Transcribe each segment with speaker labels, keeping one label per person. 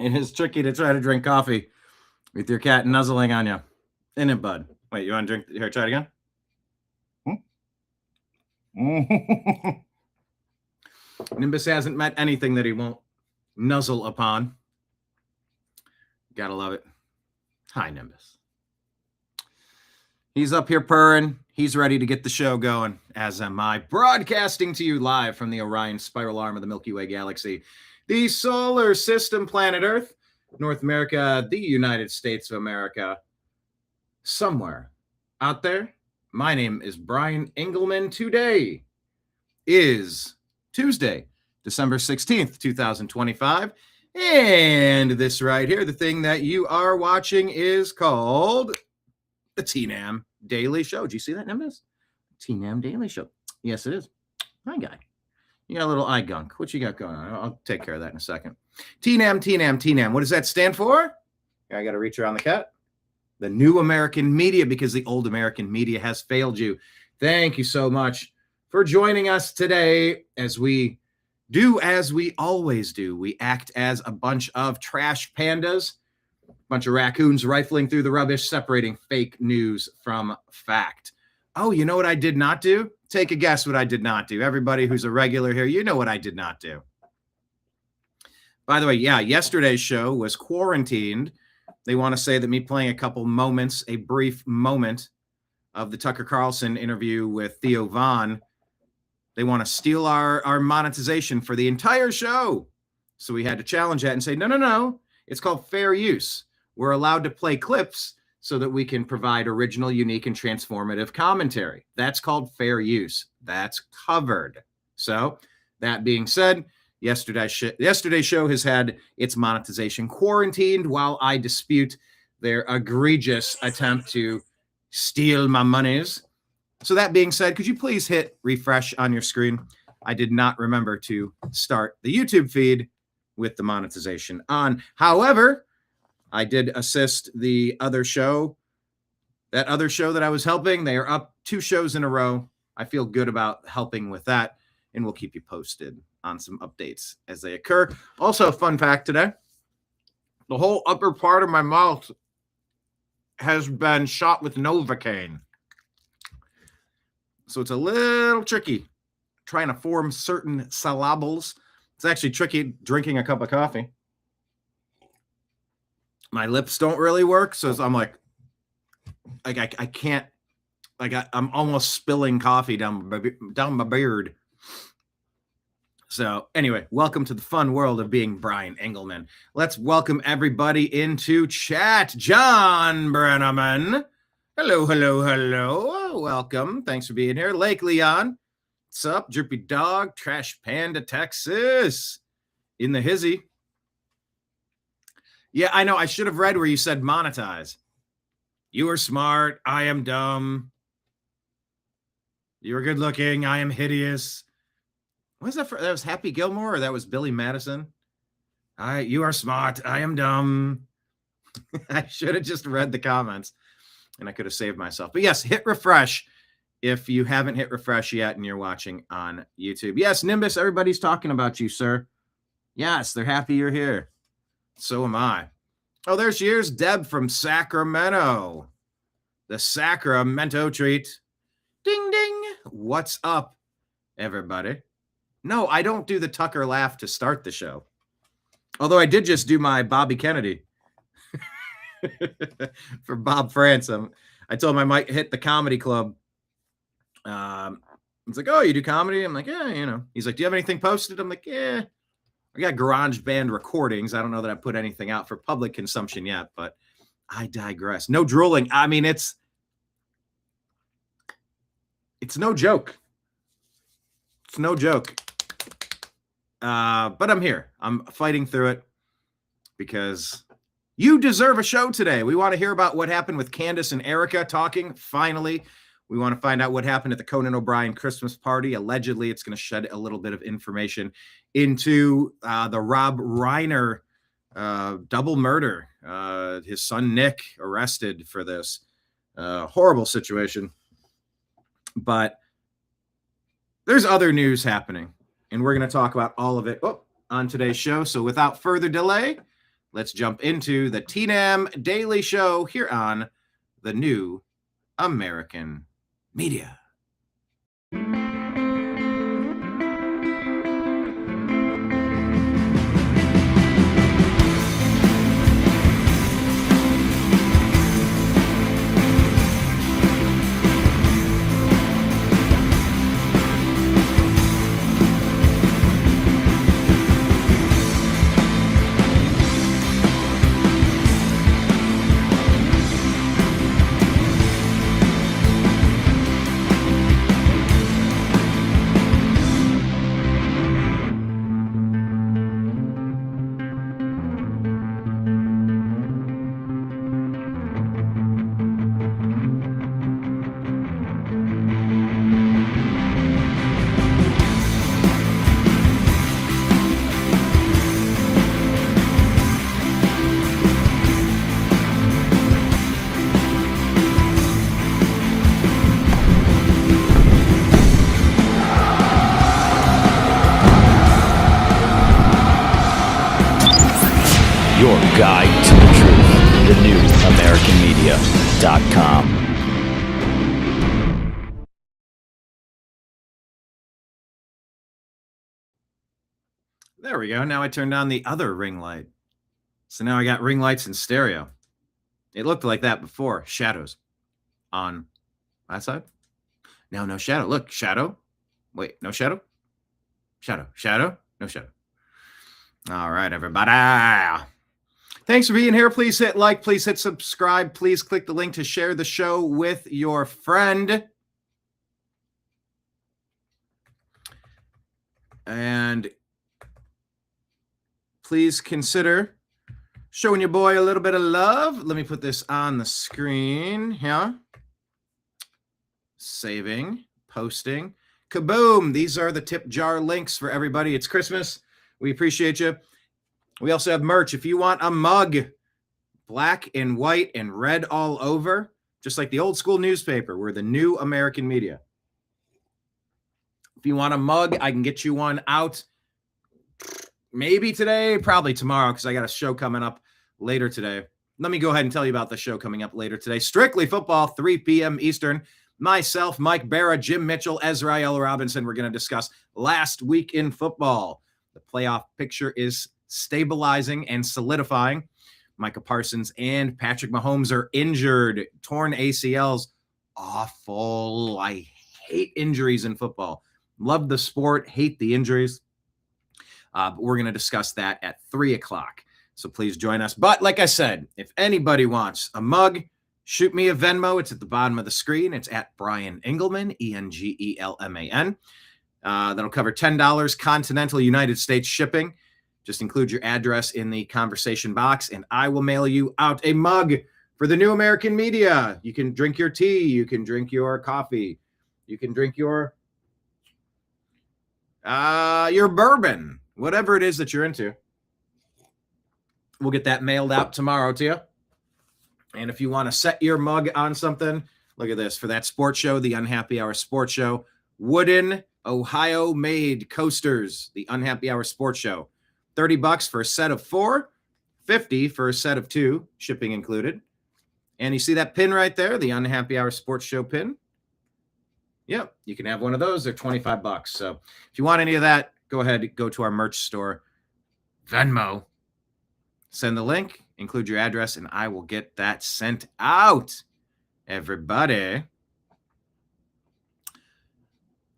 Speaker 1: It is tricky to try to drink coffee with your cat nuzzling on you. Isn't it, bud? Wait, you want to drink? Here, try it again. Nimbus hasn't met anything that he won't nuzzle upon. Gotta love it. Hi, Nimbus. He's up here purring. He's ready to get the show going, as am I. Broadcasting to you live from the Orion spiral arm of the Milky Way galaxy, the solar system, planet Earth, North America, the United States of America. Somewhere out there, my name is Brian Engelman. Today is Tuesday, December 16th, 2025. And this right here, the thing that you are watching is called the TNAM Daily Show. Did you see that, Nimbus? TNAM Daily Show. Yes, it is. Hi, guy. You got a little eye gunk. What you got going on? I'll take care of that in a second. TNAM. What does that stand for? I got to reach around the cat. The new American media, because the old American media has failed you. Thank you so much for joining us today as we do as we always do. We act as a bunch of trash pandas, a bunch of raccoons rifling through the rubbish, separating fake news from fact. Oh, you know what I did not do? Take a guess what I did not do. Everybody who's a regular here, you know what I did not do. By the way, yeah, yesterday's show was quarantined. They want to say that me playing a couple moments, a brief moment of the Tucker Carlson interview with Theo Von, they want to steal our monetization for the entire show. So we had to challenge that and say, no. It's called fair use. We're allowed to play clips so that we can provide original, unique, and transformative commentary. That's called fair use. That's covered. So that being said, yesterday's show has had its monetization quarantined while I dispute their egregious attempt to steal my monies. So that being said, could you please hit refresh on your screen? I did not remember to start the YouTube feed with the monetization on. However, I did assist the other show. That other show that I was helping, they are up 2 shows in a row. I feel good about helping with that, and we'll keep you posted on some updates as they occur. Also, fun fact today, the whole upper part of my mouth has been shot with Novocaine. So it's a little tricky trying to form certain syllables. It's actually tricky drinking a cup of coffee. My lips don't really work, so I'm like I can't, I'm almost spilling coffee down my beard. So anyway, welcome to the fun world of being Brian Engelman. Let's welcome everybody into chat. John Brennan. Hello. Welcome. Thanks for being here. Lake Leon. What's up? Drippy Dog. Trash Panda, Texas. In the hizzy. Yeah, I know. I should have read where you said monetize. You are smart. I am dumb. You are good looking. I am hideous. What was that for? That was Happy Gilmore, or that was Billy Madison? You are smart. I am dumb. I should have just read the comments and I could have saved myself. But yes, hit refresh if you haven't hit refresh yet and you're watching on YouTube. Yes, Nimbus, everybody's talking about you, sir. Yes, they're happy you're here. So am I. Oh, there she is, Deb from Sacramento. The Sacramento treat. Ding, ding. What's up, everybody? No, I don't do the Tucker laugh to start the show. Although I did just do my Bobby Kennedy for Bob France. I told him I might hit the comedy club. He's like, oh, you do comedy? I'm like, yeah, you know. He's like, do you have anything posted? I'm like, yeah. I got GarageBand recordings. I don't know that I put anything out for public consumption yet, but I digress. No drooling. I mean, it's no joke. It's no joke. But I'm here. I'm fighting through it because you deserve a show today. We want to hear about what happened with Candace and Erika talking. Finally, we want to find out what happened at the Conan O'Brien Christmas party. Allegedly, it's going to shed a little bit of information into the Rob Reiner double murder. His son, Nick, arrested for this horrible situation. But there's other news happening, and we're going to talk about all of it. Oh, on today's show. So without further delay, let's jump into the TNAM Daily Show here on the New American Media.
Speaker 2: Your guide to the truth, thenewamericanmedia.com.
Speaker 1: There we go. Now I turned on the other ring light. So now I got ring lights in stereo. It looked like that before. Shadows on that side. Now no shadow. Look, shadow. Wait, no shadow. Shadow. No shadow. All right, everybody. Thanks for being here. Please hit like. Please hit subscribe. Please click the link to share the show with your friend. And please consider showing your boy a little bit of love. Let me put this on the screen here. Saving, posting. Kaboom. These are the tip jar links for everybody. It's Christmas. We appreciate you. We also have merch. If you want a mug, black and white and red all over, just like the old school newspaper, we're the New American Media. If you want a mug, I can get you one out maybe today, probably tomorrow, because I got a show coming up later today. Let me go ahead and tell you about the show coming up later today. Strictly Football, 3 p.m. Eastern. Myself, Mike Barra, Jim Mitchell, Ezra L. Robinson. We're going to discuss last week in football. The playoff picture is stabilizing and solidifying. Micah Parsons and Patrick Mahomes are injured, torn ACLs. Awful. I hate injuries in football. Love the sport, hate the injuries. But we're going to discuss that at 3 o'clock. So please join us. But like I said, if anybody wants a mug, shoot me a Venmo. It's at the bottom of the screen. It's at Brian Engelman, Engelman. That'll cover $10 continental United States shipping. Just include your address in the conversation box, and I will mail you out a mug for the New American Media. You can drink your tea. You can drink your coffee. You can drink your bourbon, whatever it is that you're into. We'll get that mailed out tomorrow to you. And if you want to set your mug on something, look at this. For that sports show, the Unhappy Hour Sports Show, wooden Ohio-made coasters, the Unhappy Hour Sports Show. $30 for a set of 4, $50 for a set of 2, shipping included. And you see that pin right there, the Unhappy Hour Sports Show pin? Yep, you can have one of those. They're $25. So if you want any of that, go ahead, go to our merch store, Venmo. Send the link, include your address, and I will get that sent out. Everybody.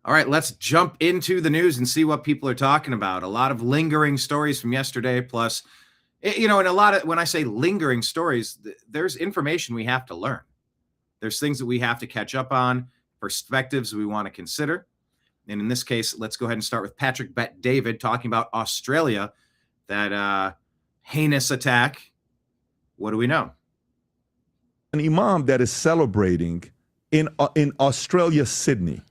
Speaker 1: All right, let's jump into the news and see what people are talking about. A lot of lingering stories from yesterday, plus, and a lot of, when I say lingering stories, there's information we have to learn. There's things that we have to catch up on, perspectives we want to consider. And in this case, let's go ahead and start with Patrick Bet-David talking about Australia, that heinous attack. What do we know?
Speaker 3: An imam that is celebrating in Australia, Sydney.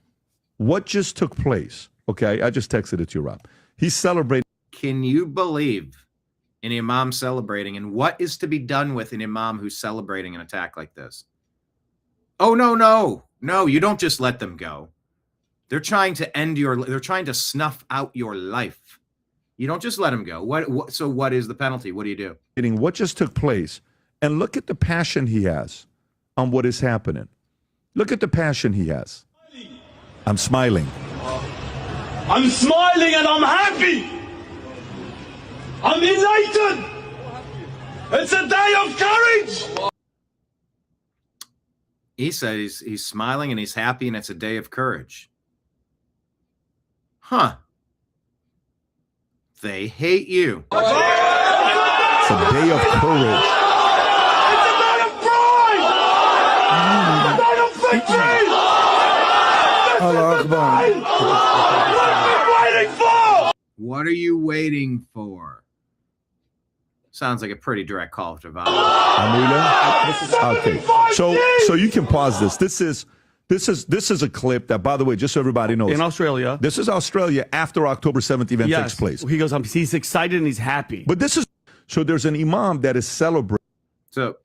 Speaker 3: What just took place? Okay, I just texted it to you, Rob. He's celebrating.
Speaker 1: Can you believe an imam celebrating? And what is to be done with an imam who's celebrating an attack like this? Oh, no, you don't just let them go. They're trying to they're trying to snuff out your life. You don't just let him go. So what is the penalty? What do you do?
Speaker 3: What just took place, and look at the passion he has on what is happening. Look at the passion he has. I'm smiling.
Speaker 4: I'm smiling and I'm happy. I'm elated. It's a day of courage.
Speaker 1: He said he's smiling and he's happy and it's a day of courage. Huh. They hate you.
Speaker 3: It's a day of courage.
Speaker 4: It's a day of pride. It's a day of victory.
Speaker 5: Allah Akbar.
Speaker 4: What have we been waiting for?
Speaker 1: What are you waiting for? Sounds like a pretty direct call to violence.
Speaker 3: Okay. So you can pause this. This is a clip that, by the way, just so everybody knows.
Speaker 5: In Australia.
Speaker 3: This is Australia after October 7th event takes place.
Speaker 5: He goes, he's excited and he's happy.
Speaker 3: But so there's an imam that is celebrating.
Speaker 1: So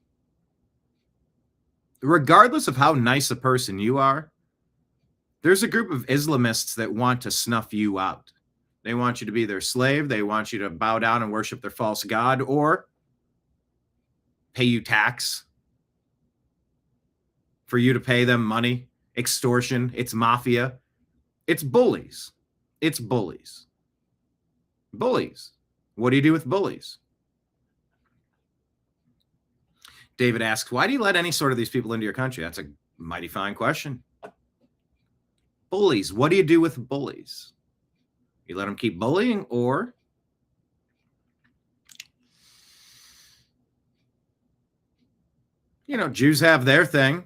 Speaker 1: regardless of how nice a person you are, there's a group of Islamists that want to snuff you out. They want you to be their slave. They want you to bow down and worship their false god or pay you tax for you to pay them money. Extortion. It's mafia. It's bullies. It's bullies. Bullies. What do you do with bullies? David asks, why do you let any sort of these people into your country? That's a mighty fine question. Bullies. What do you do with bullies? You let them keep bullying, or Jews have their thing.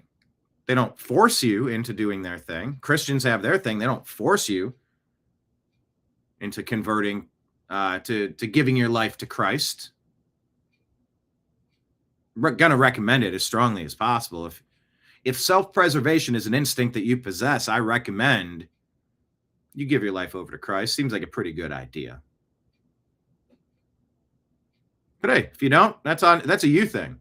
Speaker 1: They don't force you into doing their thing. Christians have their thing. They don't force you into converting to giving your life to Christ. We're going to recommend it as strongly as possible. If self-preservation is an instinct that you possess, I recommend you give your life over to Christ. Seems like a pretty good idea. But hey, if you don't, that's a you thing.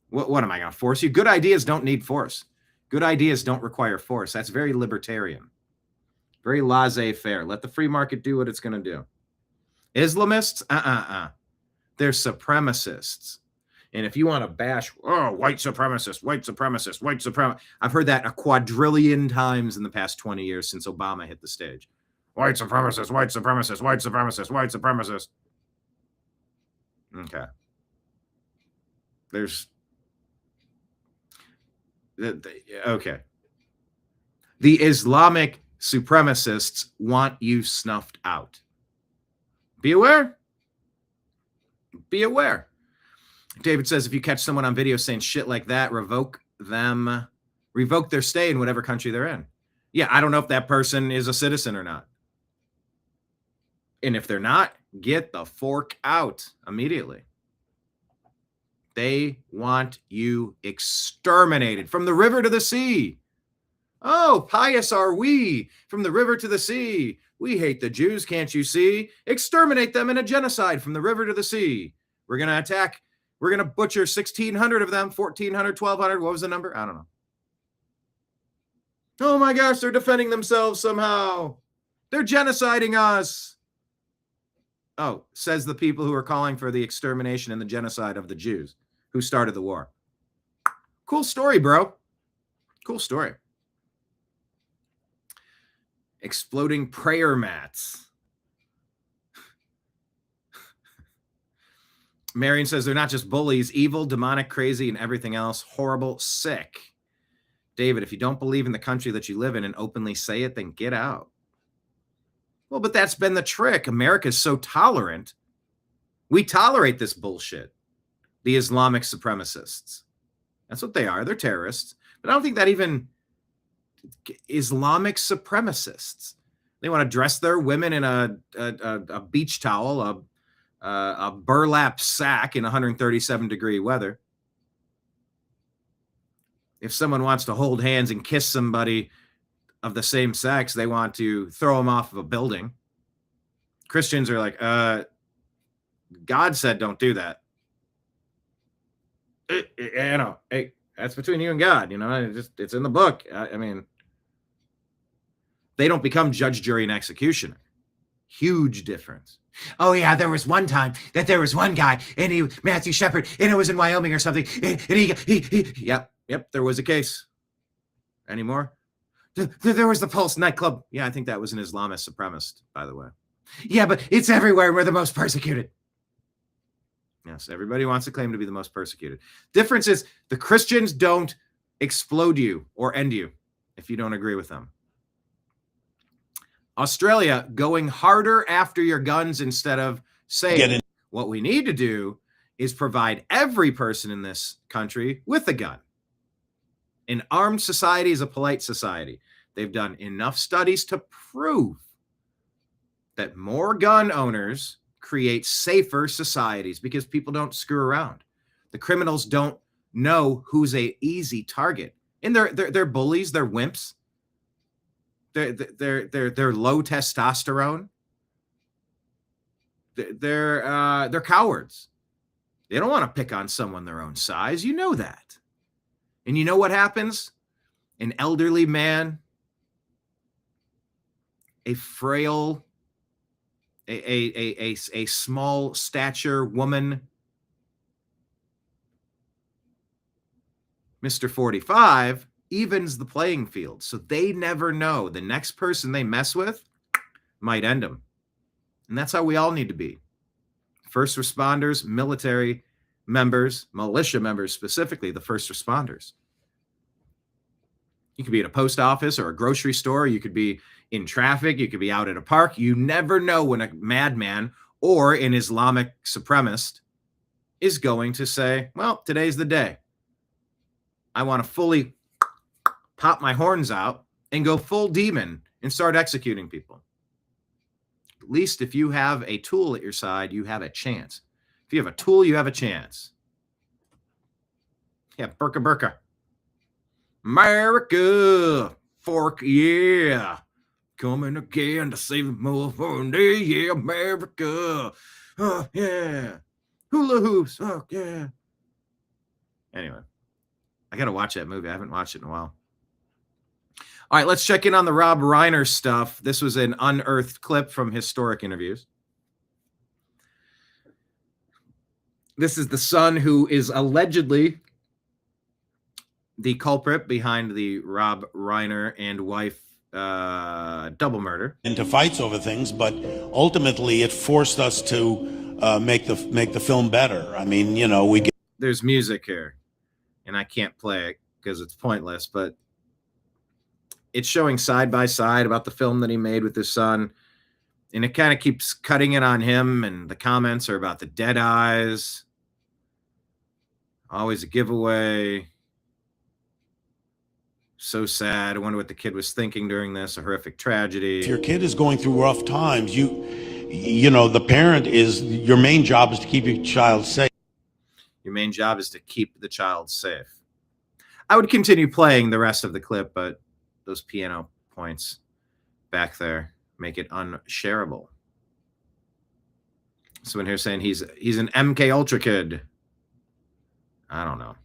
Speaker 1: What am I going to force you? Good ideas don't need force. Good ideas don't require force. That's very libertarian. Very laissez-faire. Let the free market do what it's going to do. Islamists? They're supremacists. And if you want to bash, white supremacist, white supremacist, white supremacist. I've heard that a quadrillion times in the past 20 years since Obama hit the stage. White supremacist, white supremacist, white supremacist, white supremacist. Okay. Okay. The Islamic supremacists want you snuffed out. Be aware. Be aware. David says, if you catch someone on video saying shit like that, revoke their stay in whatever country they're in. Yeah, I don't know if that person is a citizen or not. And if they're not, get the fork out immediately. They want you exterminated from the river to the sea. Oh, pious are we from the river to the sea. We hate the Jews, can't you see? Exterminate them in a genocide from the river to the sea. We're going to attack. We're going to butcher 1,600 of them, 1,400, 1,200. What was the number? I don't know. Oh my gosh, they're defending themselves somehow. They're genociding us. Oh, says the people who are calling for the extermination and the genocide of the Jews who started the war. Cool story, bro. Cool story. Exploding prayer mats. Marion says they're not just bullies, evil, demonic, crazy, and everything else. Horrible, sick. David, if you don't believe in the country that you live in and openly say it, then get out. Well, but that's been the trick. America's so tolerant. We tolerate this bullshit. The Islamic supremacists. That's what they are. They're terrorists. But I don't think that even Islamic supremacists. They want to dress their women in a beach towel, a burlap sack in 137-degree weather. If someone wants to hold hands and kiss somebody of the same sex, they want to throw them off of a building. Christians are like, God said don't do that. Hey, that's between you and God. It's in the book. I mean, they don't become judge, jury, and executioner. Huge difference. Oh yeah, there was one time that there was one guy, and he Matthew Shepard, and it was in Wyoming or something, and he yep, there was a case. Any more? There was the Pulse nightclub. Yeah, I think that was an Islamist supremacist, by the way. Yeah, but it's everywhere. We're the most persecuted. Yes, everybody wants to claim to be the most persecuted. Difference is the Christians don't explode you or end you if you don't agree with them. Australia going harder after your guns instead of saying what we need to do is provide every person in this country with a gun. An armed society is a polite society. They've done enough studies to prove that more gun owners create safer societies because people don't screw around. The criminals don't know who's a easy target. And they're bullies, they're wimps. They're low testosterone. They're cowards. They don't want to pick on someone their own size. You know that. And you know what happens? An elderly man, a frail, a small stature woman, Mr. 45, evens the playing field. So they never know. The next person they mess with might end them. And that's how we all need to be. First responders, military members, militia members, specifically the first responders. You could be at a post office or a grocery store. You could be in traffic. You could be out at a park. You never know when a madman or an Islamic supremacist is going to say, well, today's the day. I want to fully pop my horns out and go full demon and start executing people. At least if you have a tool at your side, you have a chance. If you have a tool, you have a chance. Yeah, burka burka. America, fork, yeah. Coming again to save the motherfucking yeah, America. Oh, yeah. Hula hoops, oh, yeah. Anyway, I got to watch that movie. I haven't watched it in a while. All right, let's check in on the Rob Reiner stuff. This was an unearthed clip from historic interviews. This is the son who is allegedly the culprit behind the Rob Reiner and wife double murder.
Speaker 6: Into fights over things, but ultimately it forced us to make the film better. I mean, you know,
Speaker 1: there's music here, and I can't play it because it's pointless, but it's showing side by side about the film that he made with his son, and it kind of keeps cutting it on him, and the comments are about the dead eyes. Always a giveaway. So sad. I wonder what the kid was thinking during this, a horrific tragedy.
Speaker 6: If your kid is going through rough times, you know, the parent is, your main job is to keep your child safe.
Speaker 1: Your main job is to keep the child safe. I would continue playing the rest of the clip, but those piano points back there make it unshareable. Someone here saying he's an MK Ultra kid. I don't know.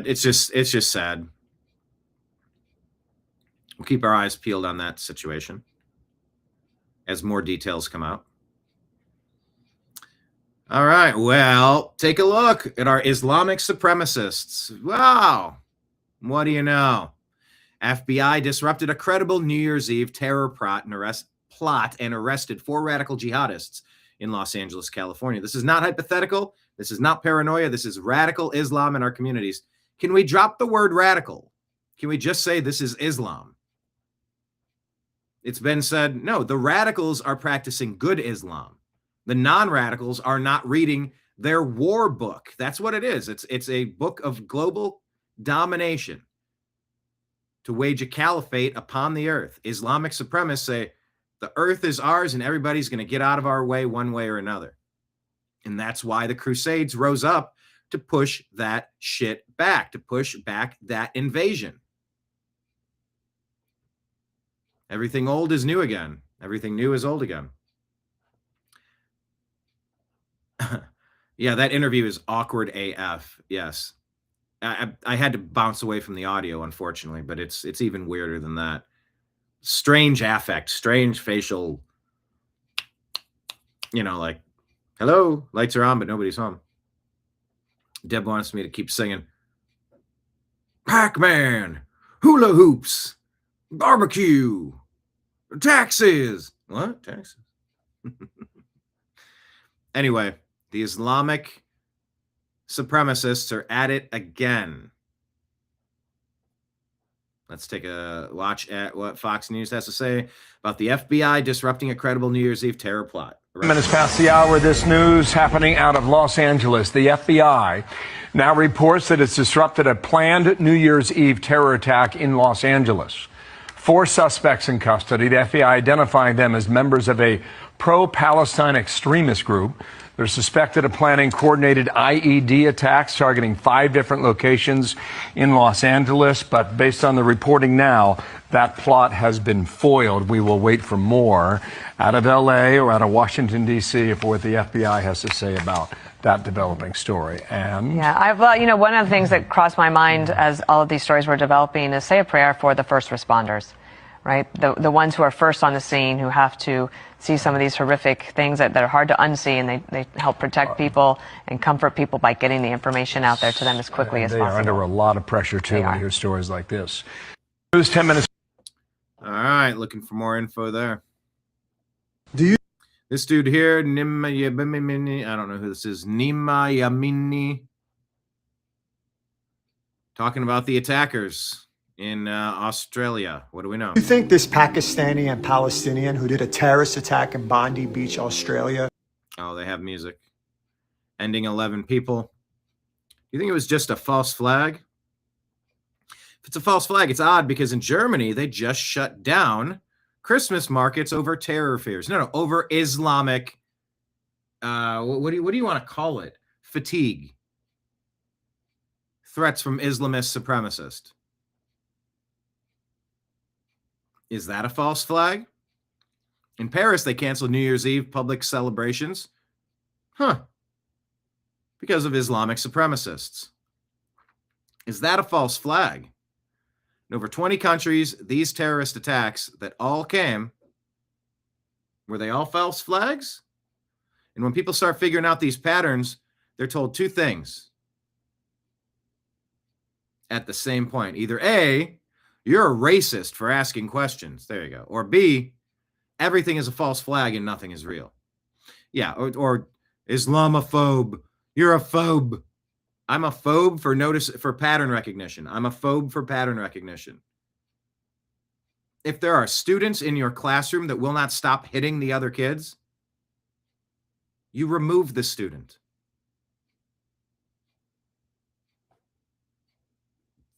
Speaker 1: It's just sad. We'll keep our eyes peeled on that situation as more details come out. All right, well, take a look at our Islamic supremacists. Wow. What do you know? FBI disrupted a credible New Year's Eve terror plot and arrested 4 radical jihadists in Los Angeles, California. This is not hypothetical. This is not paranoia. This is radical Islam in our communities. Can we drop the word radical? Can we just say this is Islam? It's been said, no, the radicals are practicing good Islam. The non-radicals are not reading their war book. That's what it is. It's a book of global domination to wage a caliphate upon the earth. Islamic supremacists say the earth is ours and everybody's going to get out of our way one way or another. And that's why the Crusades rose up to push that shit back, to push back that invasion. Everything old is new again. Everything new is old again. Yeah, that interview is awkward AF. Yes. I had to bounce away from the audio, unfortunately, but it's even weirder than that. strange affect, strange facial, like, hello, lights are on, but nobody's home. Deb wants me to keep singing. Pac-Man, hula hoops, barbecue, taxes. What? Taxes? Anyway, the Islamic supremacists are at it again. Let's take a watch at what Fox News has to say about the FBI disrupting a credible New Year's Eve terror plot.
Speaker 7: Minutes past the hour, this news happening out of Los Angeles. The FBI now reports that it's disrupted a planned New Year's Eve terror attack in Los Angeles. 4 suspects in custody, the FBI identifying them as members of a pro-Palestine extremist group. They're suspected of planning coordinated IED attacks targeting 5 different locations in Los Angeles. But based on the reporting now, that plot has been foiled. We will wait for more out of L.A. or out of Washington, D.C. for what the FBI has to say about that developing story. And
Speaker 8: yeah, one of the things that crossed my mind as all of these stories were developing is say a prayer for the first responders, right? The ones who are first on the scene, who have to see some of these horrific things that are hard to unsee, and they help protect people and comfort people by getting the information out there to them as quickly as possible.
Speaker 7: They are under a lot of pressure, too, when you hear stories like this. News 10 minutes.
Speaker 1: All right, looking for more info there.
Speaker 9: Do you?
Speaker 1: This dude here, Nima Yamini, I don't know who this is, Nima Yamini, talking about the attackers in Australia. What do we know?
Speaker 9: Do you think this Pakistani and Palestinian who did a terrorist attack in Bondi Beach, Australia?
Speaker 1: Oh, they have music. Ending 11 people. You think it was just a false flag? If it's a false flag, it's odd because in Germany, they just shut down Christmas markets over terror fears. No, over Islamic, what do you want to call it? Fatigue. Threats from Islamist supremacists. Is that a false flag? In Paris, they canceled New Year's Eve public celebrations. Because of Islamic supremacists. Is that a false flag? In over 20 countries, these terrorist attacks that all came, were they all false flags? And when people start figuring out these patterns, they're told 2 things at the same point. Either A, you're a racist for asking questions. There you go. Or B, everything is a false flag and nothing is real. Yeah, or Islamophobe. You're a phobe. I'm a phobe for pattern recognition. I'm a phobe for pattern recognition. If there are students in your classroom that will not stop hitting the other kids, you remove the student.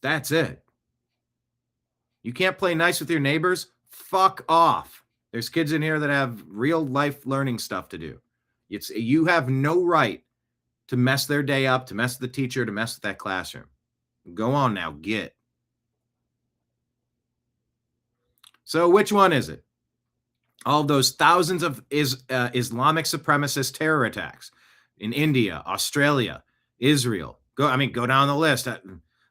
Speaker 1: That's it. You can't play nice with your neighbors? Fuck off. There's kids in here that have real life learning stuff to do. You have no right to mess their day up, to mess with the teacher, to mess with that classroom. Go on now, get. So which one is it? All of those thousands of Islamic supremacist terror attacks in India, Australia, Israel. Go down the list.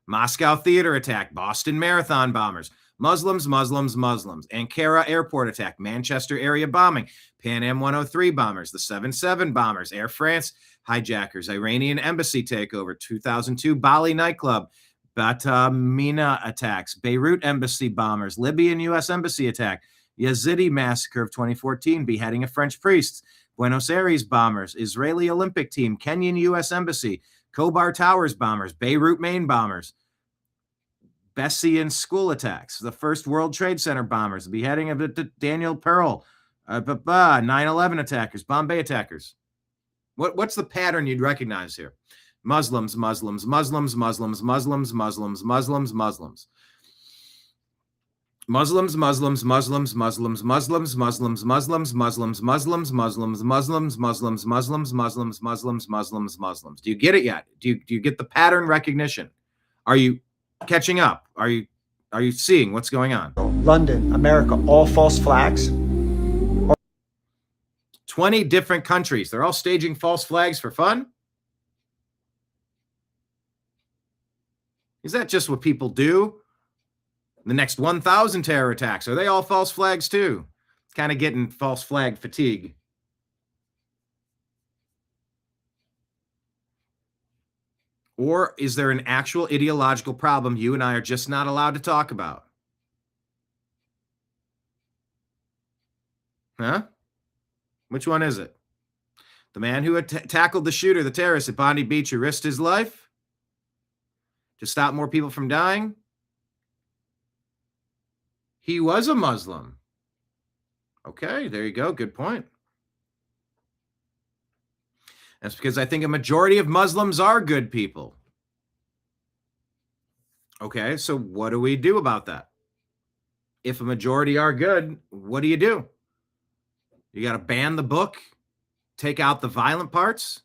Speaker 1: Moscow theater attack, Boston Marathon bombers, Muslims, Ankara airport attack, Manchester area bombing, Pan Am 103 bombers, the 7-7 bombers, Air France hijackers, Iranian embassy takeover, 2002 Bali nightclub, Batamina attacks, Beirut embassy bombers, Libyan U.S. embassy attack, Yazidi massacre of 2014, beheading of French priests, Buenos Aires bombers, Israeli Olympic team, Kenyan U.S. embassy, Khobar Towers bombers, Beirut Maine bombers, Bessian school attacks, the first World Trade Center bombers, the beheading of Daniel Pearl, 9/11 attackers, Bombay attackers. What's the pattern you'd recognize here? Muslims, Muslims, Muslims, Muslims, Muslims, Muslims, Muslims, Muslims. Muslims, Muslims, Muslims, Muslims, Muslims, Muslims, Muslims, Muslims, Muslims, Muslims, Muslims, Muslims, Muslims, Muslims, Muslims, Muslims, Muslims. Do you get it yet? Do you get the pattern recognition? Are you catching up? Are you seeing what's going on?
Speaker 9: London, America, all false flags.
Speaker 1: 20 different countries. They're all staging false flags for fun? Is that just what people do? The next 1,000 terror attacks, are they all false flags too? Kind of getting false flag fatigue. Or is there an actual ideological problem you and I are just not allowed to talk about? Huh? Which one is it? The man who had tackled the shooter, the terrorist at Bondi Beach, who risked his life to stop more people from dying? He was a Muslim. Okay, there you go. Good point. That's because I think a majority of Muslims are good people. Okay, so what do we do about that? If a majority are good, what do? You got to ban the book, take out the violent parts,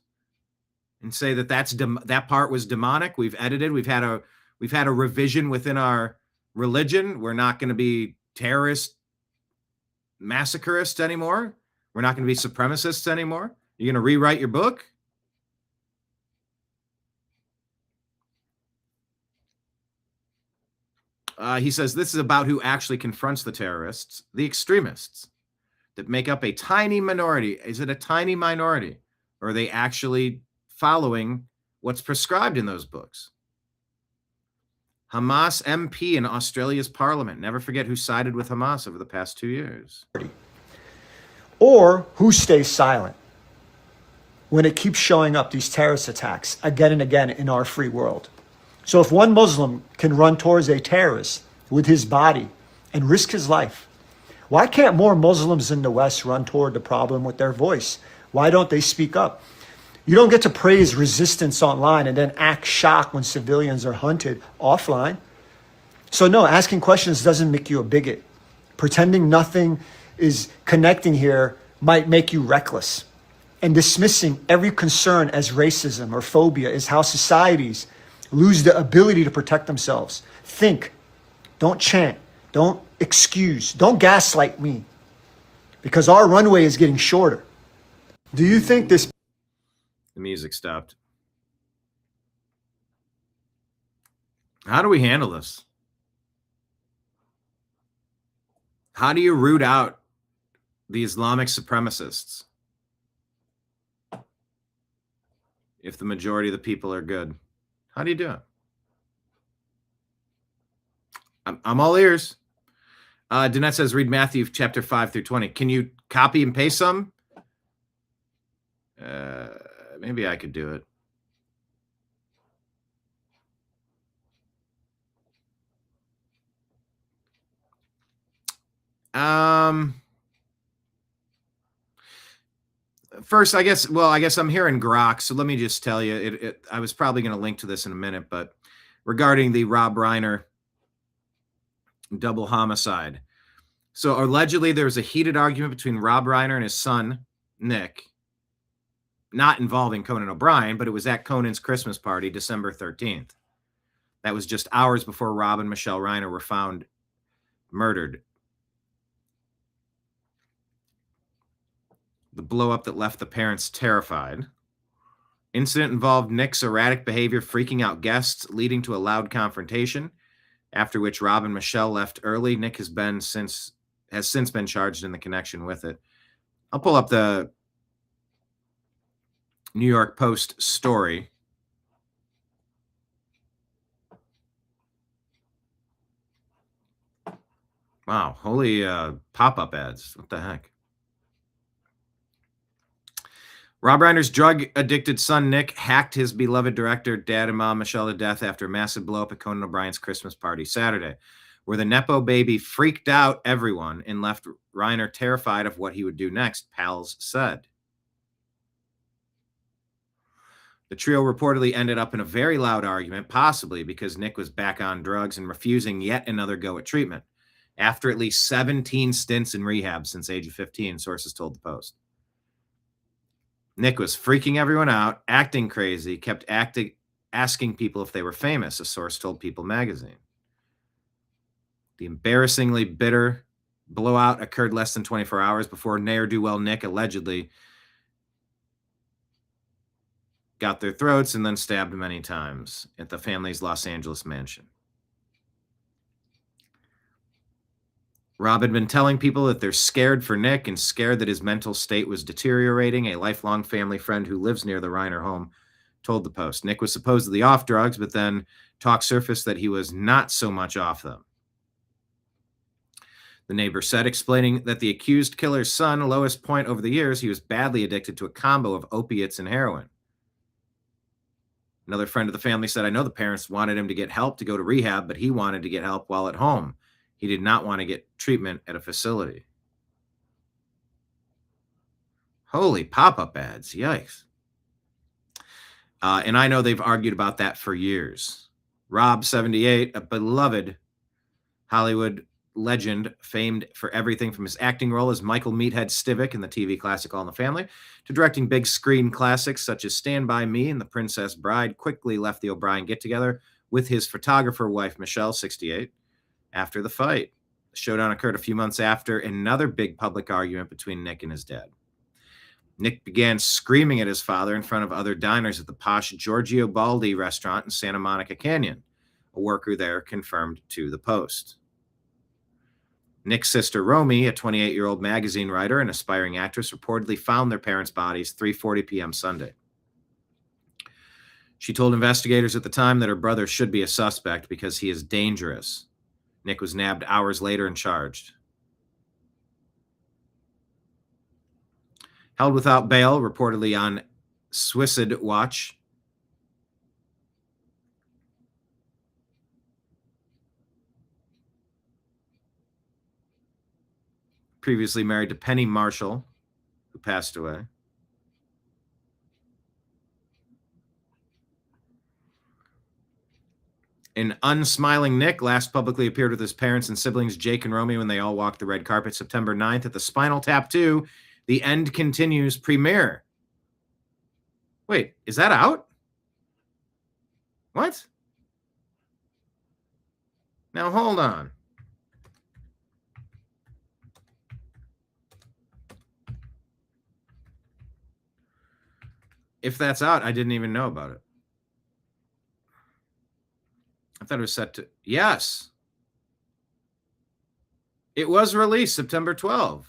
Speaker 1: and say that that part was demonic. We've edited. We've had a revision within our religion. We're not going to be terrorist massacrists anymore. We're not going to be supremacists anymore. You're going to rewrite your book? He says this is about who actually confronts the terrorists, the extremists that make up a tiny minority. Is it a tiny minority? Or are they actually following what's prescribed in those books? Hamas MP in Australia's parliament. Never forget who sided with Hamas over the past 2 years.
Speaker 9: Or who stays silent when it keeps showing up, these terrorist attacks, again and again in our free world. So if one Muslim can run towards a terrorist with his body and risk his life, why can't more Muslims in the West run toward the problem with their voice? Why don't they speak up? You don't get to praise resistance online and then act shocked when civilians are hunted offline. So no, asking questions doesn't make you a bigot. Pretending nothing is connecting here might make you reckless. And dismissing every concern as racism or phobia is how societies lose the ability to protect themselves. Think, don't chant, don't excuse, don't gaslight me, because our runway is getting shorter. Do you think this...
Speaker 1: The music stopped. How do we handle this? How do you root out the Islamic supremacists if the majority of the people are good? How do you do it? I'm all ears. Danette says, read Matthew chapter 5 through 20. Can you copy and paste some? Maybe I could do it. First, I guess I'm hearing grok, so let me just tell you, I was probably going to link to this in a minute, but regarding the Rob Reiner double homicide. So allegedly there was a heated argument between Rob Reiner and his son, Nick, not involving Conan O'Brien, but it was at Conan's Christmas party, December 13th. That was just hours before Rob and Michelle Reiner were found murdered. The blow-up that left the parents terrified. Incident involved Nick's erratic behavior, freaking out guests, leading to a loud confrontation, after which Rob and Michelle left early. Nick has since been charged in the connection with it. I'll pull up the New York Post story. Wow, holy pop-up ads. What the heck? Rob Reiner's drug-addicted son, Nick, hacked his beloved director, dad and mom, Michelle, to death after a massive blow-up at Conan O'Brien's Christmas party Saturday, where the Nepo baby freaked out everyone and left Reiner terrified of what he would do next, pals said. The trio reportedly ended up in a very loud argument, possibly because Nick was back on drugs and refusing yet another go at treatment, after at least 17 stints in rehab since age of 15, sources told the Post. Nick was freaking everyone out, acting crazy, kept asking people if they were famous, a source told People magazine. The embarrassingly bitter blowout occurred less than 24 hours before ne'er-do-well Nick allegedly got their throats and then stabbed many times at the family's Los Angeles mansion. Rob had been telling people that they're scared for Nick and scared that his mental state was deteriorating. A lifelong family friend who lives near the Reiner home told the Post. Nick was supposedly off drugs, but then talk surfaced that he was not so much off them. The neighbor said, explaining that the accused killer's son, lowest point over the years, he was badly addicted to a combo of opiates and heroin. Another friend of the family said, I know the parents wanted him to get help to go to rehab, but he wanted to get help while at home. He did not want to get treatment at a facility. Holy pop-up ads. Yikes. And I know they've argued about that for years. Rob, 78, a beloved Hollywood legend, famed for everything from his acting role as Michael Meathead Stivic in the TV classic All in the Family to directing big screen classics such as Stand By Me and The Princess Bride, quickly left the O'Brien get-together with his photographer wife, Michelle, 68, after the fight. The showdown occurred a few months after another big public argument between Nick and his dad. Nick began screaming at his father in front of other diners at the posh Giorgio Baldi restaurant in Santa Monica Canyon. A worker there confirmed to the Post. Nick's sister, Romy, a 28-year-old magazine writer and aspiring actress, reportedly found their parents' bodies 3:40 p.m. Sunday. She told investigators at the time that her brother should be a suspect because he is dangerous. Nick was nabbed hours later and charged. Held without bail, reportedly on suicide watch. Previously married to Penny Marshall, who passed away. An unsmiling Nick last publicly appeared with his parents and siblings, Jake and Romy, when they all walked the red carpet September 9th at the Spinal Tap 2, The End Continues premiere. Wait, is that out? What? Now, hold on. If that's out, I didn't even know about it. I thought it was set to... Yes. It was released September 12th.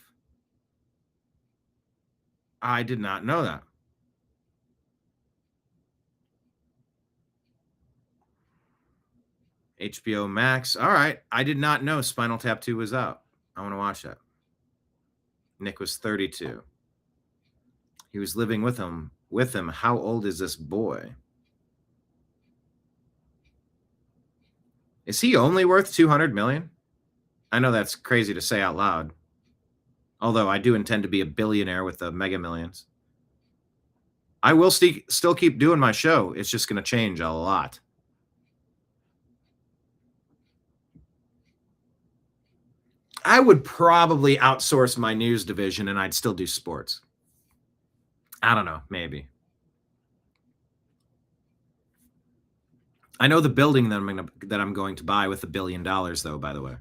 Speaker 1: I did not know that. HBO Max. All right. I did not know Spinal Tap 2 was out. I want to watch that. Nick was 32. He was living with him. How old is this boy? Is he only worth $200 million? I know that's crazy to say out loud. Although I do intend to be a billionaire with the Mega Millions. I will still keep doing my show. It's just going to change a lot. I would probably outsource my news division and I'd still do sports. I don't know, maybe. I know the building that I'm going to buy with $1 billion, though, by the way.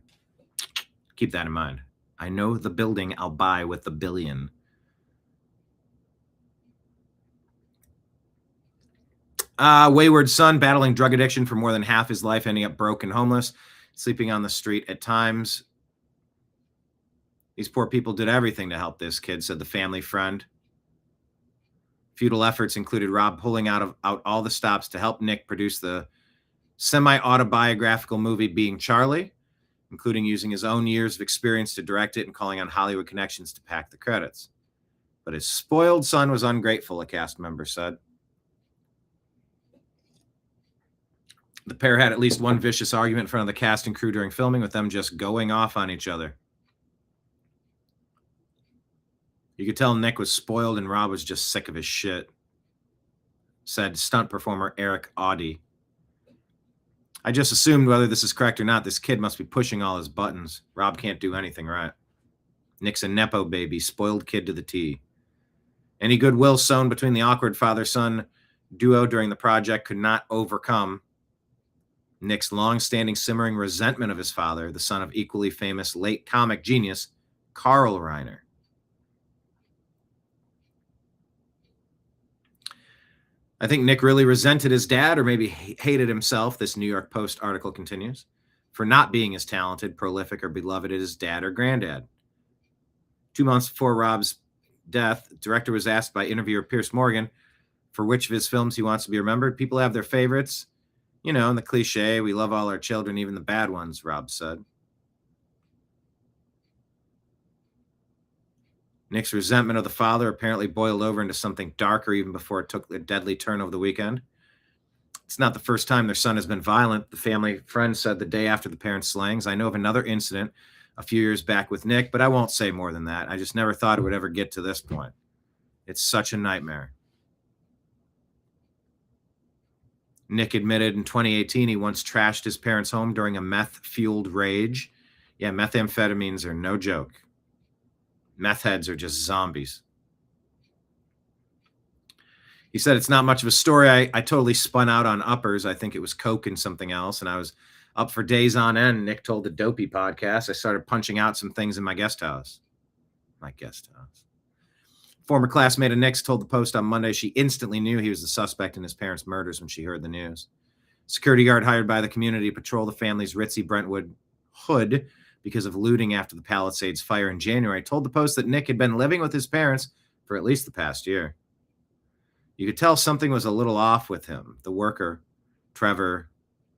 Speaker 1: Keep that in mind. I know the building I'll buy with $1 billion. Wayward son battling drug addiction for more than half his life, ending up broke and homeless, sleeping on the street at times. These poor people did everything to help this kid, said the family friend. Futile efforts included Rob pulling out all the stops to help Nick produce the semi-autobiographical movie Being Charlie, including using his own years of experience to direct it and calling on Hollywood connections to pack the credits. But his spoiled son was ungrateful, a cast member said. The pair had at least one vicious argument in front of the cast and crew during filming, with them just going off on each other. You could tell Nick was spoiled and Rob was just sick of his shit, said stunt performer Eric Audie. I just assumed, whether this is correct or not, this kid must be pushing all his buttons. Rob can't do anything right. Nick's a Nepo baby, spoiled kid to the T. Any goodwill sown between the awkward father-son duo during the project could not overcome Nick's long-standing simmering resentment of his father, the son of equally famous late comic genius Carl Reiner. I think Nick really resented his dad, or maybe hated himself, this New York Post article continues. for not being as talented, prolific, or beloved as his dad or granddad. 2 months before Rob's death, the director was asked by interviewer Piers Morgan for which of his films he wants to be remembered. People have their favorites. You know, and the cliche, we love all our children, even the bad ones, Rob said. Nick's resentment of the father apparently boiled over into something darker even before it took a deadly turn over the weekend. It's not the first time their son has been violent, the family friend said the day after the parents' slayings. I know of another incident a few years back with Nick, but I won't say more than that. I just never thought it would ever get to this point. It's such a nightmare. Nick admitted in 2018 he once trashed his parents' home during a meth-fueled rage. Yeah, methamphetamines are no joke. Meth heads are just zombies. He said, it's not much of a story. I totally spun out on uppers. I think it was coke and something else, and I was up for days on end. Nick told the Dopey podcast. I started punching out some things in my guest house. Former classmate of Nick's told the Post on Monday she instantly knew he was the suspect in his parents' murders when she heard the news. Security guard hired by the community to patrol the family's ritzy Brentwood hood because of looting after the Palisades fire in January told the Post that Nick had been living with his parents for at least the past year. You could tell something was a little off with him. The worker, Trevor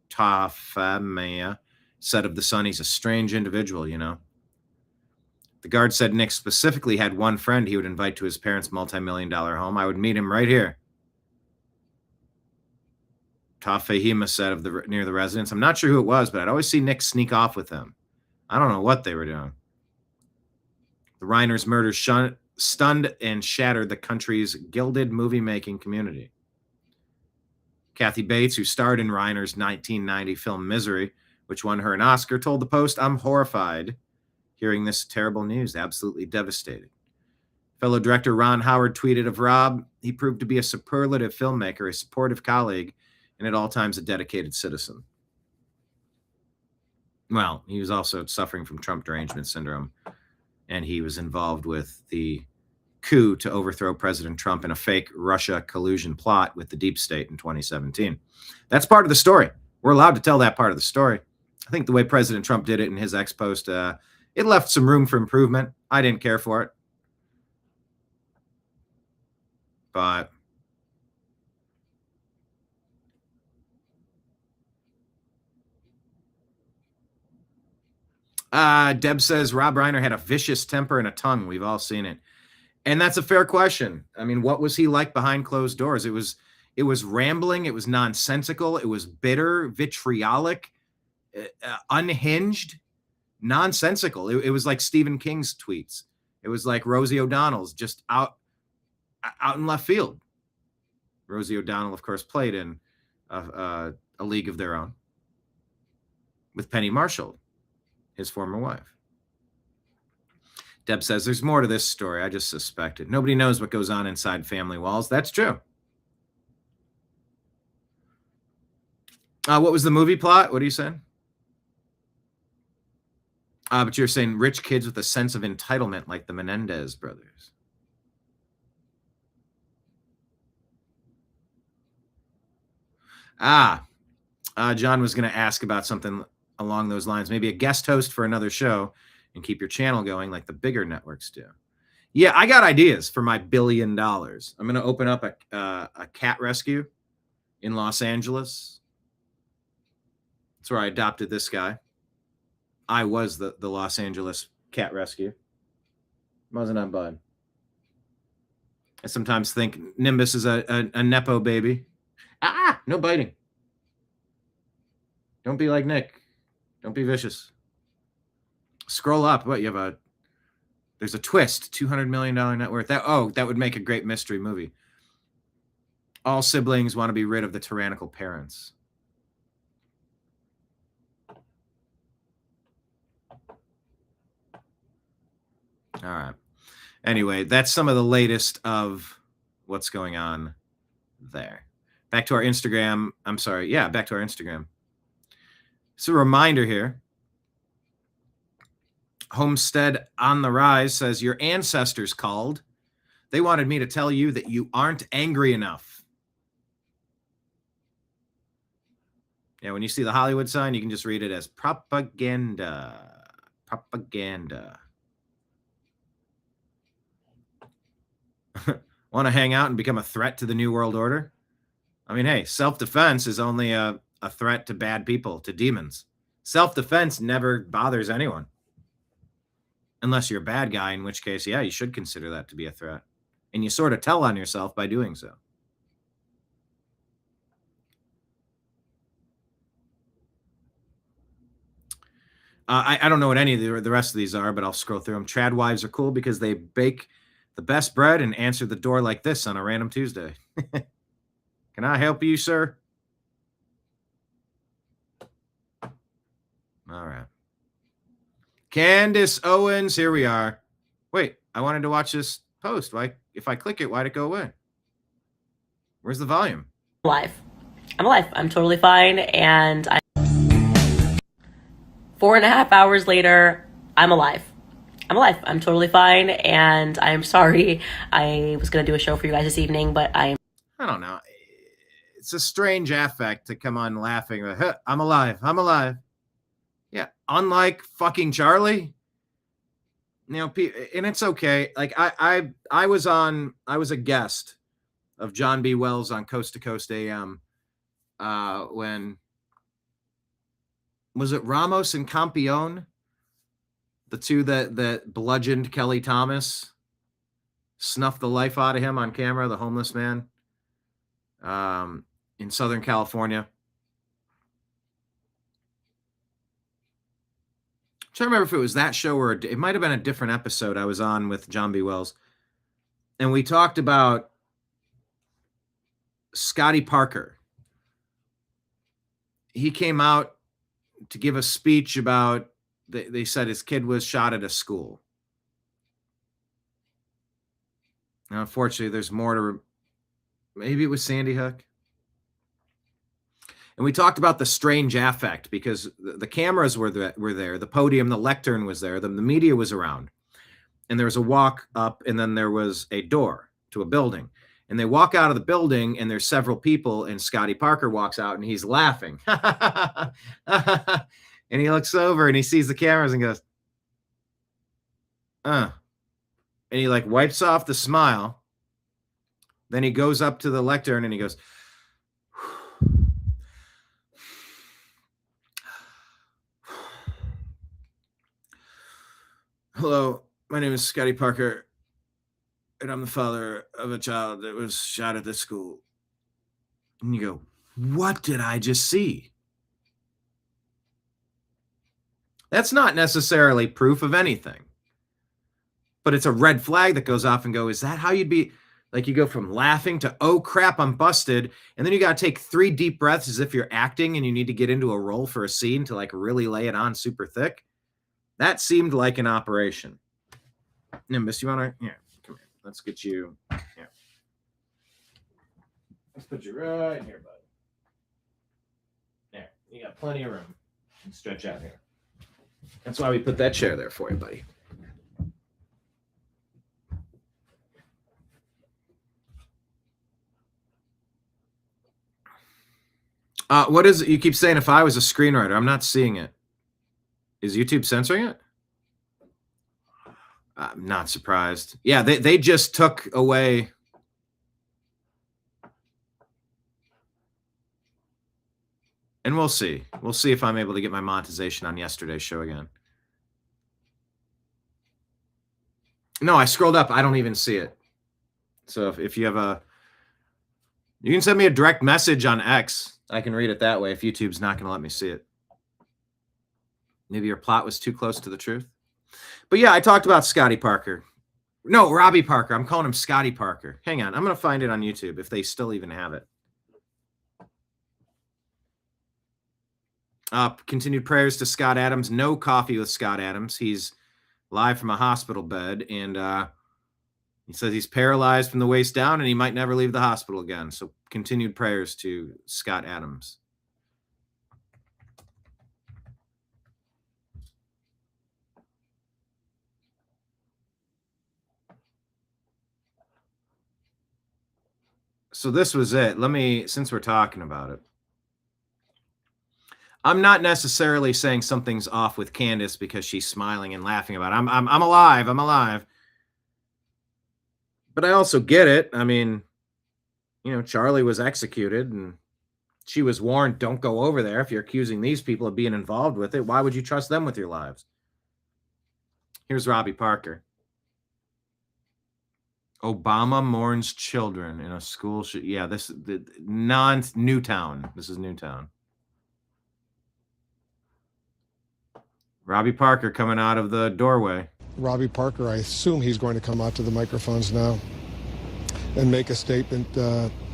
Speaker 1: Tafamea, said of the son, he's a strange individual, you know. The guard said Nick specifically had one friend he would invite to his parents' multi-million-dollar home. I would meet him right here. Tafahima said near the residence. I'm not sure who it was, but I'd always see Nick sneak off with him. I don't know what they were doing. The Reiner's murder stunned and shattered the country's gilded movie-making community. Kathy Bates, who starred in Reiner's 1990 film Misery, which won her an Oscar, told the Post, I'm horrified hearing this terrible news, absolutely devastated. Fellow director Ron Howard tweeted of Rob, he proved to be a superlative filmmaker, a supportive colleague, and at all times a dedicated citizen. Well, he was also suffering from Trump derangement syndrome, and he was involved with the coup to overthrow President Trump in a fake Russia collusion plot with the deep state in 2017. That's part of the story. We're allowed to tell that part of the story. I think the way President Trump did it in his ex post, it left some room for improvement. I didn't care for it. But Deb says Rob Reiner had a vicious temper and a tongue. We've all seen it. And that's a fair question. I mean, what was he like behind closed doors? It was rambling. It was nonsensical. It was bitter, vitriolic, unhinged, nonsensical. It was like Stephen King's tweets. It was like Rosie O'Donnell's, just out in left field. Rosie O'Donnell, of course, played in A League of Their Own with Penny Marshall, his former wife. Deb says, there's more to this story. I just suspected. Nobody knows what goes on inside family walls. That's true. What was the movie plot? What are you saying? But you're saying rich kids with a sense of entitlement like the Menendez brothers. John was going to ask about something along those lines. Maybe a guest host for another show and keep your channel going like the bigger networks do. Yeah, I got ideas for my $1 billion. I'm going to open up a cat rescue in Los Angeles. That's where I adopted this guy. I was the Los Angeles cat rescue. Wasn't I, bud? I sometimes think Nimbus is a Nepo baby. No biting. Don't be like Nick. Don't be vicious. Scroll up. What, there's a twist, $200 million net worth. That would make a great mystery movie. All siblings want to be rid of the tyrannical parents. All right. Anyway, that's some of the latest of what's going on there. Back to our Instagram. I'm sorry. Yeah, back to our Instagram. It's a reminder here. Homestead on the Rise says, your ancestors called. They wanted me to tell you that you aren't angry enough. Yeah, when you see the Hollywood sign, you can just read it as propaganda. Propaganda. Want to hang out and become a threat to the New World Order? I mean, hey, self-defense is only a threat to bad people, to demons. Self-defense never bothers anyone. Unless you're a bad guy, in which case, yeah, you should consider that to be a threat. And you sort of tell on yourself by doing so. I don't know what any of the rest of these are, but I'll scroll through them. Trad wives are cool because they bake the best bread and answer the door like this on a random Tuesday. Can I help you, sir? All right. Candace Owens, here we are. Wait, I wanted to watch this post. Why? If I click it, why'd it go away? Where's the volume?
Speaker 10: Alive. I'm alive. I'm totally fine. And 4.5 hours later, I'm alive. I'm alive. I'm totally fine. And I'm sorry. I was going to do a show for you guys this evening, but I
Speaker 1: don't know. It's a strange affect to come on laughing. Huh, I'm alive. I'm alive. Yeah. Unlike fucking Charlie. You know, and it's okay. Like I was a guest of John B. Wells on Coast to Coast AM when was it Ramos and Campione, the two that bludgeoned Kelly Thomas, snuffed the life out of him on camera, the homeless man in Southern California. I'm trying to remember if it was that show or it might have been a different episode I was on with John B. Wells. And we talked about Scotty Parker. He came out to give a speech about, they said his kid was shot at a school. Now, unfortunately, there's more to, maybe it was Sandy Hook. And we talked about the strange affect because the cameras were there, the podium, the lectern was there, the media was around. And there was a walk up and then there was a door to a building. And they walk out of the building and there's several people and Scotty Parker walks out and he's laughing. And he looks over and he sees the cameras and goes, And he like wipes off the smile. Then he goes up to the lectern and he goes, hello, my name is Scotty Parker, and I'm the father of a child that was shot at this school. And you go, what did I just see? That's not necessarily proof of anything, but it's a red flag that goes off and go, is that how you'd be? Like you go from laughing to, oh crap, I'm busted. And then you got to take 3 deep breaths as if you're acting and you need to get into a role for a scene to like really lay it on super thick. That seemed like an operation. Nimbus, you want to? Yeah, come here. Let's get you. Yeah. Let's put you right here, bud. There. You got plenty of room. Stretch out here. That's why we put that chair there for you, buddy. What is it? You keep saying if I was a screenwriter. I'm not seeing it. Is YouTube censoring it? I'm not surprised. Yeah, they just took away. And we'll see. We'll see if I'm able to get my monetization on yesterday's show again. No, I scrolled up. I don't even see it. So if you have you can send me a direct message on X. I can read it that way if YouTube's not going to let me see it. Maybe your plot was too close to the truth. But yeah, I talked about Scotty Parker. No, Robbie Parker. I'm calling him Scotty Parker. Hang on. I'm going to find it on YouTube if they still even have it. Continued prayers to Scott Adams. No coffee with Scott Adams. He's live from a hospital bed. And he says he's paralyzed from the waist down and he might never leave the hospital again. So continued prayers to Scott Adams. So this was it. Let me, since we're talking about it. I'm not necessarily saying something's off with Candace because she's smiling and laughing about it. I'm alive. I'm alive. But I also get it. I mean, Charlie was executed and she was warned, don't go over there. If you're accusing these people of being involved with it, why would you trust them with your lives? Here's Robbie Parker. Obama mourns children in a school. Yeah, this is Newtown. This is Newtown. Robbie Parker coming out of the doorway.
Speaker 11: Robbie Parker, I assume he's going to come out to the microphones now and make a statement.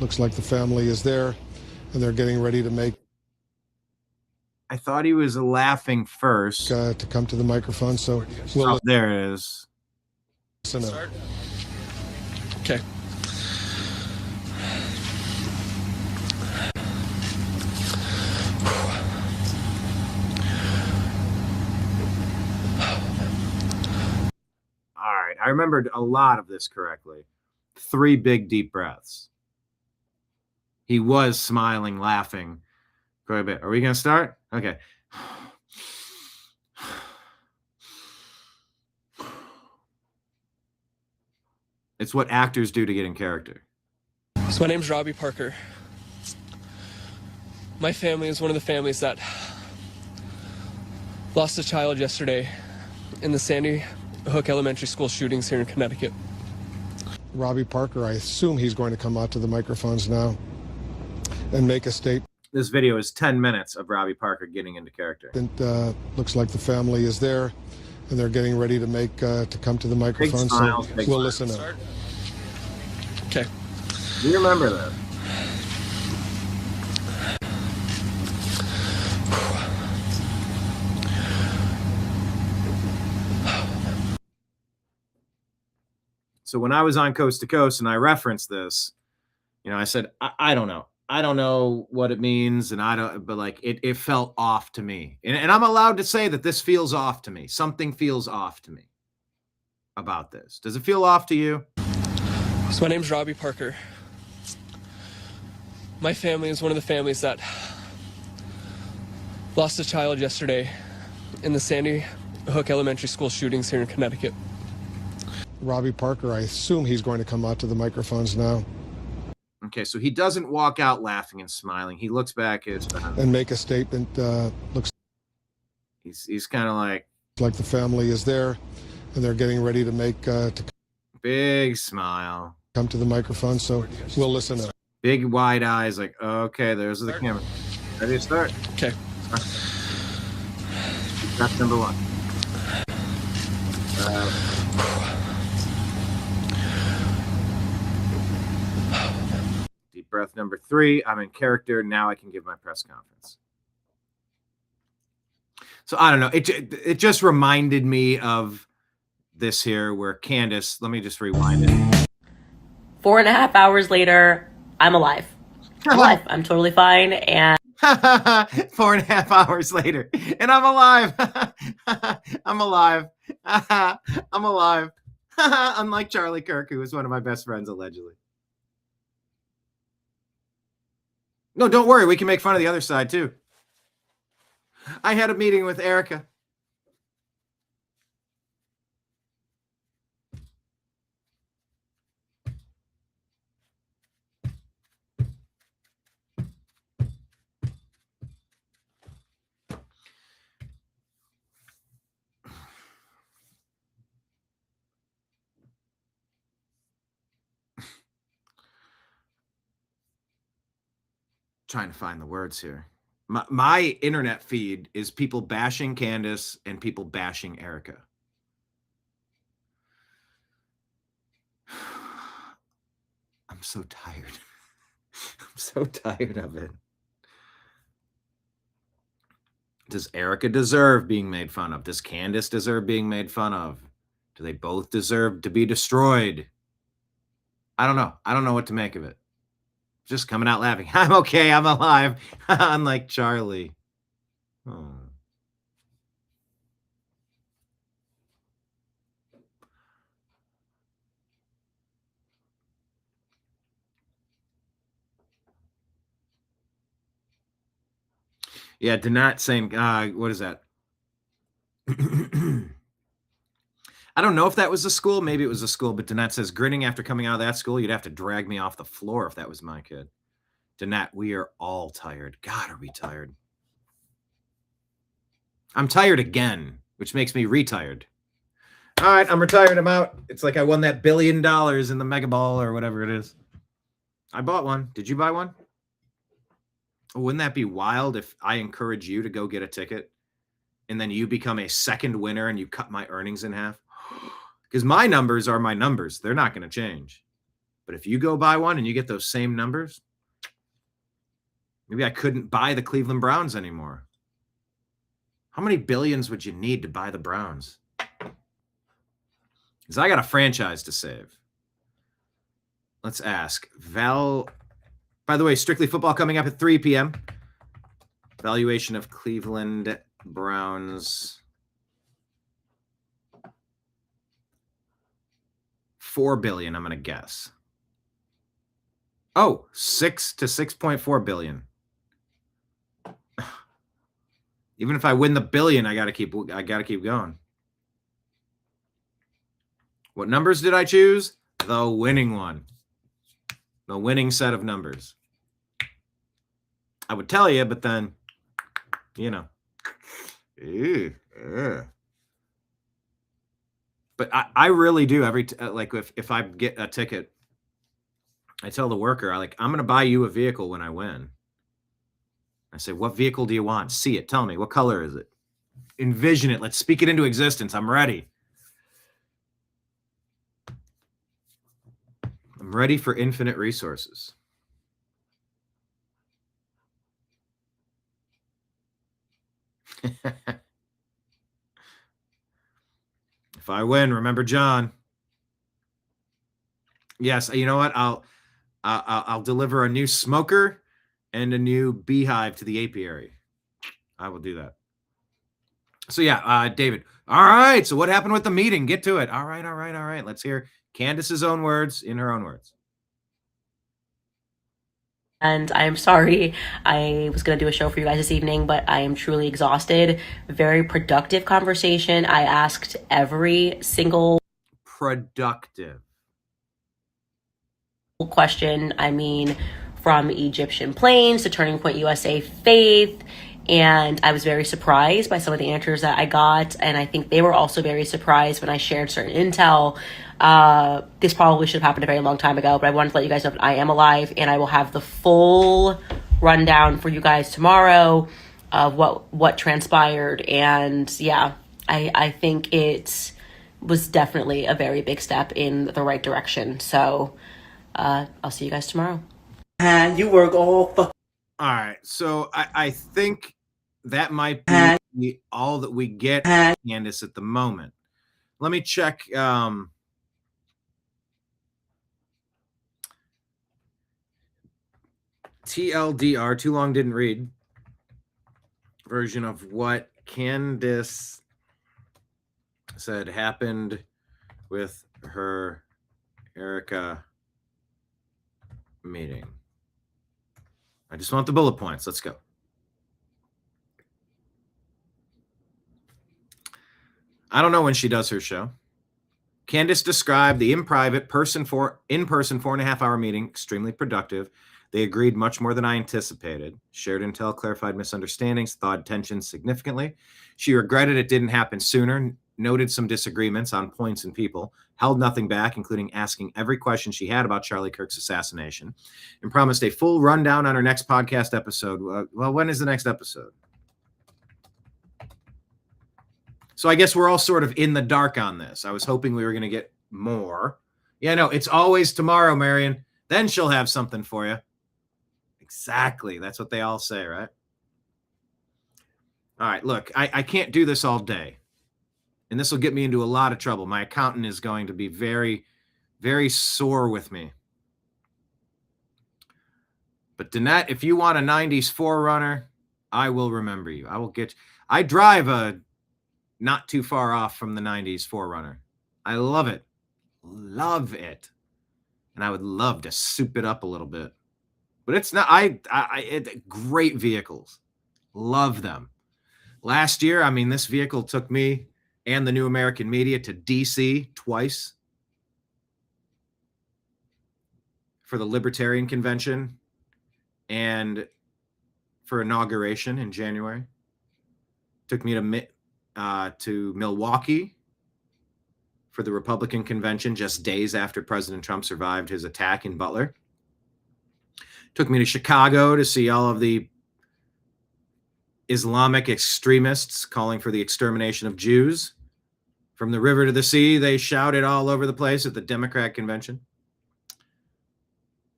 Speaker 11: Looks like the family is there and they're getting ready to make.
Speaker 1: I thought he was laughing first.
Speaker 11: To come to the microphone, so
Speaker 1: we'll there it is.
Speaker 11: Listen.
Speaker 12: Okay.
Speaker 1: All right, I remembered a lot of this correctly. 3 big deep breaths. He was smiling, laughing quite a bit. Are we going to start? Okay. It's what actors do to get in character.
Speaker 12: So my name's Robbie Parker. My family is one of the families that lost a child yesterday in the Sandy Hook Elementary School shootings here in Connecticut.
Speaker 11: Robbie Parker, I assume he's going to come out to the microphones now and make a statement.
Speaker 1: This video is 10 minutes of Robbie Parker getting into character.
Speaker 11: Looks like the family is there and they're getting ready to make to come to the microphone.
Speaker 1: Smile,
Speaker 11: so we'll listen up.
Speaker 12: Okay.
Speaker 1: Do you remember that? So when I was on Coast to Coast and I referenced this, I said, I don't know. I don't know what it means. And but like, it felt off to me. And I'm allowed to say that this feels off to me. Something feels off to me about this. Does it feel off to you?
Speaker 12: So my name's Robbie Parker. My family is one of the families that lost a child yesterday in the Sandy Hook Elementary School shootings here in Connecticut.
Speaker 11: Robbie Parker, I assume he's going to come out to the microphones now.
Speaker 1: Okay, so he doesn't walk out laughing and smiling. He looks back at his family.
Speaker 11: And make a statement. Looks.
Speaker 1: He's kind of like
Speaker 11: the family is there, and they're getting ready to make.
Speaker 1: Big smile.
Speaker 11: Come to the microphone, so we'll listen up.
Speaker 1: Big wide eyes, like, okay, there's the camera. Ready to start?
Speaker 12: Okay.
Speaker 1: That's number 1. Deep breath number 3. I'm in character. Now I can give my press conference. So I don't know. It just reminded me of this here where Candace, let me just rewind it.
Speaker 10: 4.5 hours later, I'm alive. I'm alive. I'm totally fine. And
Speaker 1: 4.5 hours later, and I'm alive. I'm alive. I'm alive. Unlike Charlie Kirk, who was one of my best friends, allegedly. No, don't worry. We can make fun of the other side, too. I had a meeting with Erika. Trying to find the words here. My internet feed is people bashing Candace and people bashing Erika. I'm so tired. I'm so tired of it. Does Erika deserve being made fun of? Does Candace deserve being made fun of? Do they both deserve to be destroyed? I don't know. I don't know what to make of it. Just coming out laughing. I'm okay. I'm alive. Unlike Charlie. Oh. Yeah, Danat saying, what is that? I don't know if that was a school. Maybe it was a school, but Danat says, grinning after coming out of that school, you'd have to drag me off the floor if that was my kid. Danat, we are all tired. God, are we tired? I'm tired again, which makes me retired. All right, I'm retired. I'm out. It's like I won that $1 billion in the Mega Ball or whatever it is. I bought one. Did you buy one? Oh, wouldn't that be wild if I encourage you to go get a ticket and then you become a second winner and you cut my earnings in half? Because my numbers are my numbers. They're not going to change. But if you go buy one and you get those same numbers, maybe I couldn't buy the Cleveland Browns anymore. How many billions would you need to buy the Browns? Because I got a franchise to save. Let's ask. By the way, Strictly Football coming up at 3 p.m. Valuation of Cleveland Browns. $4 billion, I'm going to guess. Oh, 6 to 6.4 billion. Even if I win the billion, I got to keep going. What numbers did I choose? The winning one. The winning set of numbers. I would tell you, but then, you know. But I really do like if I get a ticket, I tell the worker, I'm going to buy you a vehicle when I win. I say, what vehicle do you want? See it. Tell me. What color is it? Envision it. Let's speak it into existence. I'm ready. I'm ready for infinite resources. If I win, remember John. Yes, you know what? I'll deliver a new smoker and a new beehive to the apiary. I will do that. So yeah, David. All right. So what happened with the meeting? Get to it. All right. Let's hear Candace's own words in her own words.
Speaker 10: And I am sorry. I was going to do a show for you guys this evening, but I am truly exhausted. Very productive conversation. I asked every single
Speaker 1: productive
Speaker 10: question. I mean, from Egyptian planes to Turning Point USA Faith. And I was very surprised by some of the answers that I got. And I think they were also very surprised when I shared certain intel. This probably should have happened a very long time ago, but I wanted to let you guys know that I am alive, and I will have the full rundown for you guys tomorrow of what transpired. And yeah, I think it was definitely a very big step in the right direction. So I'll see you guys tomorrow.
Speaker 1: And you work all right. So I think that might be all that we get, Candace, at the moment. Let me check. TLDR, too long didn't read, version of what Candace said happened with her Erika meeting. I just want the bullet points. Let's go. I don't know when she does her show. Candace described the in-person 4.5-hour meeting extremely productive. They agreed much more than I anticipated. Shared intel, clarified misunderstandings, thawed tensions significantly. She regretted it didn't happen sooner, noted some disagreements on points and people, held nothing back, including asking every question she had about Charlie Kirk's assassination, and promised a full rundown on her next podcast episode. Well, when is the next episode? So I guess we're all sort of in the dark on this. I was hoping we were going to get more. Yeah, no, it's always tomorrow, Marion. Then she'll have something for you. Exactly. That's what they all say, right? All right, look, I can't do this all day. And this will get me into a lot of trouble. My accountant is going to be very, very sore with me. But Danette, if you want a 90s 4Runner, I will remember you. I will get you. I drive a not too far off from the 90s 4Runner. I love it. Love it. And I would love to soup it up a little bit. But it's not, great vehicles. Love them. Last year, I mean, this vehicle took me and the New American Media to DC twice for the Libertarian Convention and for inauguration in January. Took me to Milwaukee for the Republican Convention just days after President Trump survived his attack in Butler. Took me to Chicago to see all of the Islamic extremists calling for the extermination of Jews. From the river to the sea, they shouted all over the place at the Democrat convention.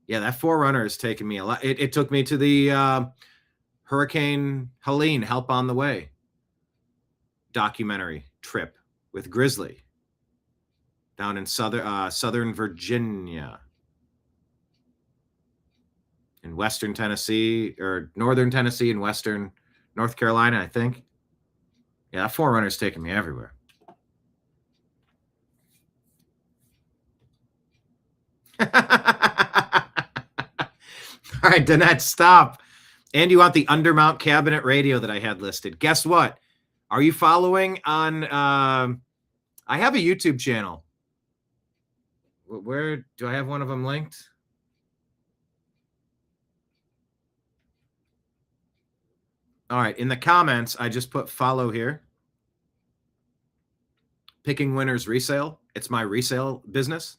Speaker 1: Yeah, that Forerunner has taken me a lot. It took me to the Hurricane Helene, Help on the Way documentary trip with Grizzly down in southern Virginia, in western Tennessee, or northern Tennessee and western North Carolina, I think. Yeah, that Forerunner's taken me everywhere. All right, Danette, stop. And you want the Undermount cabinet radio that I had listed. Guess what? Are you following on... I have a YouTube channel. Where do I have one of them linked? All right, in the comments, I just put follow here. Picking Winners Resale. It's my resale business.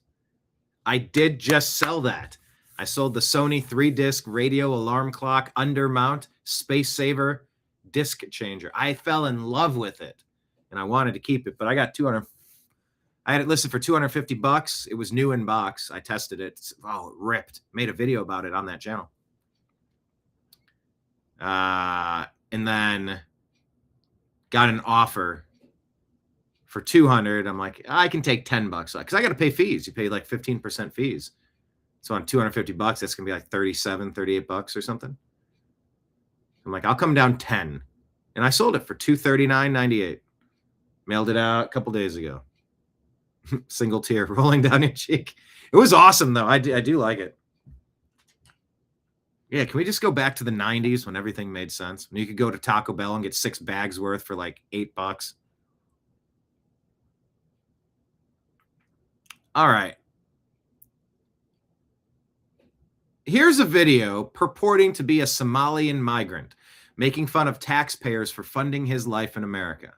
Speaker 1: I did just sell that. I sold the Sony 3-disc radio alarm clock undermount space saver disc changer. I fell in love with it, and I wanted to keep it, but I got 200. I had it listed for $250. It was new in box. I tested it. Oh, it ripped. Made a video about it on that channel. And then got an offer for $200. I'm like, I can take $10 because I got to pay fees. You pay like 15% fees. So on $250, that's going to be like $38 or something. I'm like, I'll come down 10. And I sold it for $239.98. Mailed it out a couple days ago. Single tear rolling down your cheek. It was awesome, though. I do like it. Yeah, can we just go back to the 90s when everything made sense? When you could go to Taco Bell and get 6 bags worth for like $8. All right. Here's a video purporting to be a Somalian migrant making fun of taxpayers for funding his life in America.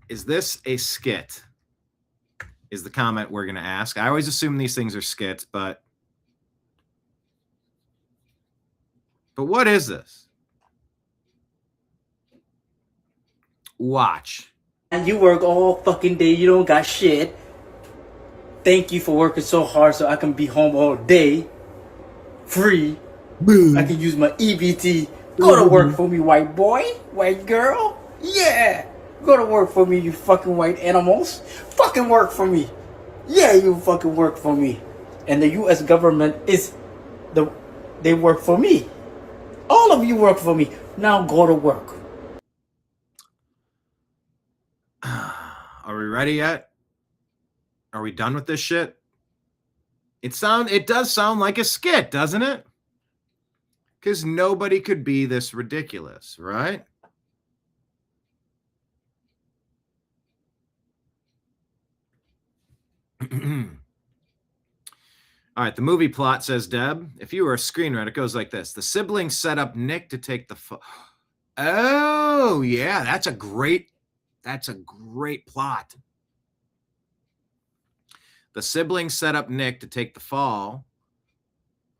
Speaker 1: Is this a skit? Is the comment we're going to ask. I always assume these things are skits, but what is this? Watch.
Speaker 13: And you work all fucking day. You don't got shit. Thank you for working so hard so I can be home all day. Free. I can use my EBT. Go to work for me, white boy. White girl. Yeah. Go to work for me, you fucking white animals. Fucking work for me. Yeah, you fucking work for me. And the U.S. government they work for me. All of you work for me. Now go to work.
Speaker 1: Are we ready yet? Are we done with this shit? It does sound like a skit, doesn't it? Because nobody could be this ridiculous, right? All right, the movie plot, says Deb. If you were a screenwriter, it goes like this. The siblings set up Nick to take the... Oh, yeah, that's a great plot. The siblings set up Nick to take the fall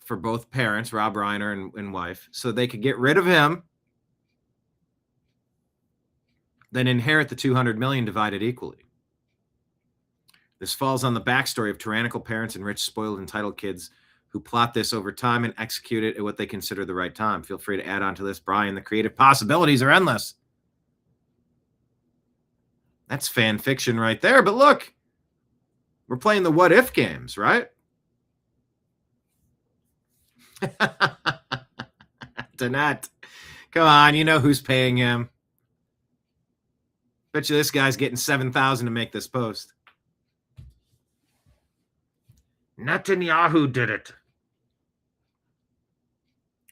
Speaker 1: for both parents, Rob Reiner and wife, so they could get rid of him, then inherit the $200 million divided equally. This falls on the backstory of tyrannical parents and rich, spoiled, entitled kids who plot this over time and execute it at what they consider the right time. Feel free to add on to this, Brian. The creative possibilities are endless. That's fan fiction right there. But look, we're playing the what if games, right? Danette, come on, you know who's paying him. Bet you this guy's getting $7,000 to make this post. Netanyahu did it.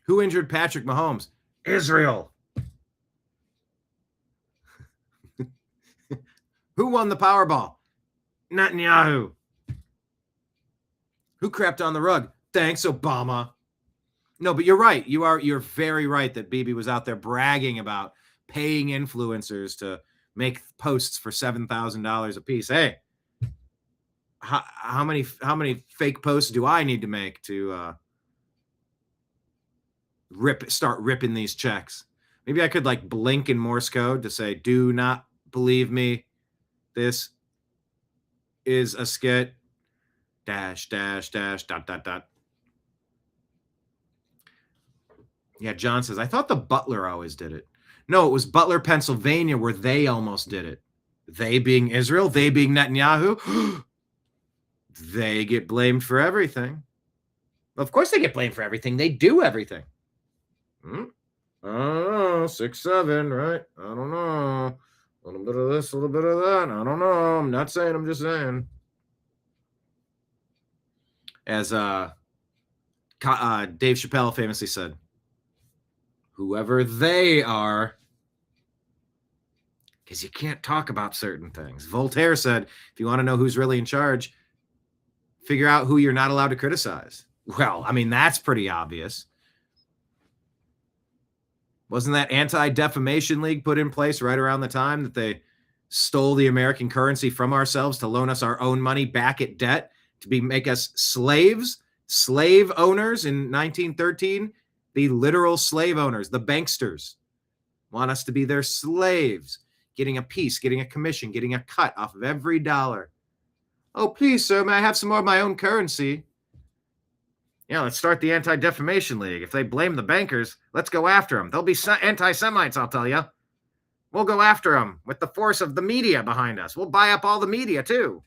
Speaker 1: Who injured Patrick Mahomes? Israel. Who won the Powerball? Netanyahu. Who crapped on the rug? Thanks, Obama. No, but you're right. You're very right that Bibi was out there bragging about paying influencers to make posts for $7,000 a piece. Hey, how many fake posts do I need to make to start ripping these checks? Maybe I could like blink in Morse code to say, "Do not believe me. This is a skit. Dash, dash, dash, dot, dot, dot." Yeah, John says, I thought the Butler always did it. No, it was Butler, Pennsylvania, where they almost did it. They being Israel, they being Netanyahu. They get blamed for everything. Of course they get blamed for everything. They do everything. I don't know, 6'7", right? I don't know. A little bit of this, a little bit of that. I don't know. I'm not saying, I'm just saying. As Dave Chappelle famously said, whoever they are, because you can't talk about certain things. Voltaire said, if you want to know who's really in charge, figure out who you're not allowed to criticize. Well, I mean, that's pretty obvious. Wasn't that Anti-Defamation League put in place right around the time that they stole the American currency from ourselves to loan us our own money back at debt to make us slaves, slave owners in 1913? The literal slave owners, the banksters, want us to be their slaves, getting a piece, getting a commission, getting a cut off of every dollar. Oh, please, sir, may I have some more of my own currency? Yeah, let's start the Anti-Defamation League. If they blame the bankers, let's go after them. They'll be anti-Semites, I'll tell you. We'll go after them with the force of the media behind us. We'll buy up all the media, too.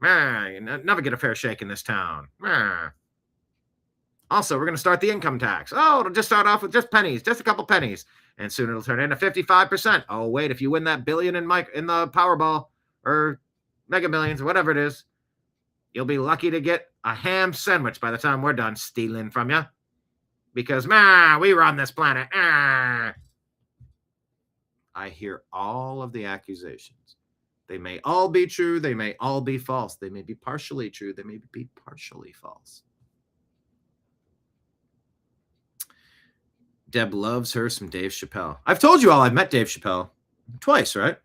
Speaker 1: You never get a fair shake in this town. Also, we're going to start the income tax. Oh, it'll just start off with just pennies, just a couple pennies. And soon it'll turn into 55%. Oh, wait, if you win that billion in the Powerball or Mega Millions, or whatever it is, you'll be lucky to get a ham sandwich by the time we're done stealing from you. Because, we run this planet. I hear all of the accusations. They may all be true. They may all be false. They may be partially true. They may be partially false. Deb loves her some Dave Chappelle. I've told you all I've met Dave Chappelle twice, right?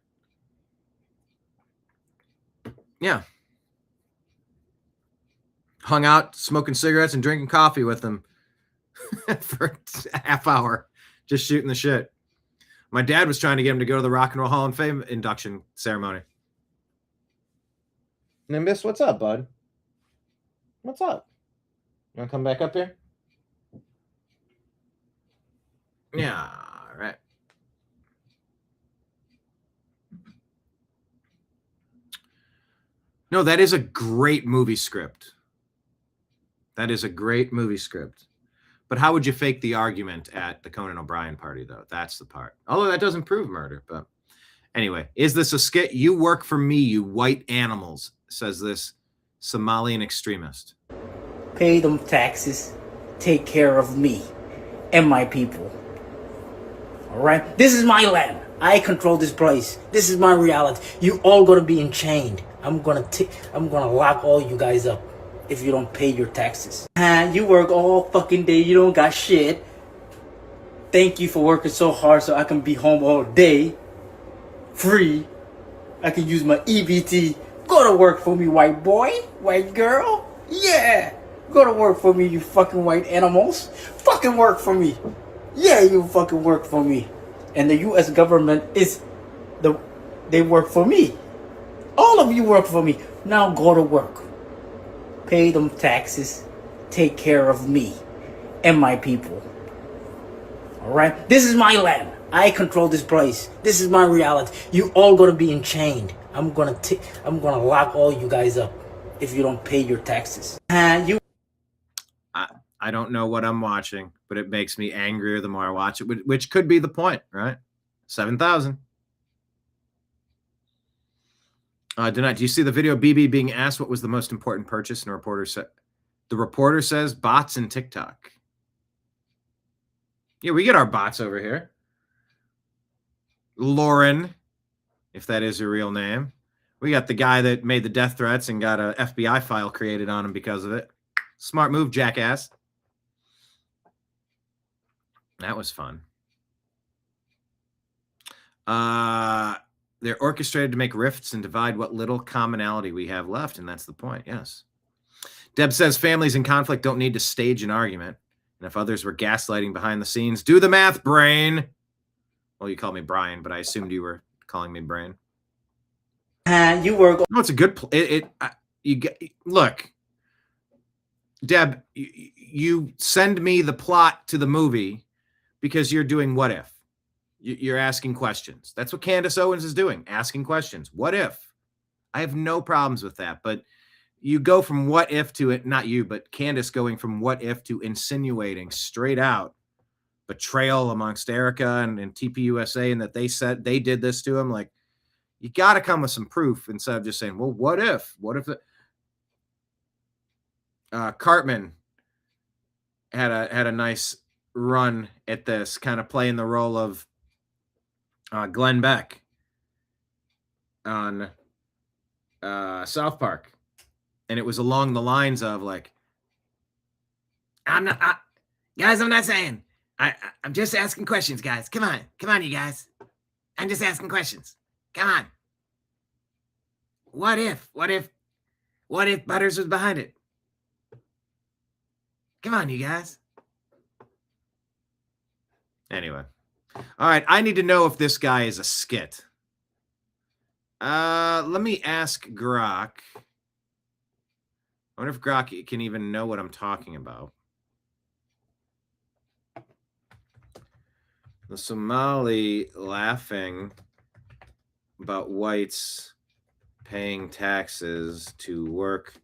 Speaker 1: Yeah. Hung out smoking cigarettes and drinking coffee with him for a half hour, just shooting the shit. My dad was trying to get him to go to the Rock and Roll Hall of Fame induction ceremony. Nimbus, what's up, bud? What's up? You want to come back up here? Yeah, all right. No, that is a great movie script. That is a great movie script. But how would you fake the argument at the Conan O'Brien party, though? That's the part. Although that doesn't prove murder. But anyway, is this a skit? You work for me, you white animals, says this Somalian extremist.
Speaker 13: Pay them taxes. Take care of me and my people. All right? This is my land. I control this place. This is my reality. You all gonna be enchained. I'm gonna lock all you guys up if you don't pay your taxes. You work all fucking day. You don't got shit. Thank you for working so hard so I can be home all day. Free. I can use my EBT. Go to work for me, white boy. White girl. Yeah. Go to work for me, you fucking white animals. Fucking work for me. Yeah, you fucking work for me. And the U.S. government they work for me. All of you work for me. Now go to work. Pay them taxes. Take care of me and my people. All right? This is my land. I control this place. This is my reality. You all gonna be enchained. I'm gonna lock all you guys up if you don't pay your taxes.
Speaker 1: I don't know what I'm watching, but it makes me angrier the more I watch it, which could be the point, right? 7,000. Do you see the video of BB being asked what was the most important purchase? And the reporter says bots and TikTok. Yeah, we get our bots over here. Lauren, if that is her real name. We got the guy that made the death threats and got a FBI file created on him because of it. Smart move, jackass. That was fun. They're orchestrated to make rifts and divide what little commonality we have left, and that's the point, yes. Deb says families in conflict don't need to stage an argument, and if others were gaslighting behind the scenes, do the math, brain. Well, you called me Brian, but I assumed you were calling me Brain.
Speaker 13: You were.
Speaker 1: No, it's a good. Look, Deb. You send me the plot to the movie because you're doing what if. You're asking questions. That's what Candace Owens is doing, asking questions. What if? I have no problems with that, but you go from what if to it. Not you, but Candace going from what if to insinuating straight out betrayal amongst Erika and TPUSA, and that they said they did this to him. Like, you got to come with some proof instead of just saying, well, what if? What if Cartman had a nice run at this, kind of playing the role of Glenn Beck on South Park. And it was along the lines of like, I'm not saying. I'm just asking questions, guys. Come on, you guys. I'm just asking questions. Come on. What if Butters was behind it? Come on, you guys. Anyway. All right, I need to know if this guy is a skit. Let me ask Grok. I wonder if Grok can even know what I'm talking about. The Somali laughing about whites paying taxes to work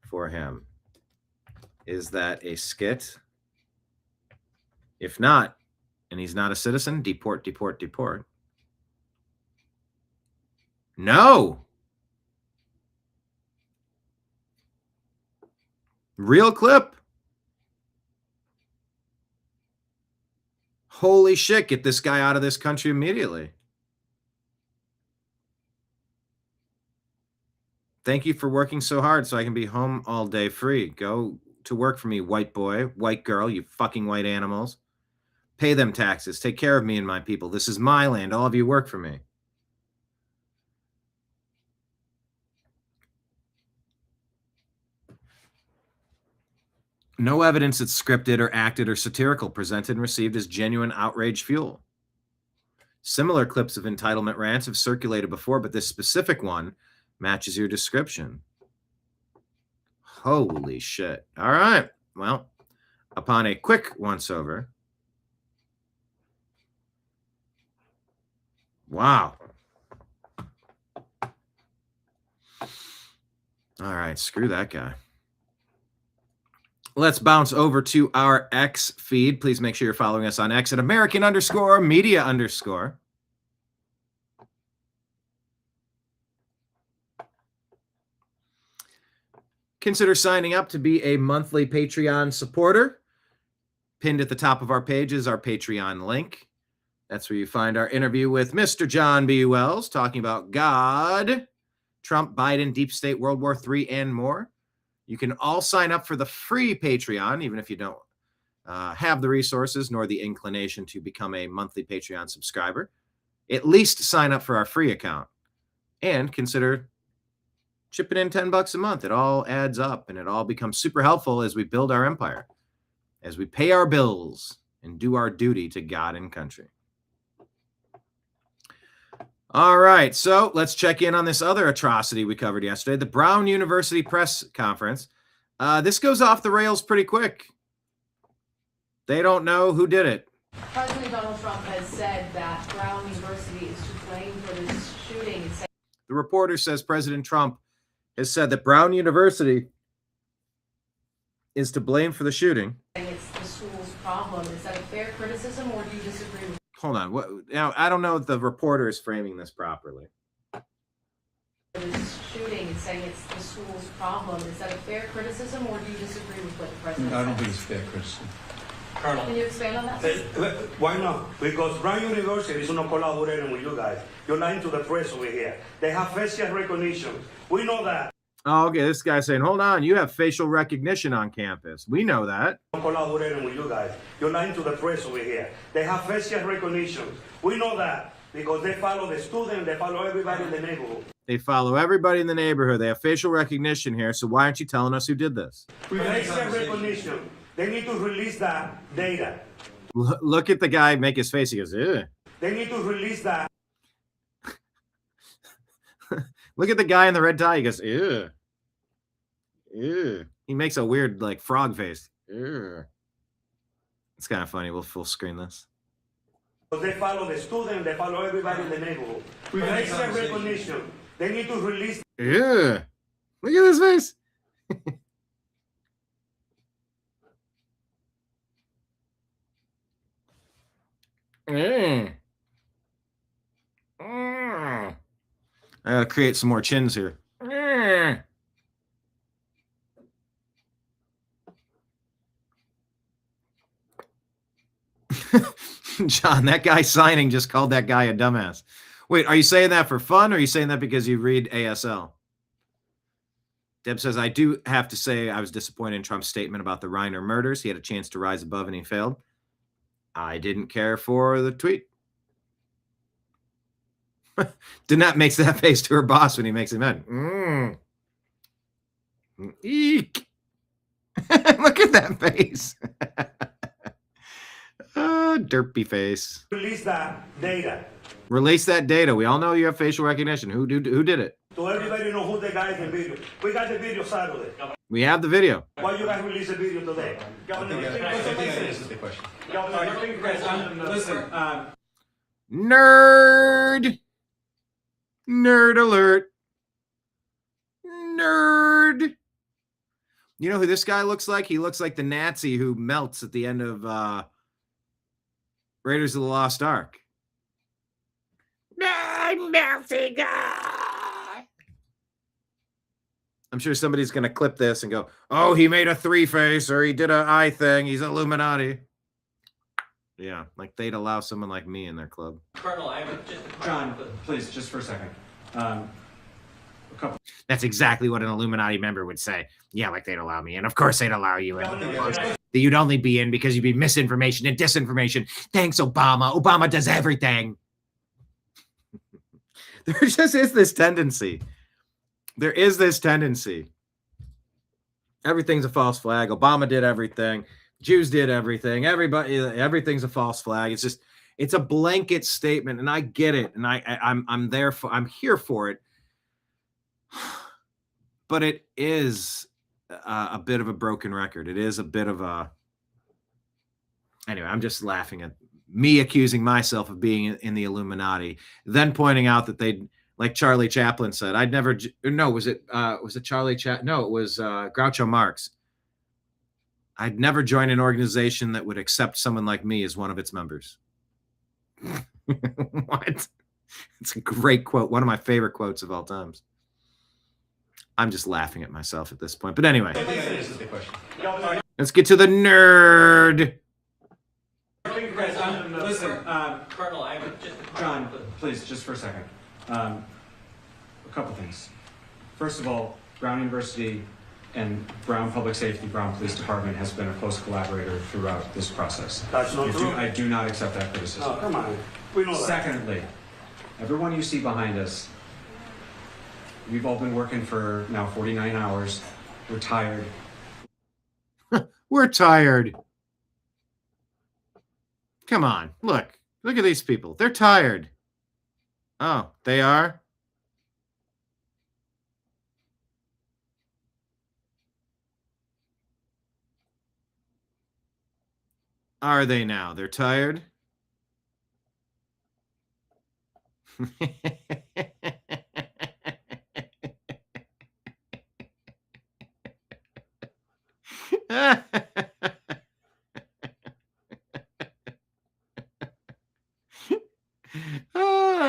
Speaker 1: for him. Is that a skit? If not, and he's not a citizen, deport, deport, deport. No. Real clip. Holy shit, get this guy out of this country immediately. Thank you for working so hard so I can be home all day free. Go to work for me, white boy, white girl, you fucking white animals. Pay them taxes. Take care of me and my people. This is my land. All of you work for me. No evidence that's scripted or acted or satirical, presented and received as genuine outrage fuel. Similar clips of entitlement rants have circulated before, but this specific one matches your description. Holy shit. All right. Well, upon a quick once-over. Wow. All right. Screw that guy. Let's bounce over to our X feed. Please make sure you're following us on X at American_media_. Consider signing up to be a monthly Patreon supporter. Pinned at the top of our page is our Patreon link. That's where you find our interview with Mr. John B. Wells talking about God, Trump, Biden, Deep State, World War III, and more. You can all sign up for the free Patreon, even if you don't have the resources nor the inclination to become a monthly Patreon subscriber. At least sign up for our free account and consider chipping in $10 a month. It all adds up and it all becomes super helpful as we build our empire, as we pay our bills and do our duty to God and country. All right, so let's check in on this other atrocity we covered yesterday, the Brown University press conference. This goes off the rails pretty quick. They don't know who did it.
Speaker 14: President Donald Trump has said that Brown University is to blame for this shooting.
Speaker 1: The reporter says President Trump has said that Brown University is to blame for the shooting.
Speaker 14: It's the school's problem. Is that a fair criticism, or do you disagree with?
Speaker 1: Hold on. What? Now, I don't know if the reporter is framing this properly.
Speaker 14: This shooting and saying it's the school's problem. Is that a fair criticism, or do you disagree with what the president
Speaker 15: I don't
Speaker 14: said?
Speaker 15: think it's fair criticism.
Speaker 14: Can you expand on that?
Speaker 4: Why not? Because Brown University is not collaborating with you guys. You're lying to the press over here. They have facial recognition. We know that.
Speaker 1: Oh, okay, this guy's saying, hold on, you have facial recognition on campus. We know that.
Speaker 4: Collaborating with you guys. You're lying to the press over here. They have facial recognition. We know that because they follow the student, they follow everybody in the neighborhood.
Speaker 1: They follow everybody in the neighborhood. They have facial recognition here, so why aren't you telling us who did this?
Speaker 4: Facial recognition. They need to release that data.
Speaker 1: Look at the guy make his face. He goes, ugh.
Speaker 4: They need to release that.
Speaker 1: Look at the guy in the red tie. He goes, ew. Ew. He makes a weird, like, frog face. Ew. It's kind of funny. We'll full screen this.
Speaker 4: They follow the student, they follow everybody in the neighborhood. Facial recognition. They need to release.
Speaker 1: Ew. Look at his face. Mm. Mm. I gotta create some more chins here. Mm. John, that guy signing just called that guy a dumbass. Wait, are you saying that for fun, or are you saying that because you read ASL? Deb says, I do have to say I was disappointed in Trump's statement about the Reiner murders. He had a chance to rise above and he failed. I didn't care for the tweet. Danette makes that face to her boss when he makes him mad. Mm. Eek. Look at that face. Derpy face.
Speaker 4: Release that data.
Speaker 1: Release that data. We all know you have facial recognition. Who did it?
Speaker 4: So everybody know who the guy is in the video. We got the video Saturday.
Speaker 1: We have the video.
Speaker 4: Why you guys release the video today?
Speaker 1: Nerd. Nerd alert. Nerd. You know who this guy looks like? He looks like the Nazi who melts at the end of Raiders of the Lost Ark. I'm melting. I'm sure somebody's going to clip this and go, oh, he made a three face or he did an eye thing. He's Illuminati. Yeah, like they'd allow someone like me in their club.
Speaker 15: Colonel, I have just John, please, just for a second.
Speaker 1: That's exactly what an Illuminati member would say. Yeah, like they'd allow me in. Of course they'd allow you in. That you'd only be in because you'd be misinformation and disinformation. Thanks, Obama. Obama does everything. There just is this tendency. There is this tendency. Everything's a false flag. Obama did everything. Jews did everything. Everything's a false flag. It's just, it's a blanket statement, and I get it, and I'm here for it. But it is a bit of a broken record. It is a bit of a. Anyway, I'm just laughing at me accusing myself of being in the Illuminati, then pointing out that they, like Charlie Chaplin said, I'd never. No, was it Charlie Chaplin? No, it was Groucho Marx. I'd never join an organization that would accept someone like me as one of its members. What? It's a great quote. One of my favorite quotes of all times. I'm just laughing at myself at this point. But anyway, let's get to the nerd.
Speaker 15: Listen, Colonel, I have just John, please, just for a second. A couple things. First of all, Brown University and Brown Public Safety, Brown Police Department has been a close collaborator throughout this process.
Speaker 4: That's not true.
Speaker 15: I do not accept that criticism.
Speaker 4: Oh, come on. We know that.
Speaker 15: Secondly, everyone you see behind us, we've all been working for now 49 hours. We're tired.
Speaker 1: We're tired. Come on. Look at these people. They're tired. Oh, they are? Are they now? They're tired?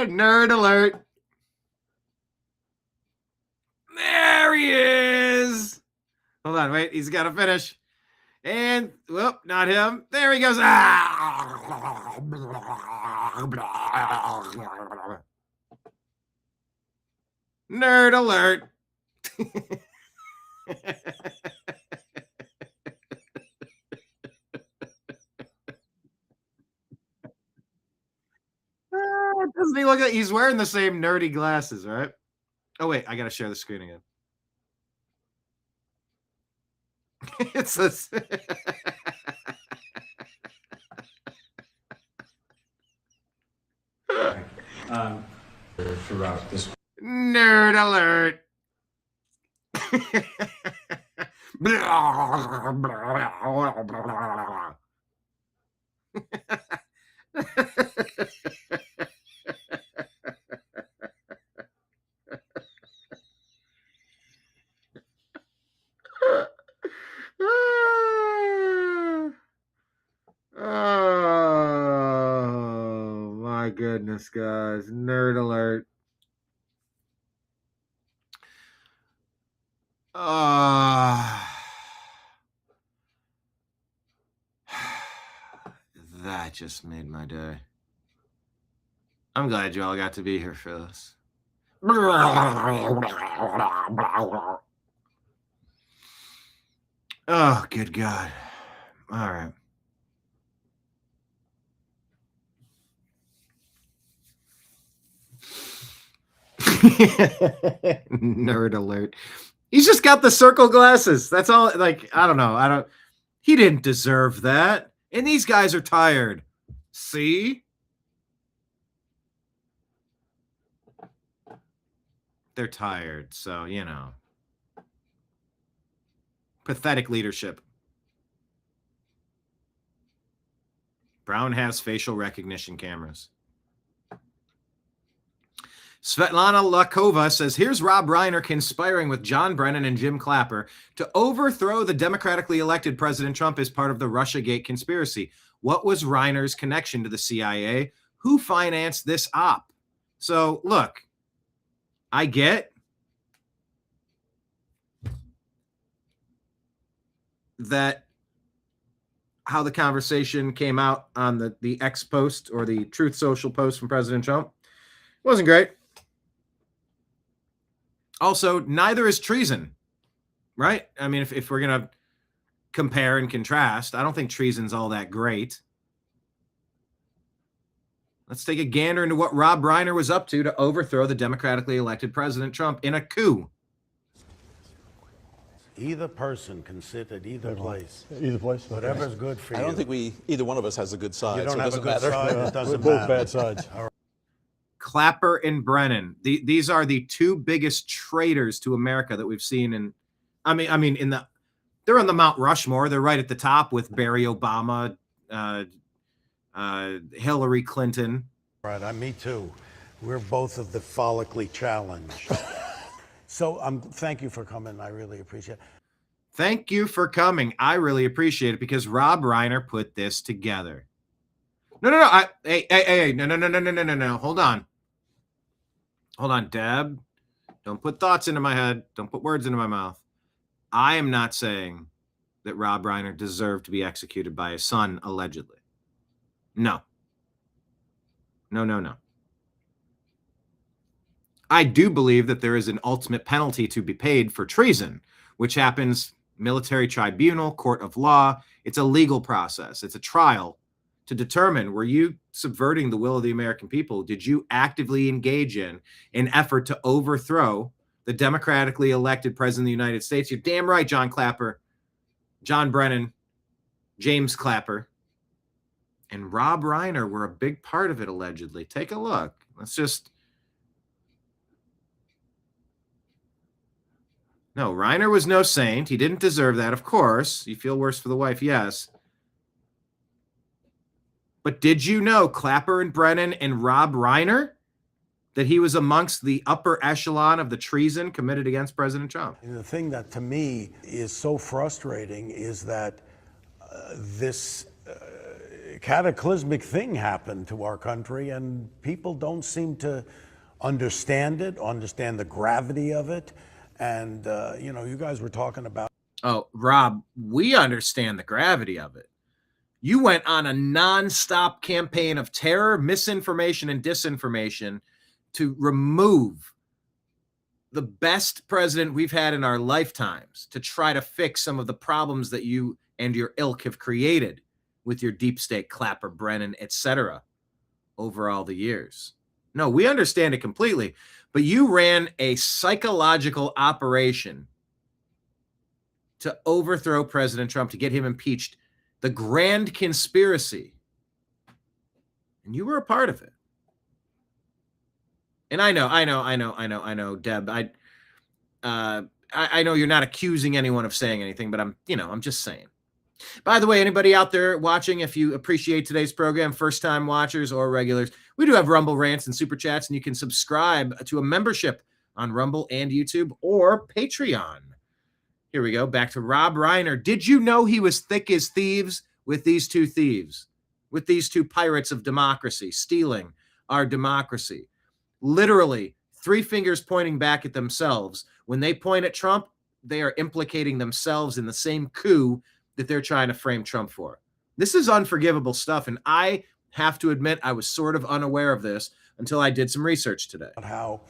Speaker 1: Nerd alert. There he is. Hold on, wait. He's got to finish. And, whoop, not him. There he goes. Ah! Nerd alert. Doesn't he look like he's wearing the same nerdy glasses, right? Oh, wait, I got to share the screen again. It's this.
Speaker 15: Throughout this.
Speaker 1: Nerd alert. Oh my goodness, guys. Nerd alert. That just made my day. I'm glad you all got to be here for this. Oh, good God. All right. Nerd alert. He's just got the circle glasses. That's all. Like, I don't know. He didn't deserve that. And these guys are tired. See? They're tired. So, you know. Pathetic leadership. Brown has facial recognition cameras. Svetlana Lakova says, here's Rob Reiner conspiring with John Brennan and Jim Clapper to overthrow the democratically elected President Trump as part of the Russiagate conspiracy. What was Reiner's connection to the CIA? Who financed this op? So, look, I get that how the conversation came out on the X post or the Truth Social post from President Trump. It wasn't great. Also, neither is treason, right? I mean, if we're going to compare and contrast, I don't think treason's all that great. Let's take a gander into what Rob Reiner was up to overthrow the democratically elected President Trump in a coup.
Speaker 16: Either person can sit at either place.
Speaker 17: Either place?
Speaker 16: Whatever's good for you.
Speaker 17: I don't think either one of us has a good side.
Speaker 16: You don't
Speaker 17: so
Speaker 16: have
Speaker 17: it
Speaker 16: a
Speaker 17: doesn't
Speaker 16: good
Speaker 17: matter.
Speaker 16: side, it doesn't
Speaker 17: We're both
Speaker 16: matter.
Speaker 17: bad sides.
Speaker 16: All right.
Speaker 1: Clapper and Brennan. These are the two biggest traitors to America that we've seen. And I mean, they're on the Mount Rushmore. They're right at the top with Barry Obama, Hillary Clinton.
Speaker 16: Right, me too. We're both of the follically challenged. So thank you for coming. I really appreciate it.
Speaker 1: Thank you for coming. I really appreciate it because Rob Reiner put this together. No. Hey, no. Hold on, Deb. Don't put thoughts into my head. Don't put words into my mouth. I am not saying that Rob Reiner deserved to be executed by his son, allegedly. No. I do believe that there is an ultimate penalty to be paid for treason, which happens military tribunal, court of law. It's a legal process. It's a trial to determine, were you subverting the will of the American people? Did you actively engage in an effort to overthrow the democratically elected president of the United States? You're damn right, John Clapper, John Brennan, James Clapper, and Rob Reiner were a big part of it, allegedly. Take a look. No, Reiner was no saint. He didn't deserve that, of course. You feel worse for the wife, yes. But did you know Clapper and Brennan and Rob Reiner, that he was amongst the upper echelon of the treason committed against President Trump?
Speaker 16: And the thing that to me is so frustrating is that this cataclysmic thing happened to our country, and people don't seem to understand it, understand the gravity of it. And, you guys were talking about.
Speaker 1: Oh, Rob, we understand the gravity of it. You went on a nonstop campaign of terror, misinformation, and disinformation to remove the best president we've had in our lifetimes, to try to fix some of the problems that you and your ilk have created with your deep state Clapper, Brennan, etc. over all the years. No, we understand it completely, but you ran a psychological operation to overthrow President Trump, to get him impeached, the grand conspiracy. And you were a part of it. And I know, Deb. I know you're not accusing anyone of saying anything, but I'm just saying. By the way, anybody out there watching, if you appreciate today's program, first-time watchers or regulars, we do have Rumble rants and super chats, and you can subscribe to a membership on Rumble and YouTube or Patreon. Here we go. Back to Rob Reiner. Did you know he was thick as thieves with these two thieves, with these two pirates of democracy, stealing our democracy? Literally, three fingers pointing back at themselves. When they point at Trump, they are implicating themselves in the same coup that they're trying to frame Trump for. This is unforgivable stuff, and I have to admit I was sort of unaware of this until I did some research today.
Speaker 16: How,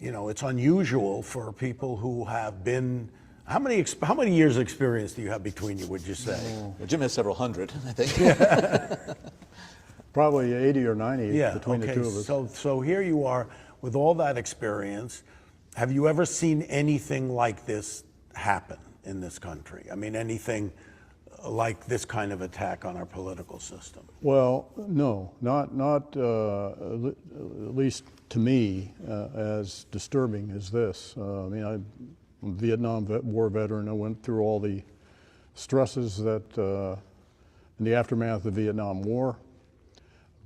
Speaker 16: it's unusual for people who have been. How many years experience do you have between you, would you say?
Speaker 17: Well, Jim has several hundred, I think.
Speaker 18: Probably 80 or 90 between the two of us.
Speaker 16: So here you are with all that experience. Have you ever seen anything like this happen in this country? I mean, anything like this kind of attack on our political system?
Speaker 18: Well, no, not at least to me, as disturbing as this. I'm a Vietnam War veteran. I went through all the stresses that in the aftermath of the Vietnam War,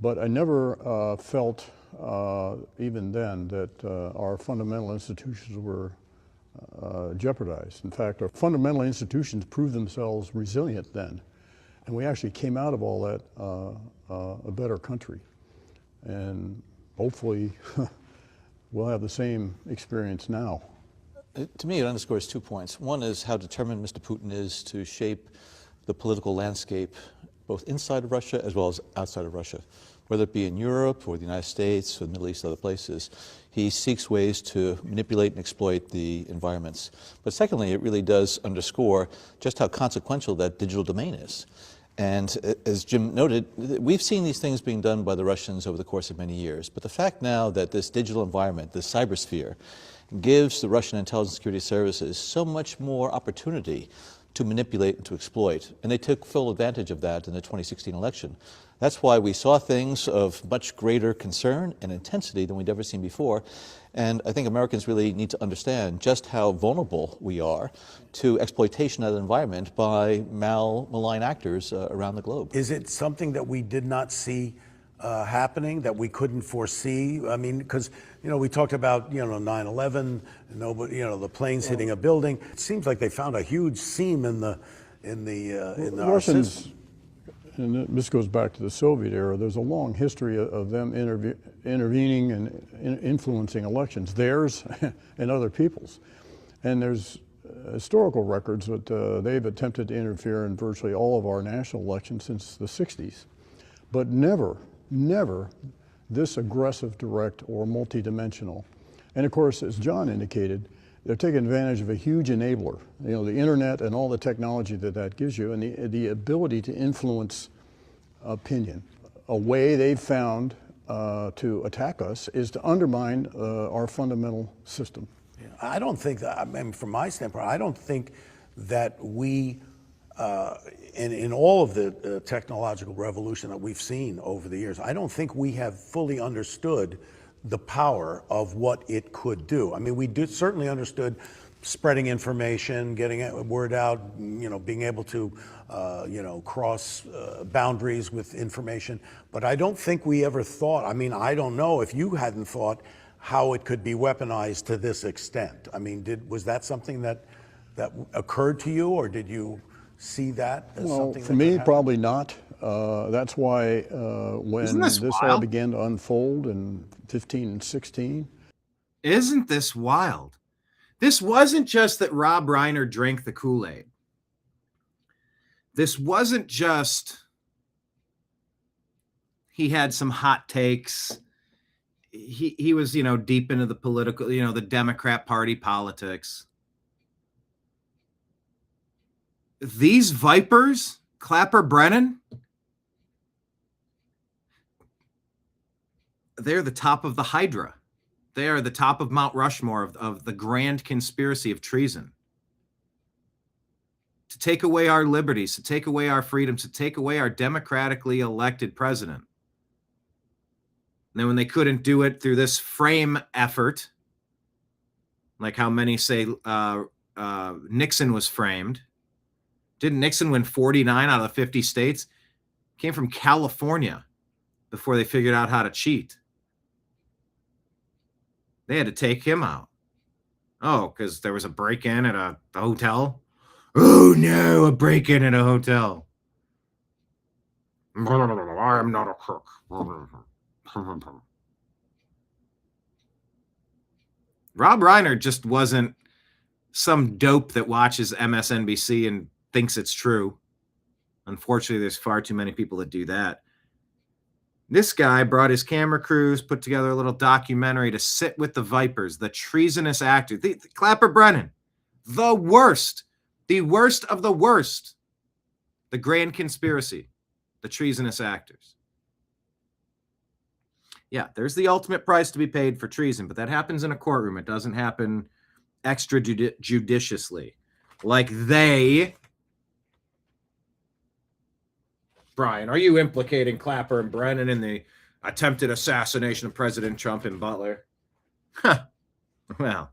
Speaker 18: but I never felt even then that our fundamental institutions were jeopardized. In fact, our fundamental institutions proved themselves resilient then, and we actually came out of all that a better country. And hopefully we'll have the same experience now.
Speaker 17: To me, it underscores 2 points. One is how determined Mr. Putin is to shape the political landscape, both inside of Russia as well as outside of Russia. Whether it be in Europe or the United States or the Middle East, other places, he seeks ways to manipulate and exploit the environments. But secondly, it really does underscore just how consequential that digital domain is. And as Jim noted, we've seen these things being done by the Russians over the course of many years. But the fact now that this digital environment, this cybersphere, gives the Russian intelligence security services so much more opportunity to manipulate and to exploit. And they took full advantage of that in the 2016 election. That's why we saw things of much greater concern and intensity than we'd ever seen before. And I think Americans really need to understand just how vulnerable we are to exploitation of the environment by malign actors around the globe.
Speaker 16: Is it something that we did not see happening, that we couldn't foresee? I mean, because, we talked about, 9/11, the planes hitting a building. It seems like they found a huge seam in the
Speaker 18: Russians,
Speaker 16: system.
Speaker 18: and this goes back to the Soviet era, there's a long history of them intervening and influencing elections, theirs and other people's. And there's historical records that they've attempted to interfere in virtually all of our national elections since the 60s. But never this aggressive, direct, or multidimensional. And of course, as John indicated, they're taking advantage of a huge enabler, the internet and all the technology that gives you, and the ability to influence opinion. A way they've found to attack us is to undermine our fundamental system.
Speaker 16: I don't think that, from my standpoint, I don't think that we, in all of the technological revolution that we've seen over the years, I don't think we have fully understood the power of what it could do. I mean, we certainly understood spreading information, getting word out, being able to, cross boundaries with information. But I don't think we ever thought, I don't know if you hadn't thought how it could be weaponized to this extent. I mean, was that something that occurred to you, or did you see that as something?
Speaker 18: For me, probably not. That's why when this all began to unfold in 15 and 16.
Speaker 1: Isn't this wild? This wasn't just that Rob Reiner drank the Kool-Aid. this wasn't just he had some hot takes. He was, deep into the political, the Democrat Party politics. These vipers, Clapper, Brennan, they're the top of the Hydra. They are the top of Mount Rushmore of the grand conspiracy of treason. To take away our liberties, to take away our freedoms, to take away our democratically elected president. And then when they couldn't do it through this frame effort, like how many say Nixon was framed. Didn't Nixon win 49 out of the 50 states? Came from California before they figured out how to cheat. They had to take him out. Oh, because there was a break-in at a hotel? Oh, no, a break-in at a hotel. I am not a crook. Rob Reiner just wasn't some dope that watches MSNBC and thinks it's true. Unfortunately, there's far too many people that do that. This guy brought his camera crews, put together a little documentary to sit with the vipers, the treasonous actors. The Clapper Brennan, the worst of the worst. The grand conspiracy, the treasonous actors. Yeah, there's the ultimate price to be paid for treason, but that happens in a courtroom. It doesn't happen extrajudiciously. Like they... Brian, are you implicating Clapper and Brennan in the attempted assassination of President Trump and Butler? Huh. Well,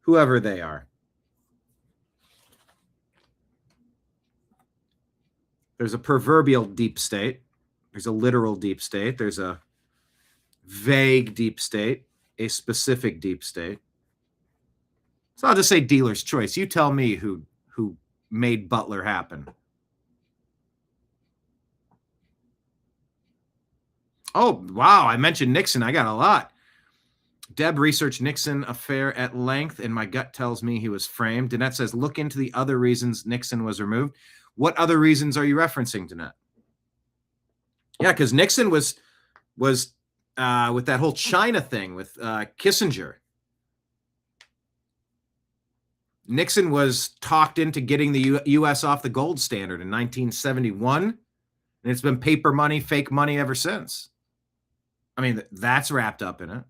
Speaker 1: whoever they are. There's a proverbial deep state. There's a literal deep state. There's a vague deep state, a specific deep state. So I'll just say dealer's choice. You tell me who made Butler happen. Oh, wow. I mentioned Nixon. I got a lot. Deb researched Nixon affair at length, and my gut tells me he was framed. Danette says, look into the other reasons Nixon was removed. What other reasons are you referencing, Danette? Yeah, because Nixon was with that whole China thing with Kissinger. Nixon was talked into getting the U.S. off the gold standard in 1971, and it's been paper money, fake money ever since. I mean, that's wrapped up in it.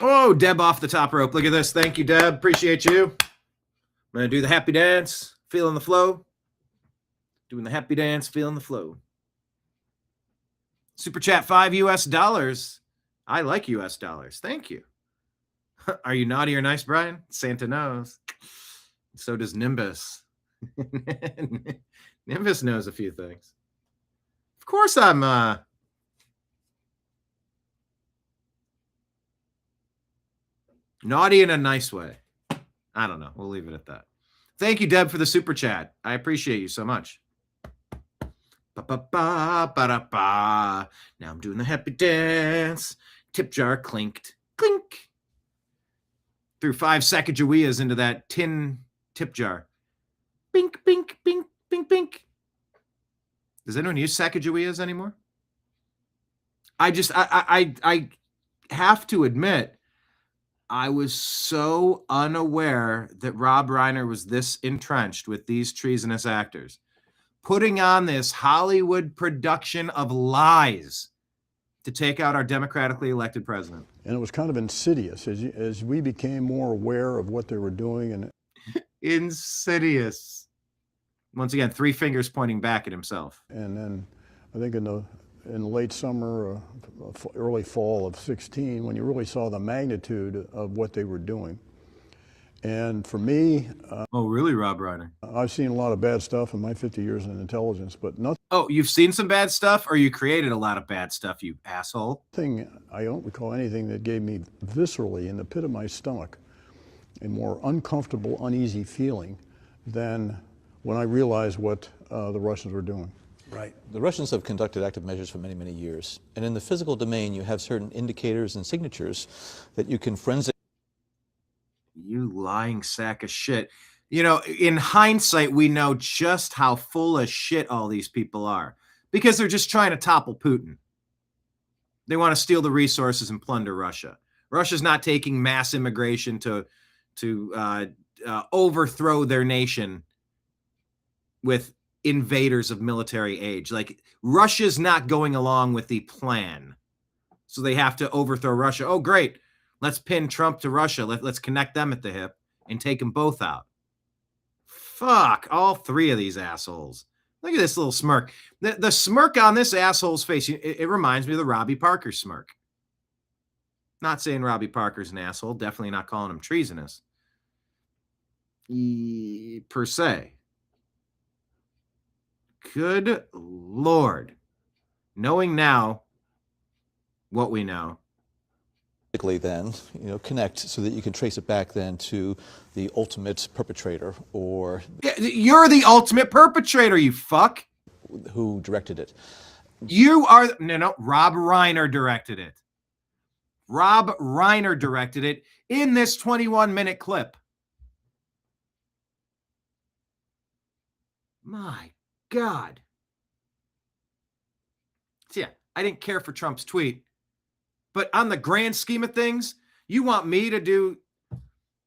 Speaker 1: Oh, Deb off the top rope. Look at this. Thank you, Deb. Appreciate you. I'm going to do the happy dance, feeling the flow. Doing the happy dance, feeling the flow. Super chat $5 US. I like US dollars. Thank you. Are you naughty or nice, Brian? Santa knows. So does Nimbus. Nimbus knows a few things. Of course I'm naughty in a nice way. I don't know. We'll leave it at that. Thank you, Deb, for the super chat. I appreciate you so much. Ba-ba-ba-ba-da-ba. Now I'm doing the happy dance. Tip jar clinked. Clink. Threw 5 Sacagaweas into that tin tip jar. Bink, bink, bink, bink, bink. Does anyone use Sacagaweas anymore? I have to admit, I was so unaware that Rob Reiner was this entrenched with these treasonous actors, putting on this Hollywood production of lies to take out our democratically elected president.
Speaker 18: And it was kind of insidious as we became more aware of what they were doing. And
Speaker 1: insidious. Once again, 3 fingers pointing back at himself.
Speaker 18: And then I think in the late summer, early fall of 16, when you really saw the magnitude of what they were doing. And for me...
Speaker 1: oh, really, Rob Reiner?
Speaker 18: I've seen a lot of bad stuff in my 50 years in intelligence, but nothing...
Speaker 1: Oh, you've seen some bad stuff, or you created a lot of bad stuff, you asshole?
Speaker 18: I don't recall anything that gave me viscerally, in the pit of my stomach, a more uncomfortable, uneasy feeling than when I realized what the Russians were doing.
Speaker 16: Right.
Speaker 17: The Russians have conducted active measures for many, many years. And in the physical domain, you have certain indicators and signatures that you can forensic.
Speaker 1: You lying sack of shit. You know, in hindsight, we know just how full of shit all these people are because they're just trying to topple Putin. They want to steal the resources and plunder Russia. Russia's not taking mass immigration to overthrow their nation with invaders of military age. Like, Russia's not going along with the plan. So they have to overthrow Russia. Oh, great. Let's pin Trump to Russia. Let's connect them at the hip and take them both out. Fuck all three of these assholes. Look at this little smirk. The smirk on this asshole's face, it reminds me of the Robbie Parker smirk. Not saying Robbie Parker's an asshole. Definitely not calling him treasonous. Per se. Good Lord. Knowing now what we know.
Speaker 17: Then, connect so that you can trace it back then to the ultimate perpetrator or...
Speaker 1: You're the ultimate perpetrator, you fuck.
Speaker 17: Who directed it.
Speaker 1: You are... No, Rob Reiner directed it. Rob Reiner directed it in this 21-minute clip. My God. So yeah, I didn't care for Trump's tweet. But on the grand scheme of things, you want me to do,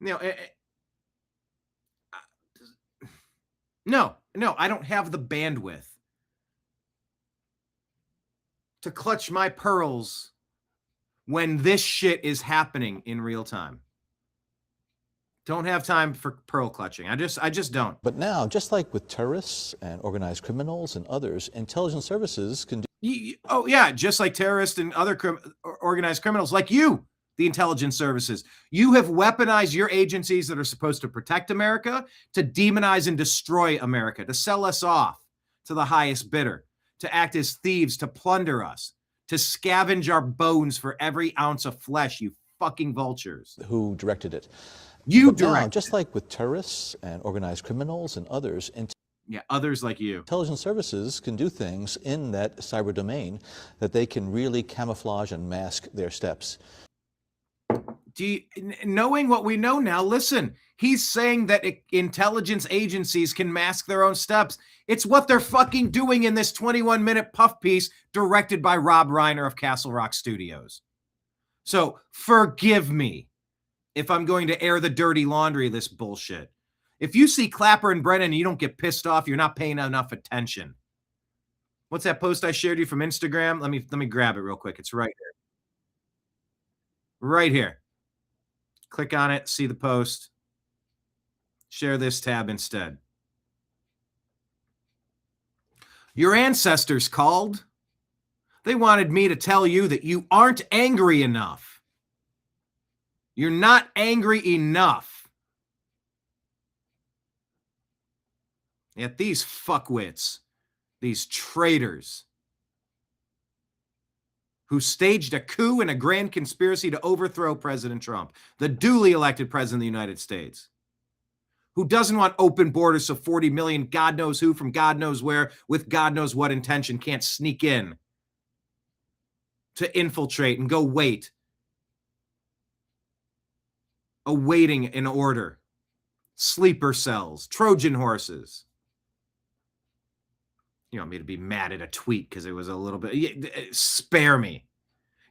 Speaker 1: no, I don't have the bandwidth to clutch my pearls when this shit is happening in real time. Don't have time for pearl clutching. I just don't.
Speaker 17: But now, just like with terrorists and organized criminals and others, intelligence services can do...
Speaker 1: Oh, yeah, just like terrorists and other organized criminals like you, the intelligence services. You have weaponized your agencies that are supposed to protect America to demonize and destroy America, to sell us off to the highest bidder, to act as thieves, to plunder us, to scavenge our bones for every ounce of flesh, you fucking vultures.
Speaker 17: Who directed it.
Speaker 1: You
Speaker 17: but
Speaker 1: directed
Speaker 17: now, just like with terrorists and organized criminals and others...
Speaker 1: Yeah, others like you.
Speaker 17: Intelligence services can do things in that cyber domain that they can really camouflage and mask their steps.
Speaker 1: Knowing what we know now, listen, he's saying that intelligence agencies can mask their own steps. It's what they're fucking doing in this 21-minute puff piece directed by Rob Reiner of Castle Rock Studios. So forgive me if I'm going to air the dirty laundry of this bullshit. If you see Clapper and Brennan and you don't get pissed off, you're not paying enough attention. What's that post I shared you from Instagram? Let me grab it real quick. It's right here. Right here. Click on it, see the post. Share this tab instead. Your ancestors called. They wanted me to tell you that you aren't angry enough. You're not angry enough. Yet these fuckwits, these traitors, who staged a coup and a grand conspiracy to overthrow President Trump, the duly elected president of the United States, who doesn't want open borders so 40 million God knows who from God knows where with God knows what intention can't sneak in to infiltrate and go wait, awaiting an order, sleeper cells, Trojan horses. You want me to be mad at a tweet because it was a little bit, spare me.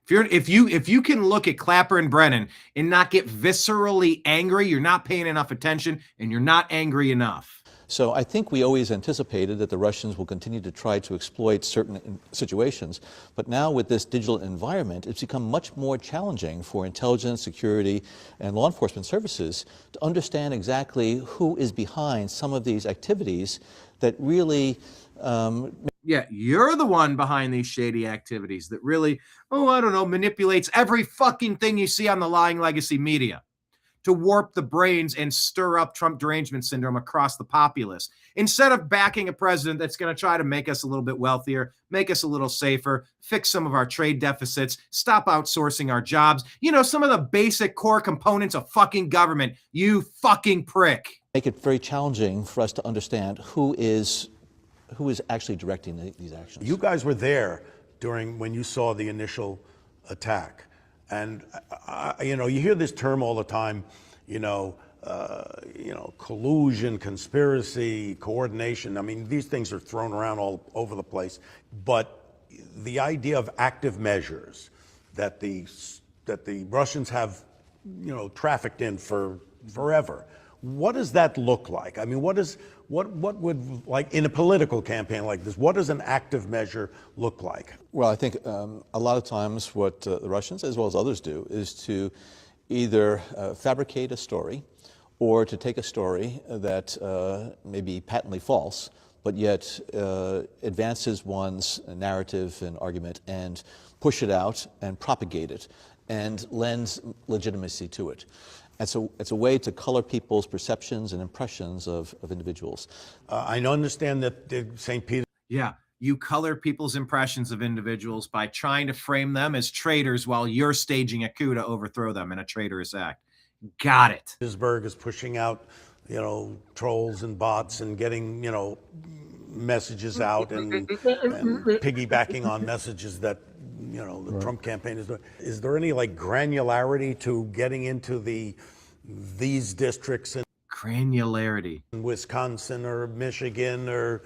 Speaker 1: If you can look at Clapper and Brennan and not get viscerally angry, you're not paying enough attention and you're not angry enough.
Speaker 17: So I think we always anticipated that the Russians will continue to try to exploit certain situations. But now with this digital environment, it's become much more challenging for intelligence, security, and law enforcement services to understand exactly who is behind some of these activities that really...
Speaker 1: Yeah, you're the one behind these shady activities that really, manipulates every fucking thing you see on the lying legacy media to warp the brains and stir up Trump derangement syndrome across the populace. Instead of backing a president that's going to try to make us a little bit wealthier, make us a little safer, fix some of our trade deficits, stop outsourcing our jobs, some of the basic core components of fucking government, you fucking prick.
Speaker 17: Make it very challenging for us to understand who is who is actually directing these actions.
Speaker 16: You guys were there when you saw the initial attack. And, you hear this term all the time, collusion, conspiracy, coordination. I mean, these things are thrown around all over the place. But the idea of active measures that the Russians have, trafficked in for forever. What does that look like? I mean, what would, like, in a political campaign like this, what does an active measure look like?
Speaker 17: Well, I think a lot of times what the Russians, as well as others do, is to either fabricate a story or to take a story that may be patently false, but yet advances one's narrative and argument and push it out and propagate it and lends legitimacy to it. And so it's a way to color people's perceptions and impressions of individuals.
Speaker 16: I understand that St. Peter.
Speaker 1: Yeah, you color people's impressions of individuals by trying to frame them as traitors while you're staging a coup to overthrow them in a traitorous act. Got it.
Speaker 16: Petersburg is pushing out, trolls and bots and getting, messages out and piggybacking on messages that, the Trump campaign is doing. Is there any granularity to getting into these districts in
Speaker 1: granularity?
Speaker 16: Wisconsin or Michigan or,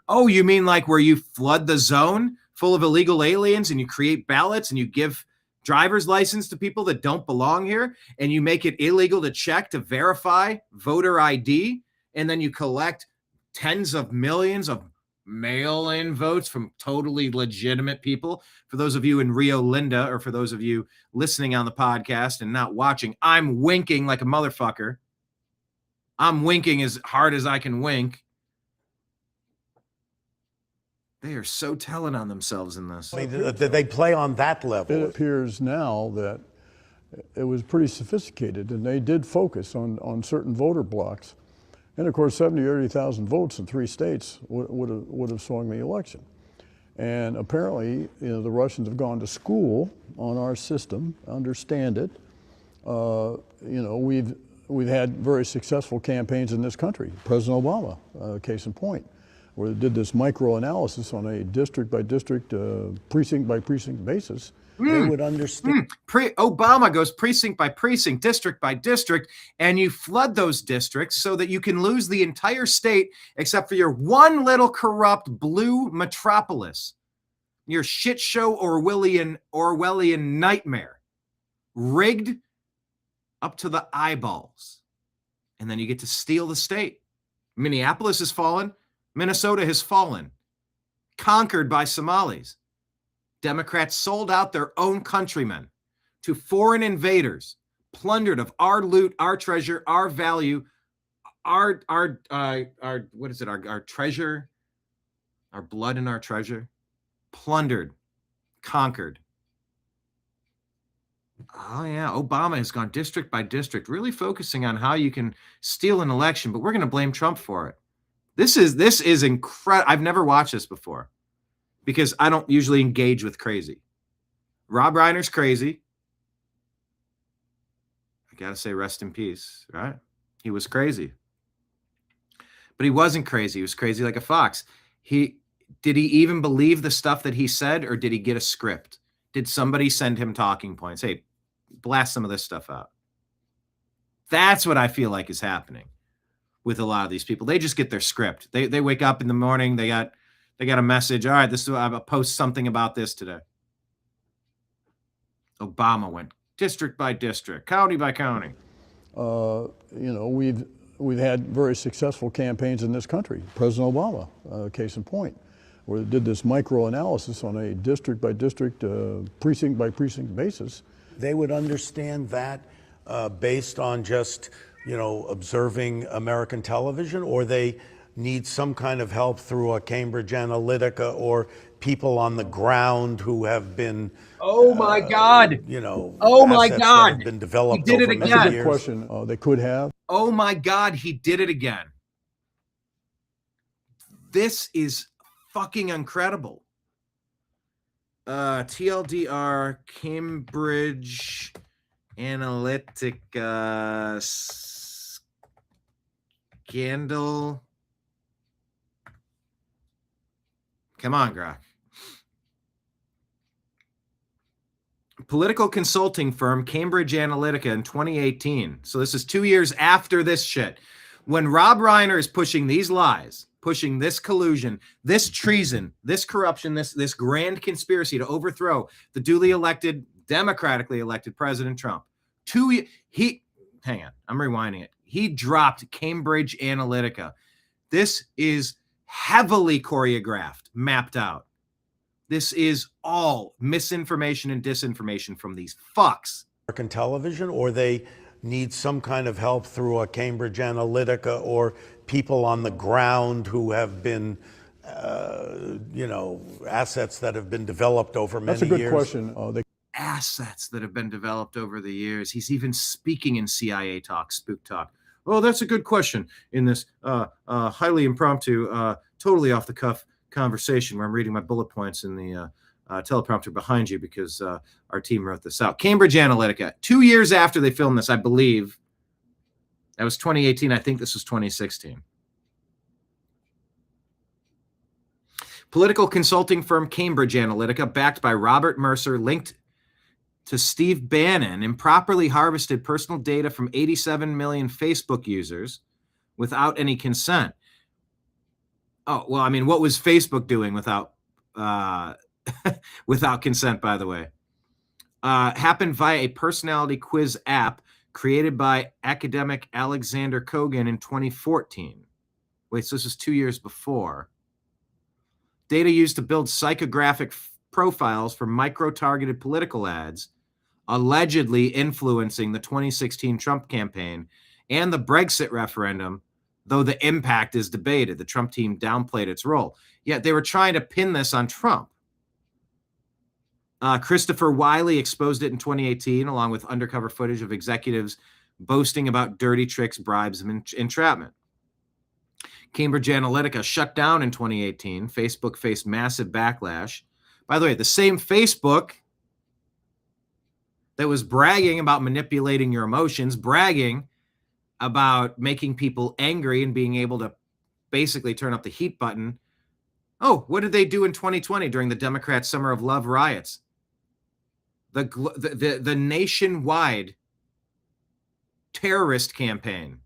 Speaker 1: Oh, you mean like where you flood the zone full of illegal aliens and you create ballots and you give driver's license to people that don't belong here and you make it illegal to check to verify voter ID and then you collect tens of millions of mail-in votes from totally legitimate people. For those of you in Rio Linda, or for those of you listening on the podcast and not watching, I'm winking like a motherfucker. I'm winking as hard as I can wink. They are so telling on themselves in this.
Speaker 16: I mean, they play on that level.
Speaker 18: It appears now that it was pretty sophisticated, and they did focus on certain voter blocks. And of course, 70 or 80,000 votes in 3 states would have swung the election. And apparently, the Russians have gone to school on our system, understand it. We've had very successful campaigns in this country. President Obama, case in point, where they did this micro-analysis on a district-by-district, precinct-by-precinct basis.
Speaker 16: They would understand.
Speaker 1: Obama goes precinct by precinct, district by district, and you flood those districts so that you can lose the entire state except for your one little corrupt blue metropolis. Your shit show Orwellian nightmare. Rigged up to the eyeballs. And then you get to steal the state. Minneapolis has fallen. Minnesota has fallen. Conquered by Somalis. Democrats sold out their own countrymen to foreign invaders, plundered of our loot, our treasure, our value, our what is it? Our treasure, our blood and our treasure, plundered, conquered. Oh yeah, Obama has gone district by district, really focusing on how you can steal an election, but we're going to blame Trump for it. This is incredible. I've never watched this before, because I don't usually engage with crazy. Rob Reiner's crazy. I got to say rest in peace, right? He was crazy. But he wasn't crazy. He was crazy like a fox. Did he even believe the stuff that he said, or did he get a script? Did somebody send him talking points? Hey, blast some of this stuff out. That's what I feel like is happening with a lot of these people. They just get their script. They wake up in the morning, they got a message. All right, I'll post something about this today. Obama went district by district, county by county.
Speaker 18: We've had very successful campaigns in this country. President Obama, case in point, where they did this micro-analysis on a district by district, precinct by precinct basis.
Speaker 16: They would understand that based on just, observing American television, or they need some kind of help through a Cambridge Analytica or people on the ground who have been
Speaker 1: oh my God,
Speaker 16: oh my God, been developed.
Speaker 1: He did it
Speaker 16: over
Speaker 1: again.
Speaker 16: many
Speaker 18: That's a good
Speaker 16: years.
Speaker 18: question. They could have.
Speaker 1: Oh my God, he did it again. This is fucking incredible. TLDR, Cambridge Analytica scandal Come on, Grok. Political consulting firm Cambridge Analytica in 2018. So this is 2 years after this shit. When Rob Reiner is pushing these lies, pushing this collusion, this treason, this corruption, this grand conspiracy to overthrow the duly elected, democratically elected President Trump. Hang on, I'm rewinding it. He dropped Cambridge Analytica. This is heavily choreographed, mapped out. This is all misinformation and disinformation from these fucks.
Speaker 16: American television, or they need some kind of help through a Cambridge Analytica or people on the ground who have been, assets that have been developed over many years?
Speaker 18: That's a good question.
Speaker 1: Assets that have been developed over the years. He's even speaking in CIA talk, spook talk. Oh, that's a good question in this highly impromptu, totally off the cuff conversation where I'm reading my bullet points in the teleprompter behind you because our team wrote this out. Cambridge Analytica, 2 years after they filmed this, I believe. That was 2018. I think this was 2016. Political consulting firm Cambridge Analytica, backed by Robert Mercer, linked to Steve Bannon, improperly harvested personal data from 87 million Facebook users without any consent. Oh, well, I mean, what was Facebook doing without without consent, by the way? Happened via a personality quiz app created by academic Alexander Kogan in 2014. Wait, so this is 2 years before. Data used to build psychographic profiles for micro-targeted political ads, allegedly influencing the 2016 Trump campaign and the Brexit referendum, though the impact is debated. The Trump team downplayed its role. Yet they were trying to pin this on Trump. Christopher Wiley exposed it in 2018, along with undercover footage of executives boasting about dirty tricks, bribes, and entrapment. Cambridge Analytica shut down in 2018. Facebook faced massive backlash. By the way, the same Facebook that was bragging about manipulating your emotions, bragging about making people angry and being able to basically turn up the heat button. Oh, what did they do in 2020 during the Democrat Summer of Love riots? The nationwide terrorist campaign.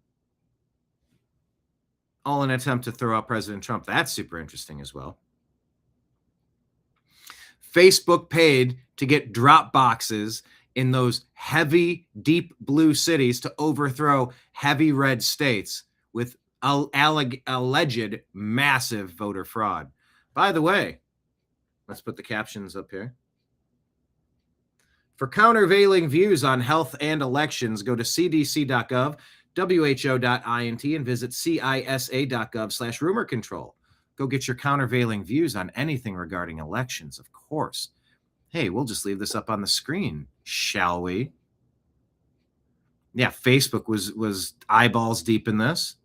Speaker 1: All in an attempt to throw out President Trump. That's super interesting as well. Facebook paid to get drop boxes in those heavy, deep blue cities to overthrow heavy red states with alleged massive voter fraud. By the way, let's put the captions up here. For countervailing views on health and elections, go to cdc.gov, who.int, and visit cisa.gov/rumor control. Go get your countervailing views on anything regarding elections, of course. Hey, we'll just leave this up on the screen, shall we? Yeah, Facebook was eyeballs deep in this.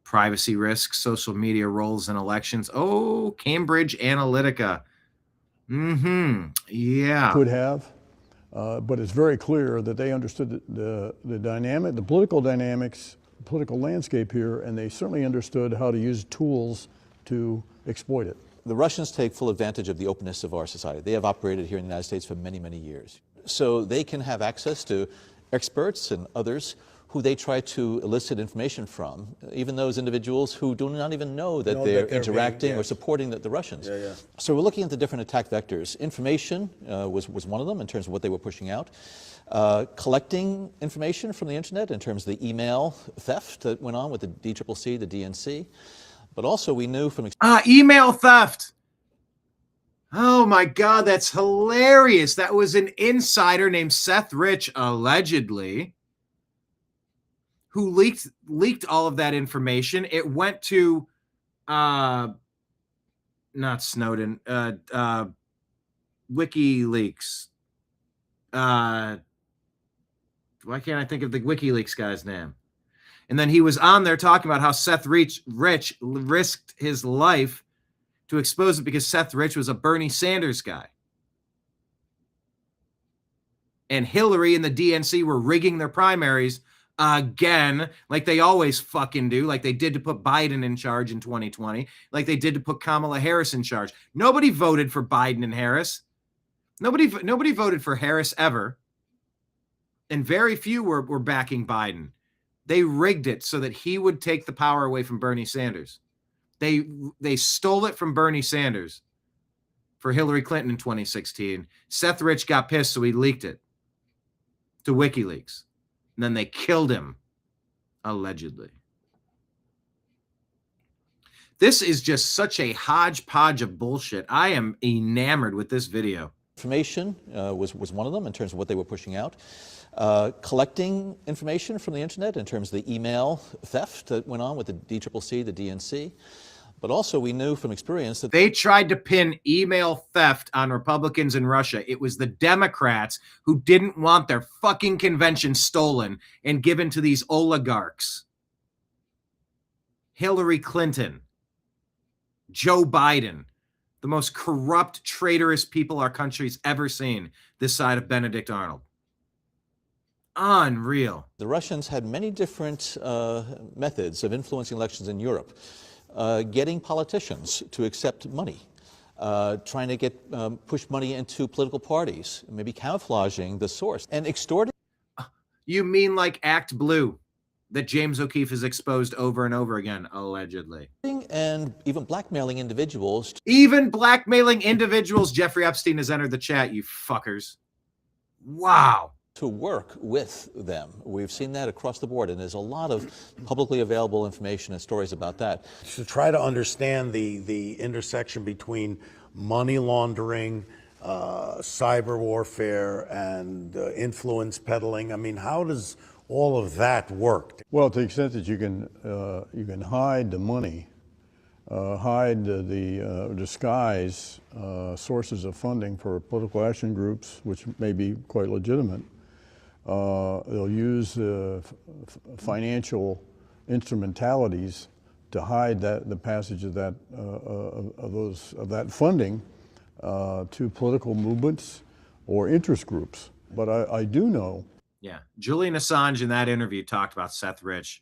Speaker 1: Privacy risks, social media roles in elections. Oh, Cambridge Analytica. Yeah.
Speaker 18: Could have, but it's very clear that they understood the dynamic, the political dynamics, political landscape here, and they certainly understood how to use tools to exploit it.
Speaker 17: The Russians take full advantage of the openness of our society. They have operated here in the United States for many, many years. So they can have access to experts and others who they try to elicit information from, even those individuals who do not even know that they're interacting or supporting the Russians. So we're looking at the different attack vectors. Information was one of them in terms of what they were pushing out. Collecting information from the internet in terms of the email theft that went on with the DCCC, the DNC. But also we knew from...
Speaker 1: email theft! Oh my God, that's hilarious. That was an insider named Seth Rich, allegedly, who leaked all of that information. It went to, not Snowden, WikiLeaks. Why can't I think of the WikiLeaks guy's name? And then he was on there talking about how Seth Rich risked his life to expose it because Seth Rich was a Bernie Sanders guy. And Hillary and the DNC were rigging their primaries again, like they always fucking do, like they did to put Biden in charge in 2020, like they did to put Kamala Harris in charge. Nobody voted for Biden and Harris. Nobody voted for Harris ever. And very few were backing Biden. They rigged it so that he would take the power away from Bernie Sanders. They stole it from Bernie Sanders for Hillary Clinton in 2016. Seth Rich got pissed, so he leaked it to WikiLeaks. And then they killed him, allegedly. This is just such a hodgepodge of bullshit. I am enamored with this video.
Speaker 17: Information was one of them in terms of what they were pushing out. Collecting information from the internet in terms of the email theft that went on with the DCCC, the DNC. But also we knew from experience that
Speaker 1: they tried to pin email theft on Republicans in Russia. It was the Democrats who didn't want their fucking convention stolen and given to these oligarchs. Hillary Clinton, Joe Biden, the most corrupt, traitorous people our country's ever seen this side of Benedict Arnold. Unreal.
Speaker 17: the Russians had many different methods of influencing elections in Europe. Getting politicians to accept money, trying to get push money into political parties, maybe camouflaging the source, and extorting.
Speaker 1: You mean like Act Blue that James O'Keefe has exposed over and over again, allegedly.
Speaker 17: And even blackmailing individuals.
Speaker 1: Even blackmailing individuals. Jeffrey Epstein has entered the chat, you fuckers. Wow.
Speaker 17: To work with them. We've seen that across the board, and there's a lot of publicly available information and stories about that.
Speaker 16: To try to understand the intersection between money laundering, cyber warfare, and influence peddling, I mean, how does all of that work?
Speaker 18: Well, to the extent that you can hide the money, hide the disguise sources of funding for political action groups, which may be quite legitimate. They'll use financial instrumentalities to hide the passage of that of that funding to political movements or interest groups. But I do know.
Speaker 1: Yeah, Julian Assange in that interview talked about Seth Rich.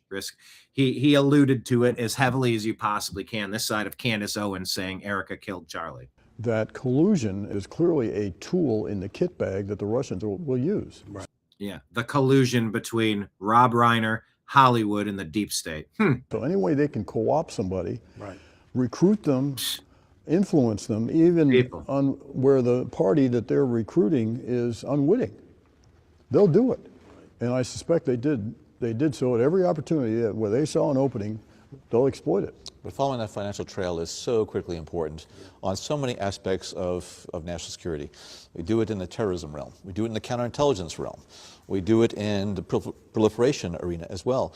Speaker 1: He alluded to it as heavily as you possibly can. This side of Candace Owens saying Erika killed Charlie.
Speaker 18: That collusion is clearly a tool in the kit bag that the Russians will use.
Speaker 16: Right.
Speaker 1: Yeah, the collusion between Rob Reiner, Hollywood, and the deep state.
Speaker 18: So any way they can co-opt somebody,
Speaker 16: right,
Speaker 18: recruit them, influence them, even on where the party that they're recruiting is unwitting, they'll do it. And I suspect they did so at every opportunity where they saw an opening, they'll exploit it.
Speaker 17: But following that financial trail is so critically important on so many aspects of national security. We do it in the terrorism realm. We do it in the counterintelligence realm. We do it in the proliferation arena as well.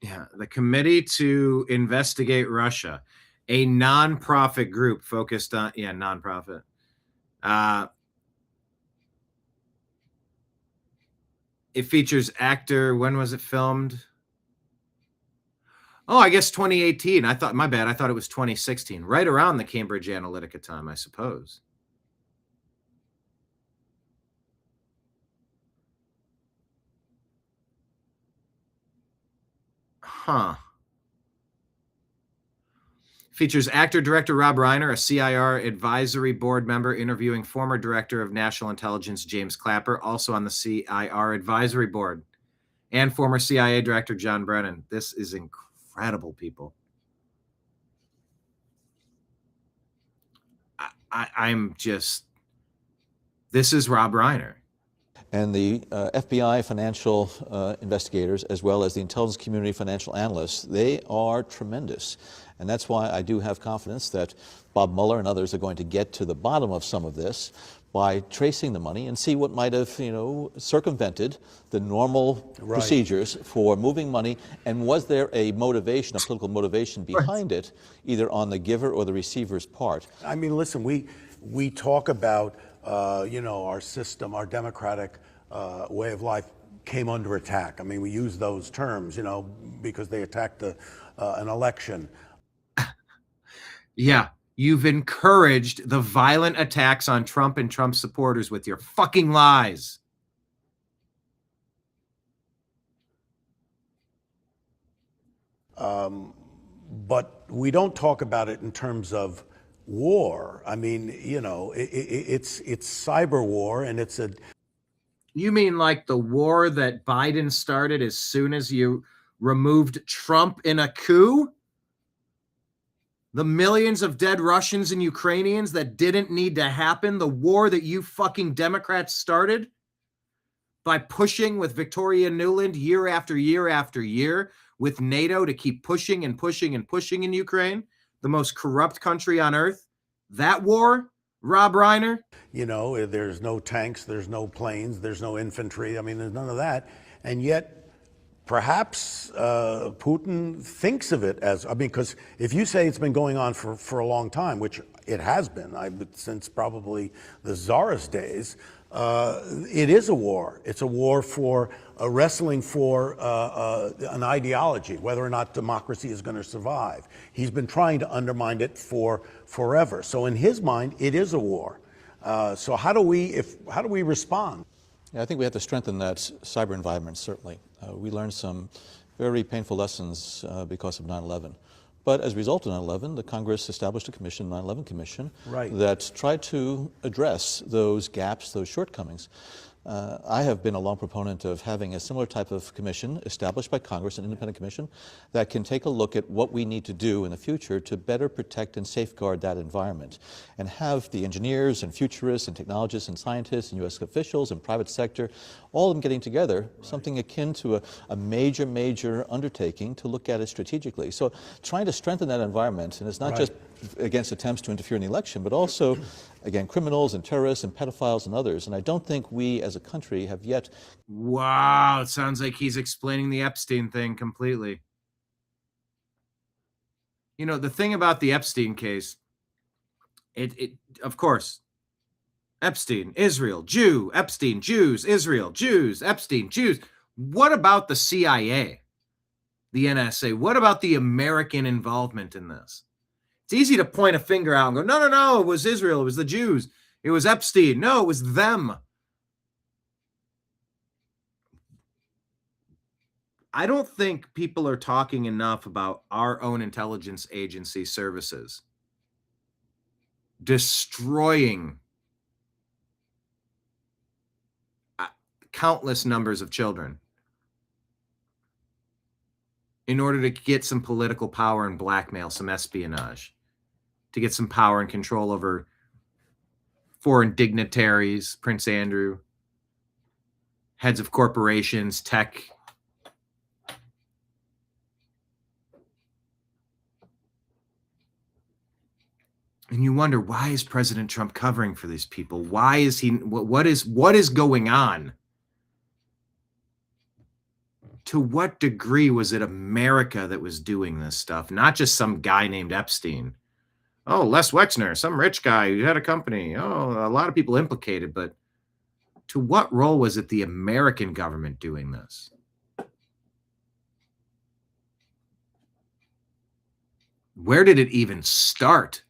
Speaker 1: Yeah, the Committee to Investigate Russia, a nonprofit group focused on, nonprofit. It features actor, when was it filmed? Oh, I guess 2018. My bad. I thought it was 2016. Right around the Cambridge Analytica time, I suppose. Huh. Features actor-director Rob Reiner, a CIR advisory board member interviewing former director of national intelligence James Clapper, also on the CIR advisory board, and former CIA director John Brennan. This is incredible, people. I'm just, this is Rob Reiner.
Speaker 17: And the FBI financial investigators, as well as the intelligence community financial analysts, they are tremendous. And that's why I do have confidence that Bob Mueller and others are going to get to the bottom of some of this by tracing the money and see what might have, circumvented the normal procedures for moving money. And was there a motivation, a political motivation behind it, either on the giver or the receiver's part?
Speaker 16: I mean, listen, we talk about, our system, our democratic way of life came under attack. I mean, we use those terms, because they attacked an election.
Speaker 1: Yeah. You've encouraged the violent attacks on Trump and Trump supporters with your fucking lies.
Speaker 16: But we don't talk about it in terms of war. I mean, you know, it's cyber war, and it's a.
Speaker 1: You mean like the war that Biden started as soon as you removed Trump in a coup? The millions of dead Russians and Ukrainians that didn't need to happen? The war that you fucking Democrats started by pushing with Victoria Nuland year after year after year with NATO to keep pushing and pushing and pushing in Ukraine, the most corrupt country on earth? That war, Rob Reiner?
Speaker 16: You know, there's no tanks, there's no planes, there's no infantry. I mean, there's none of that. And yet, perhaps Putin thinks of it as, I mean, because if you say it's been going on for a long time, which it has been, since probably the Tsarist days, it is a war. It's a war for wrestling for an ideology, whether or not democracy is going to survive. He's been trying to undermine it for forever. So in his mind, it is a war. So how do we respond?
Speaker 17: Yeah, I think we have to strengthen that cyber environment, certainly. We learned some very painful lessons because of 9/11. But as a result of 9/11, the Congress established a commission, 9/11 Commission, that tried to address those gaps, those shortcomings. I have been a long proponent of having a similar type of commission established by Congress, an independent commission, that can take a look at what we need to do in the future to better protect and safeguard that environment, and have the engineers and futurists and technologists and scientists and U.S. officials and private sector, all of them getting together, something akin to a major undertaking to look at it strategically. So trying to strengthen that environment, and it's not just against attempts to interfere in the election, but also, again, criminals and terrorists and pedophiles and others. And I don't think we as a country have yet.
Speaker 1: Wow, it sounds like he's explaining the Epstein thing completely. You know, the thing about the Epstein case, it of course, Epstein, Israel, Jew, Epstein, Jews, Israel, Jews, Epstein, Jews. What about the CIA, the NSA? What about the American involvement in this? It's easy to point a finger out and go, no, it was Israel, it was the Jews, it was Epstein. No, it was them. I don't think people are talking enough about our own intelligence agency services destroying countless numbers of children in order to get some political power and blackmail, some espionage, to get some power and control over foreign dignitaries, Prince Andrew, heads of corporations, tech. And you wonder, why is President Trump covering for these people? Why is he, what is going on? To what degree was it America that was doing this stuff? Not just some guy named Epstein. Oh, Les Wexner, some rich guy who had a company. Oh, a lot of people implicated, but to what role was it the American government doing this? Where did it even start?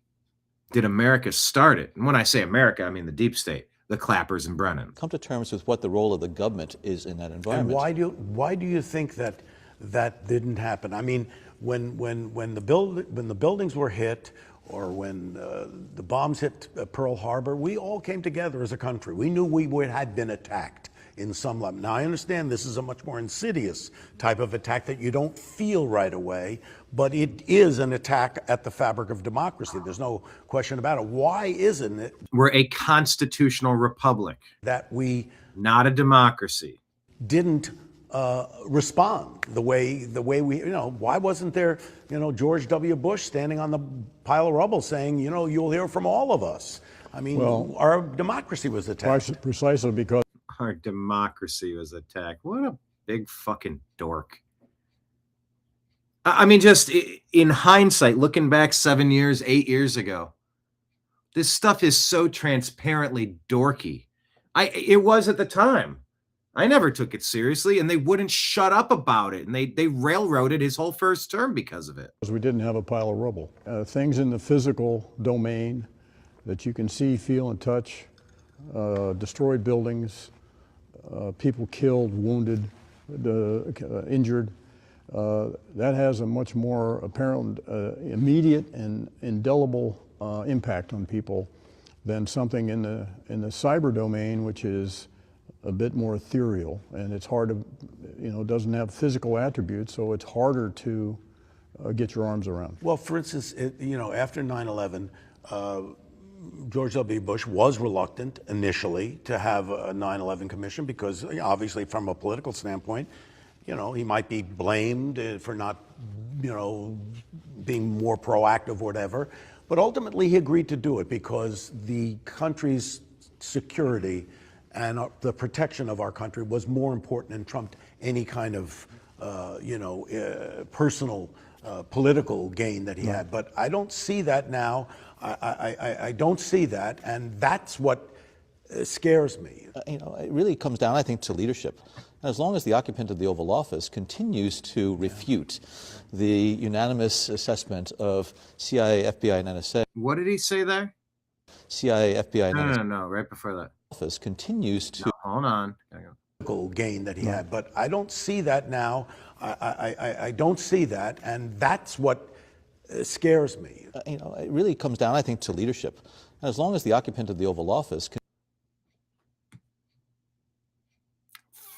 Speaker 1: Did America start it? And when I say America, I mean the deep state, the Clappers and Brennan.
Speaker 17: Come to terms with what the role of the government is in that environment.
Speaker 16: And why do you think that didn't happen? I mean, when the buildings were hit, or when the bombs hit Pearl Harbor, we all came together as a country. We knew we had been attacked in some level. Now, I understand this is a much more insidious type of attack that you don't feel right away, but it is an attack at the fabric of democracy. There's no question about it. Why isn't it?
Speaker 1: We're a constitutional republic.
Speaker 16: That we...
Speaker 1: Not a democracy.
Speaker 16: Didn't respond the way we, why wasn't there, George W. Bush standing on the pile of rubble saying, you'll hear from all of us? I mean, our democracy was attacked.
Speaker 18: Precisely because
Speaker 1: our democracy was attacked. What a big fucking dork. I mean, just in hindsight, looking back 7 years, 8 years ago, this stuff is so transparently dorky. It was at the time. I never took it seriously, and they wouldn't shut up about it. And they railroaded his whole first term because of it.
Speaker 18: we didn't have a pile of rubble. Things in the physical domain that you can see, feel, and touch, destroyed buildings, people killed, wounded, injured. that has a much more apparent, immediate and indelible impact on people than something in the cyber domain, which is a bit more ethereal, and it's hard to, doesn't have physical attributes, so it's harder to get your arms around.
Speaker 16: Well, for instance, after 9/11, George W. Bush was reluctant initially to have a 9/11 commission because, obviously, from a political standpoint, he might be blamed for not, being more proactive or whatever. But ultimately, he agreed to do it because the country's security and the protection of our country was more important and trumped any kind of, personal, political gain that he had. But I don't see that now. I don't see that, and that's what scares me.
Speaker 17: It really comes down, I think, to leadership. And as long as the occupant of the Oval Office continues to refute the unanimous assessment of CIA, FBI, and NSA.
Speaker 1: What did he say there?
Speaker 17: CIA, FBI, and NSA.
Speaker 1: No, right before that.
Speaker 17: Office continues to.
Speaker 1: No, hold on.
Speaker 16: Gain that he had, but I don't see that now. I don't see that, and that's what scares me.
Speaker 17: It really comes down, I think, to leadership. And as long as the occupant of the Oval Office.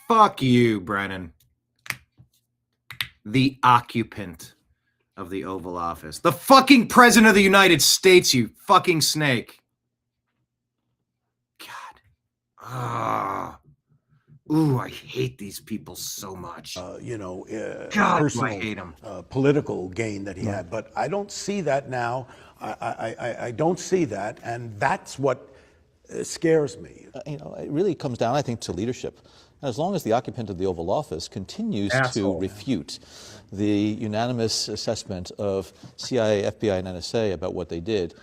Speaker 1: Fuck you, Brennan. The occupant of the Oval Office. The fucking President of the United States, you fucking snake. God. Ooh, I hate these people so much. God,
Speaker 16: Personal,
Speaker 1: I hate them.
Speaker 16: Political gain that he had, but I don't see that now. I don't see that, and that's what scares me.
Speaker 17: It really comes down, I think, to leadership. And as long as the occupant of the Oval Office continues to refute the unanimous assessment of CIA, FBI, and NSA about what they did.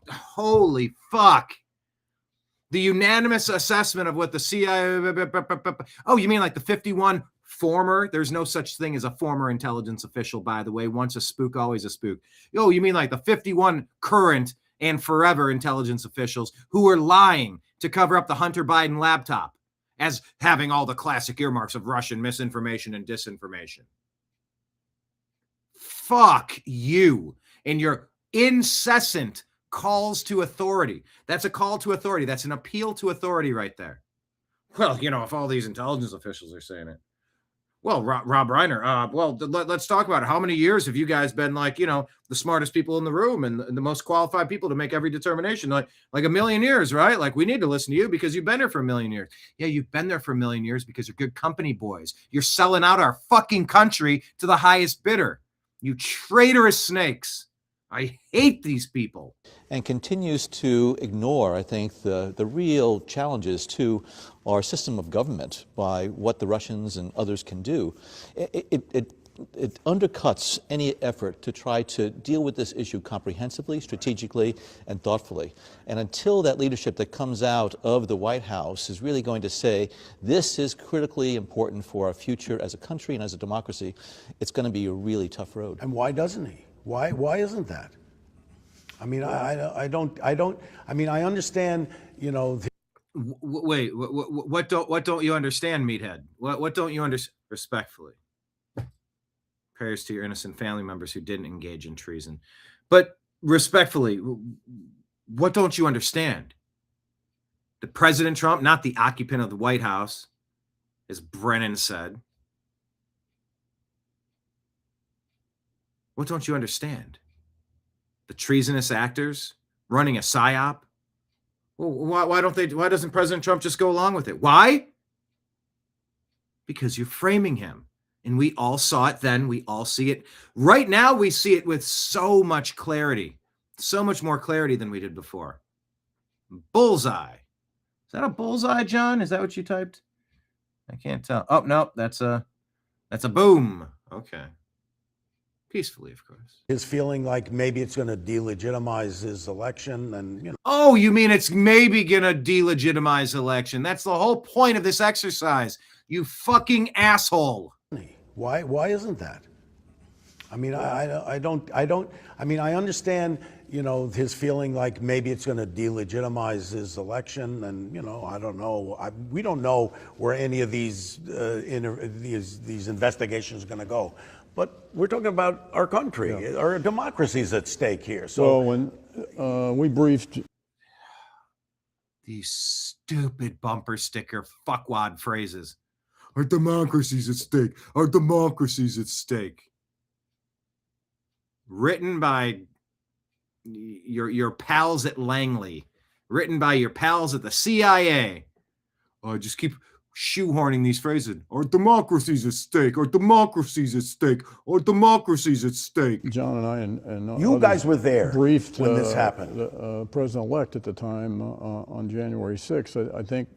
Speaker 1: Holy fuck. The unanimous assessment of what the CIA. Oh, you mean like the 51 former? There's no such thing as a former intelligence official, by the way. Once a spook, always a spook. Oh, you mean like the 51 current and forever intelligence officials who were lying to cover up the Hunter Biden laptop as having all the classic earmarks of Russian misinformation and disinformation. Fuck you and your incessant calls to authority. That's a call to authority. That's an appeal to authority right there. Well, if all these intelligence officials are saying it. Well, Rob Reiner, let's talk about it. How many years have you guys been like, the smartest people in the room and the most qualified people to make every determination? Like a million years, right? Like we need to listen to you because you've been there for a million years. Yeah, you've been there for a million years because you're good company boys. You're selling out our fucking country to the highest bidder. You traitorous snakes. I hate these people.
Speaker 17: And continues to ignore, I think, the real challenges to our system of government by what the Russians and others can do. It undercuts any effort to try to deal with this issue comprehensively, strategically, and thoughtfully. And until that leadership that comes out of the White House is really going to say, this is critically important for our future as a country and as a democracy, it's going to be a really tough road.
Speaker 16: And why doesn't he? Why isn't that? I mean, I understand,
Speaker 1: Wait, what don't you understand, meathead? What don't you understand? Respectfully. Prayers to your innocent family members who didn't engage in treason. But respectfully, what don't you understand? That President Trump, not the occupant of the White House, as Brennan said. What don't you understand? The treasonous actors running a psyop? Well, why doesn't President Trump just go along with it? Why? Because you're framing him. And we all saw it then. We all see it. Right now, we see it with so much clarity. So much more clarity than we did before. Bullseye. Is that a bullseye, John? Is that what you typed? I can't tell. Oh, no, that's a boom. Okay. Peacefully, of course.
Speaker 16: His feeling like maybe it's going to delegitimize his election and,
Speaker 1: Oh, you mean it's maybe going to delegitimize election? That's the whole point of this exercise. You fucking asshole.
Speaker 16: Why isn't that? I mean, I don't. I mean, I understand, his feeling like maybe it's going to delegitimize his election, and I don't know. We don't know where any of these investigations are going to go. But we're talking about our country. Our democracy is at stake here. So
Speaker 18: when we briefed.
Speaker 1: These stupid bumper sticker fuckwad phrases. Our democracy's at stake. Our democracy's at stake. Written by your pals at Langley. Written by your pals at the CIA. I just keep shoehorning these phrases. Our democracy's at stake. Our democracy's at stake. Our democracy's at stake.
Speaker 18: John and I and
Speaker 16: you guys were there
Speaker 18: briefed
Speaker 16: when this happened.
Speaker 18: The president-elect at the time on January 6th. I think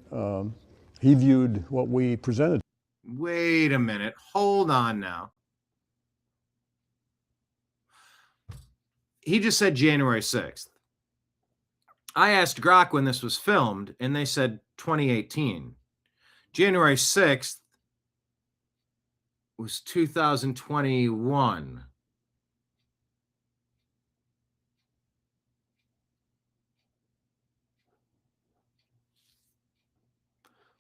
Speaker 18: he viewed what we presented.
Speaker 1: Wait a minute. Hold on now. He just said January 6th. I asked Grok when this was filmed, and they said 2018. January 6th was 2021.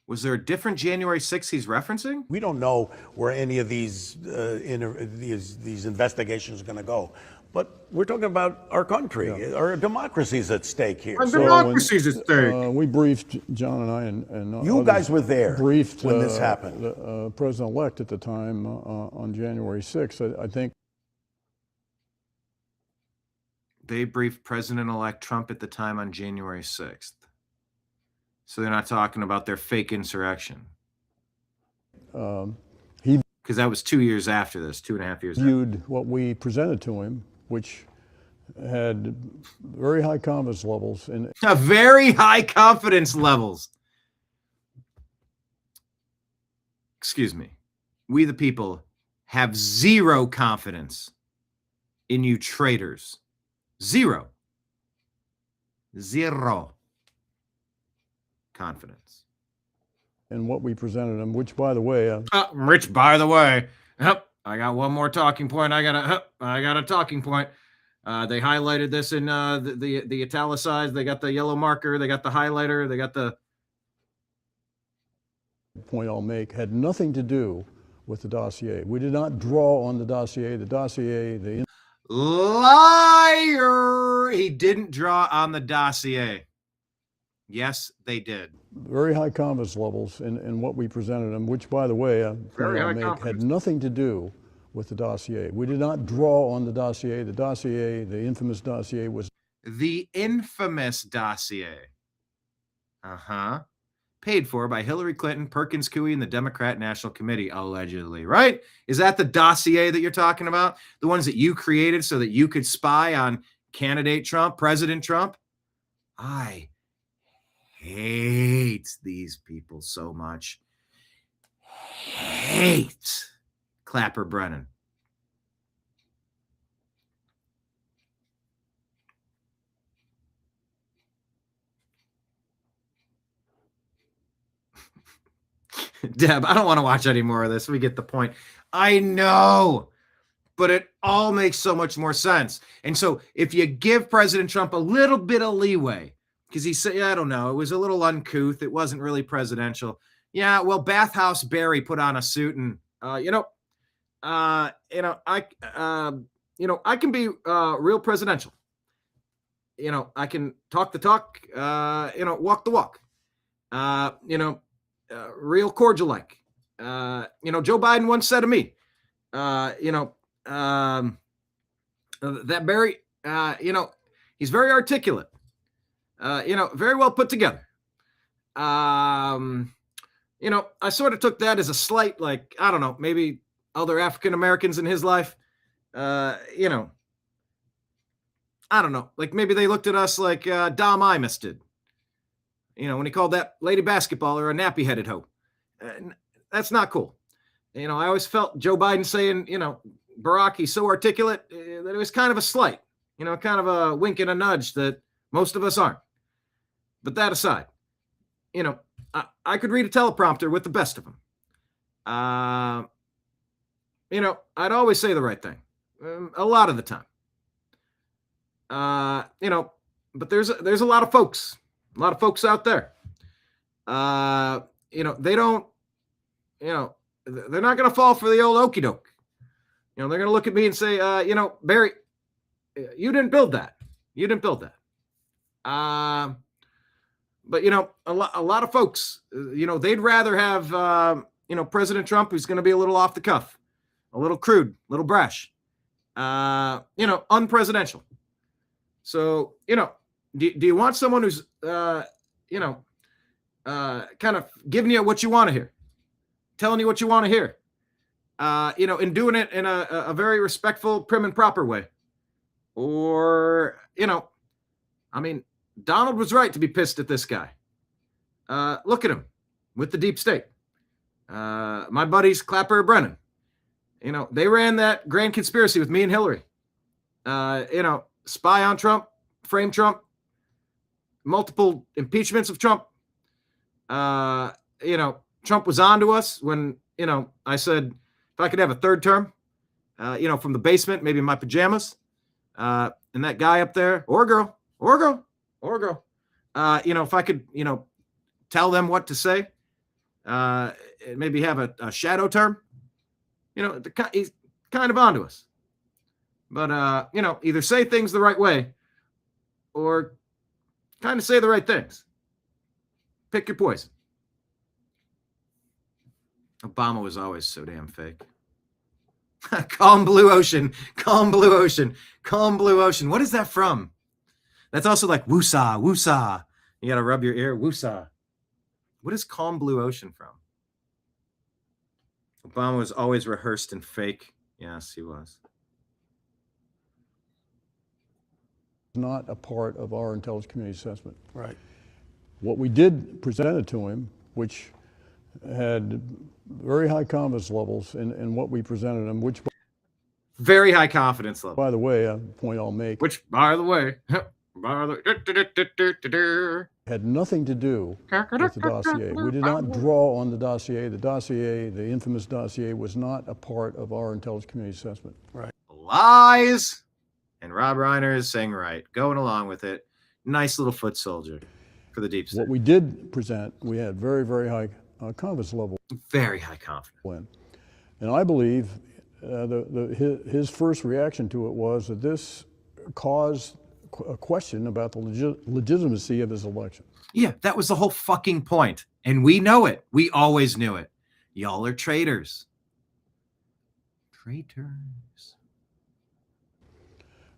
Speaker 1: Was there a different January 6th he's referencing?
Speaker 16: We don't know where any of these investigations are going to go. But we're talking about our country. Our democracy is at stake here.
Speaker 1: Our democracy's at stake.
Speaker 18: We briefed, John and I and
Speaker 16: you guys were there
Speaker 18: briefed
Speaker 16: when this happened.
Speaker 18: The president-elect at the time on January 6th. I think
Speaker 1: they briefed President-elect Trump at the time on January 6th. So they're not talking about their fake insurrection. Because that was 2 years after this, 2.5 years after.
Speaker 18: Viewed what we presented to him, which had very high confidence levels.
Speaker 1: Very high confidence levels. Excuse me. We the people have zero confidence in you traitors. Zero confidence.
Speaker 18: And what we presented him, which, by the way,
Speaker 1: Rich, by the way, I got one more talking point. I got a talking point. They highlighted this in the italicized. They got the yellow marker. They got the highlighter. They got the
Speaker 18: point I'll make had nothing to do with the dossier. We did not draw on the dossier. The dossier, the
Speaker 1: liar. He didn't draw on the dossier. Yes, they did.
Speaker 18: Very high confidence levels in what we presented him, which, by the way, had nothing to do with the dossier. We did not draw on the dossier. The dossier, the infamous dossier, was
Speaker 1: the infamous dossier. Paid for by Hillary Clinton, Perkins Coie, and the Democrat National Committee, allegedly, right? Is that the dossier that you're talking about? The ones that you created so that you could spy on candidate Trump, President Trump? I hate these people so much. Hate Clapper Brennan. Deb, I don't want to watch any more of this. We get the point. I know, but it all makes so much more sense. And so if you give President Trump a little bit of leeway, because he said, I don't know, it was a little uncouth. It wasn't really presidential. Yeah, well, Bathhouse Barry put on a suit, and I can be real presidential. I can talk the talk, walk the walk. Real cordial like. Joe Biden once said to me, that Barry, he's very articulate. Very well put together. I sort of took that as a slight, like, I don't know, maybe other African Americans in his life, I don't know, like maybe they looked at us like Dom Imus did, when he called that lady basketballer a nappy-headed hoe. That's not cool. I always felt Joe Biden saying, Barack, he's so articulate that it was kind of a slight, kind of a wink and a nudge that most of us aren't. But that aside, I could read a teleprompter with the best of them. I'd always say the right thing. A lot of the time. You know, but there's a lot of folks out there. You know, they don't, you know, they're not going to fall for the old okey doke. You know, they're going to look at me and say, you know, Barry, you didn't build that. You didn't build that. But, you know, a lot of folks, you know, they'd rather have, you know, President Trump, who's going to be a little off the cuff, a little crude, a little brash, you know, unpresidential. So, you know, do you want someone who's, you know, kind of giving you what you want to hear, telling you what you want to hear, you know, and doing it in a very respectful, prim and proper way? Or, you know, I mean, Donald was right to be pissed at this guy. Look at him with the deep state. My buddies Clapper Brennan, you know, they ran that grand conspiracy with me and Hillary. You know, spy on Trump, frame Trump, multiple impeachments of Trump. You know, Trump was on to us when, you know, I said, if I could have a third term, you know, from the basement, maybe in my pajamas, and that guy up there, or girl, you know, if I could, you know, tell them what to say, maybe have a shadow term, you know, he's kind of onto us. But, you know, either say things the right way or kind of say the right things. Pick your poison. Obama was always so damn fake. Calm blue ocean, calm blue ocean, calm blue ocean. What is that from? That's also like woosah, woosah. You got to rub your ear, woosah. What is calm blue ocean from? Obama was always rehearsed and fake. Yes, he was.
Speaker 18: Not a part of our intelligence community assessment.
Speaker 16: Right.
Speaker 18: What we did present it to him, which had very high confidence levels in what we presented him, which
Speaker 1: very high confidence level.
Speaker 18: By the way, a point I'll make.
Speaker 1: Which, by the way,
Speaker 18: had nothing to do with the dossier. We did not draw on the dossier. The dossier, the infamous dossier, was not a part of our intelligence community assessment.
Speaker 16: Right.
Speaker 1: Lies. And Rob Reiner is saying right, going along with it. Nice little foot soldier for the deep state.
Speaker 18: What we did present, we had very, very high confidence level.
Speaker 1: Very high confidence.
Speaker 18: And I believe his first reaction to it was that this caused a question about the legitimacy of his election.
Speaker 1: Yeah, that was the whole fucking point. And we know it. We always knew it. Y'all are traitors. Traitors.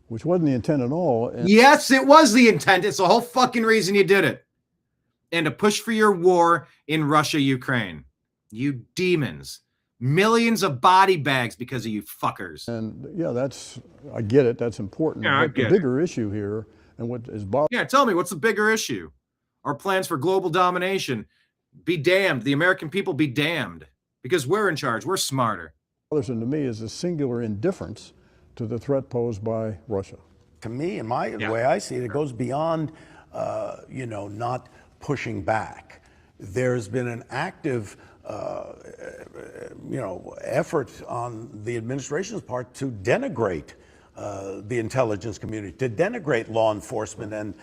Speaker 18: Which wasn't the intent at all.
Speaker 1: Yes, it was the intent. It's the whole fucking reason you did it. And to push for your war in Russia, Ukraine. You demons. Millions of body bags because of you fuckers.
Speaker 18: And yeah, I get it. That's important.
Speaker 1: Yeah,
Speaker 18: but the bigger issue here, and what is bothering.
Speaker 1: Yeah, tell me, what's the bigger issue? Our plans for global domination. Be damned. The American people be damned. Because we're in charge. We're smarter.
Speaker 18: Bothersome to me is a singular indifference to the threat posed by Russia.
Speaker 16: To me, in the way I see it, it goes beyond, you know, not pushing back. There's been an active, you know, effort on the administration's part to denigrate the intelligence community, to denigrate law enforcement. And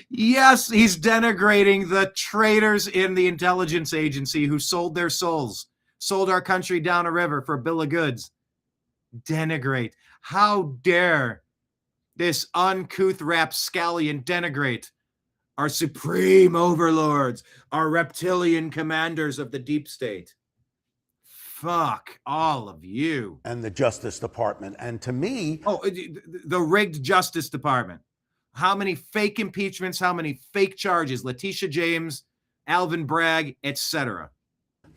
Speaker 1: yes, he's denigrating the traitors in the intelligence agency who sold their souls, sold our country down a river for a bill of goods. Denigrate. How dare this uncouth rapscallion denigrate our supreme overlords, our reptilian commanders of the deep state. Fuck all of you.
Speaker 16: And the Justice Department. And to me...
Speaker 1: Oh, the rigged Justice Department. How many fake impeachments, how many fake charges? Letitia James, Alvin Bragg, etc.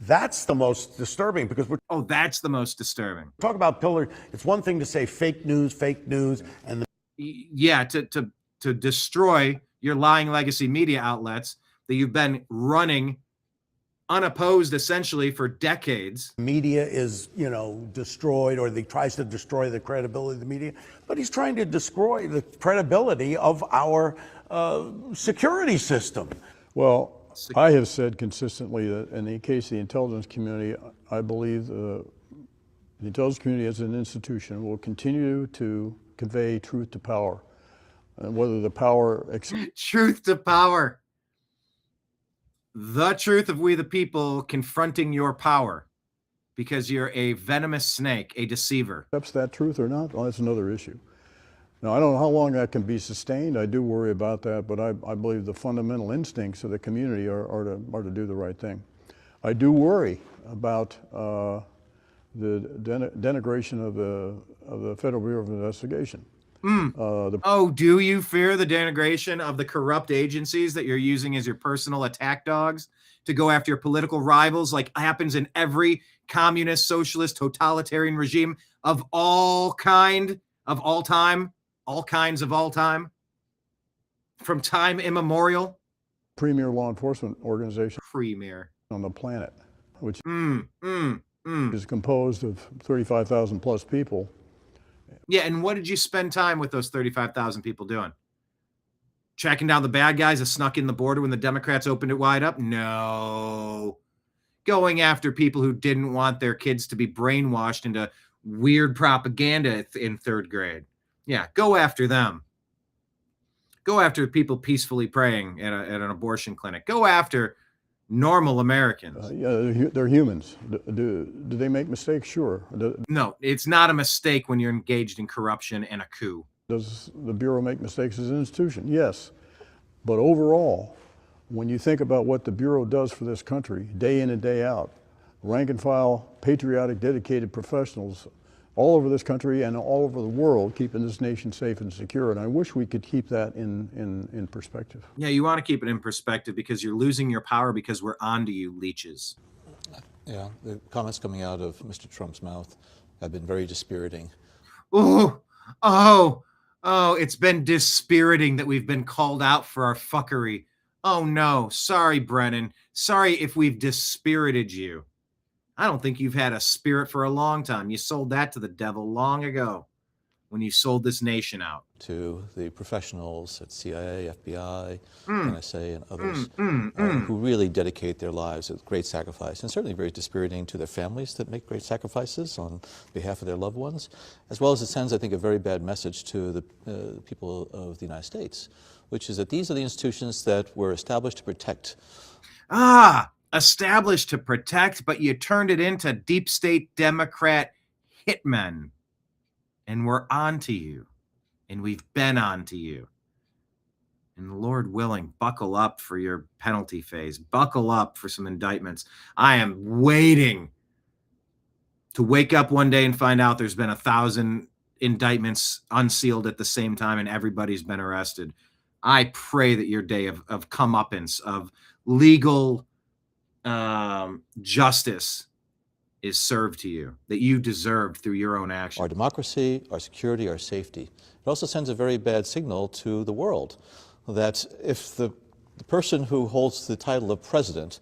Speaker 16: That's the most disturbing because we're...
Speaker 1: Oh, that's the most disturbing.
Speaker 16: Talk about pillar. It's one thing to say fake news, and...
Speaker 1: Yeah, to destroy your lying legacy media outlets that you've been running unopposed essentially for decades.
Speaker 16: Media is, you know, destroyed, or he tries to destroy the credibility of the media, but he's trying to destroy the credibility of our security system.
Speaker 18: Well, I have said consistently that in the case of the intelligence community, I believe the The intelligence community as an institution will continue to convey truth to power. And whether the power...
Speaker 1: Truth to power. The truth of we the people confronting your power because you're a venomous snake, a deceiver.
Speaker 18: Accepts that truth or not, well, that's another issue. Now, I don't know how long that can be sustained. I do worry about that, but I believe the fundamental instincts of the community are to do the right thing. I do worry about the denigration of the Federal Bureau of Investigation.
Speaker 1: Do you fear the denigration of the corrupt agencies that you're using as your personal attack dogs to go after your political rivals, like happens in every communist, socialist, totalitarian regime of all kinds of all time, from time immemorial?
Speaker 18: Premier law enforcement organization
Speaker 1: Premier
Speaker 18: on the planet, which is composed of 35,000 plus people.
Speaker 1: Yeah, and what did you spend time with those 35,000 people doing? Tracking down the bad guys that snuck in the border when the Democrats opened it wide up? No. Going after people who didn't want their kids to be brainwashed into weird propaganda in third grade. Yeah, go after them. Go after people peacefully praying at an abortion clinic. Go after normal Americans.
Speaker 18: Yeah, they're humans. Do they make mistakes? Sure.
Speaker 1: No, it's not a mistake when you're engaged in corruption and a coup.
Speaker 18: Does the Bureau make mistakes as an institution? Yes. But overall, when you think about what the Bureau does for this country, day in and day out, rank and file, patriotic, dedicated professionals all over this country and all over the world, keeping this nation safe and secure. And I wish we could keep that in perspective.
Speaker 1: Yeah, you want to keep it in perspective because you're losing your power because we're onto you, leeches.
Speaker 17: Yeah, the comments coming out of Mr. Trump's mouth have been very dispiriting.
Speaker 1: It's been dispiriting that we've been called out for our fuckery. Oh no, sorry, Brennan. Sorry if we've dispirited you. I don't think you've had a spirit for a long time. You sold that to the devil long ago when you sold this nation out.
Speaker 17: To the professionals at CIA, FBI, NSA, and others who really dedicate their lives with great sacrifice, and certainly very dispiriting to their families that make great sacrifices on behalf of their loved ones, as well as it sends, I think, a very bad message to the people of the United States, which is that these are the institutions that were established to protect.
Speaker 1: Established to protect, but you turned it into deep state Democrat hitmen. And we're on to you. And we've been on to you. And Lord willing, buckle up for your penalty phase. Buckle up for some indictments. I am waiting to wake up one day and find out there's been 1,000 indictments unsealed at the same time and everybody's been arrested. I pray that your day of comeuppance, of legal justice is served to you, that you deserved through your own action.
Speaker 17: Our democracy, our security, our safety. It also sends a very bad signal to the world that if the person who holds the title of president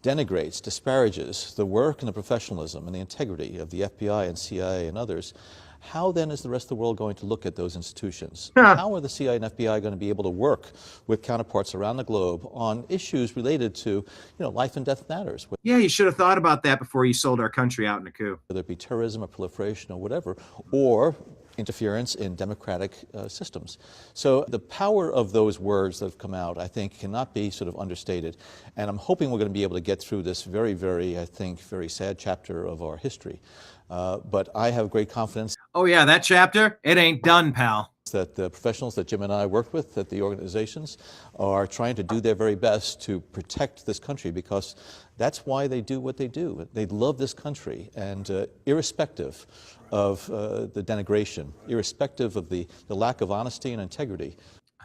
Speaker 17: denigrates, disparages the work and the professionalism and the integrity of the FBI and CIA and others, how then is the rest of the world going to look at those institutions? How are the CIA and FBI going to be able to work with counterparts around the globe on issues related to, life and death matters?
Speaker 1: Yeah, you should have thought about that before you sold our country out in a coup.
Speaker 17: Whether it be terrorism or proliferation or whatever, or interference in democratic systems. So the power of those words that have come out, I think, cannot be sort of understated. And I'm hoping we're going to be able to get through this very, very, I think, very sad chapter of our history. But I have great confidence.
Speaker 1: Oh yeah, that chapter, it ain't done, pal.
Speaker 17: That the professionals that Jim and I work with at the organizations are trying to do their very best to protect this country, because that's why they do what they do. They love this country, and irrespective of the denigration, irrespective of the lack of honesty and integrity.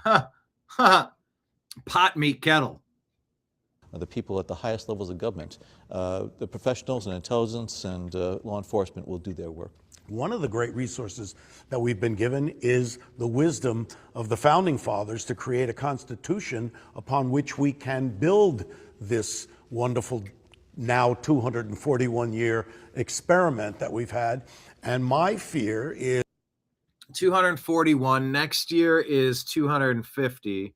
Speaker 1: Pot meat kettle.
Speaker 17: The people at the highest levels of government, the professionals and intelligence and law enforcement will do their work.
Speaker 16: One of the great resources that we've been given is the wisdom of the founding fathers to create a constitution upon which we can build this wonderful, now 241-year experiment that we've had. And my fear is
Speaker 1: 241. Next year is 250.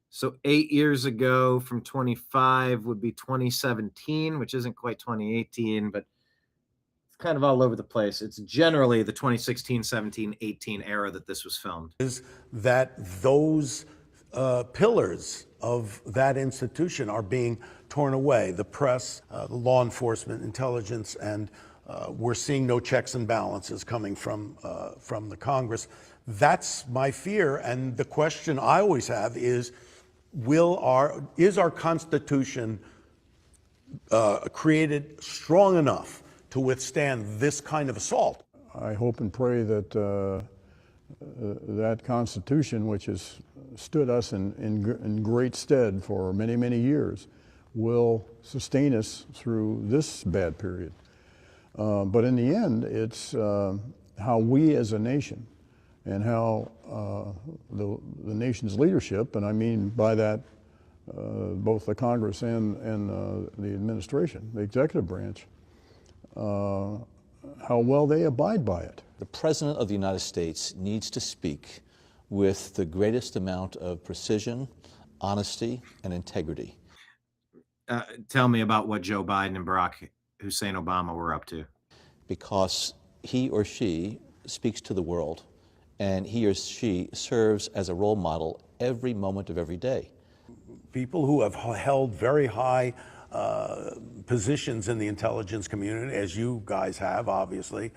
Speaker 1: So 8 years ago from 25 would be 2017, which isn't quite 2018, but kind of all over the place. It's generally the 2016, 17, 18 era that this was filmed.
Speaker 16: Is that those pillars of that institution are being torn away, the press, the law enforcement, intelligence, and we're seeing no checks and balances coming from the Congress. That's my fear, and the question I always have is, is our Constitution created strong enough to withstand this kind of assault?
Speaker 18: I hope and pray that that Constitution, which has stood us in great stead for many, many years, will sustain us through this bad period. But in the end, it's how we as a nation and how the nation's leadership, and I mean by that both the Congress and the administration, the executive branch, how well they abide by it.
Speaker 17: The President of the United States needs to speak with the greatest amount of precision, honesty, and integrity.
Speaker 1: Tell me about what Joe Biden and Barack Hussein Obama were up to.
Speaker 17: Because he or she speaks to the world, and he or she serves as a role model every moment of every day.
Speaker 16: People who have held very high positions in the intelligence community, as you guys have, obviously,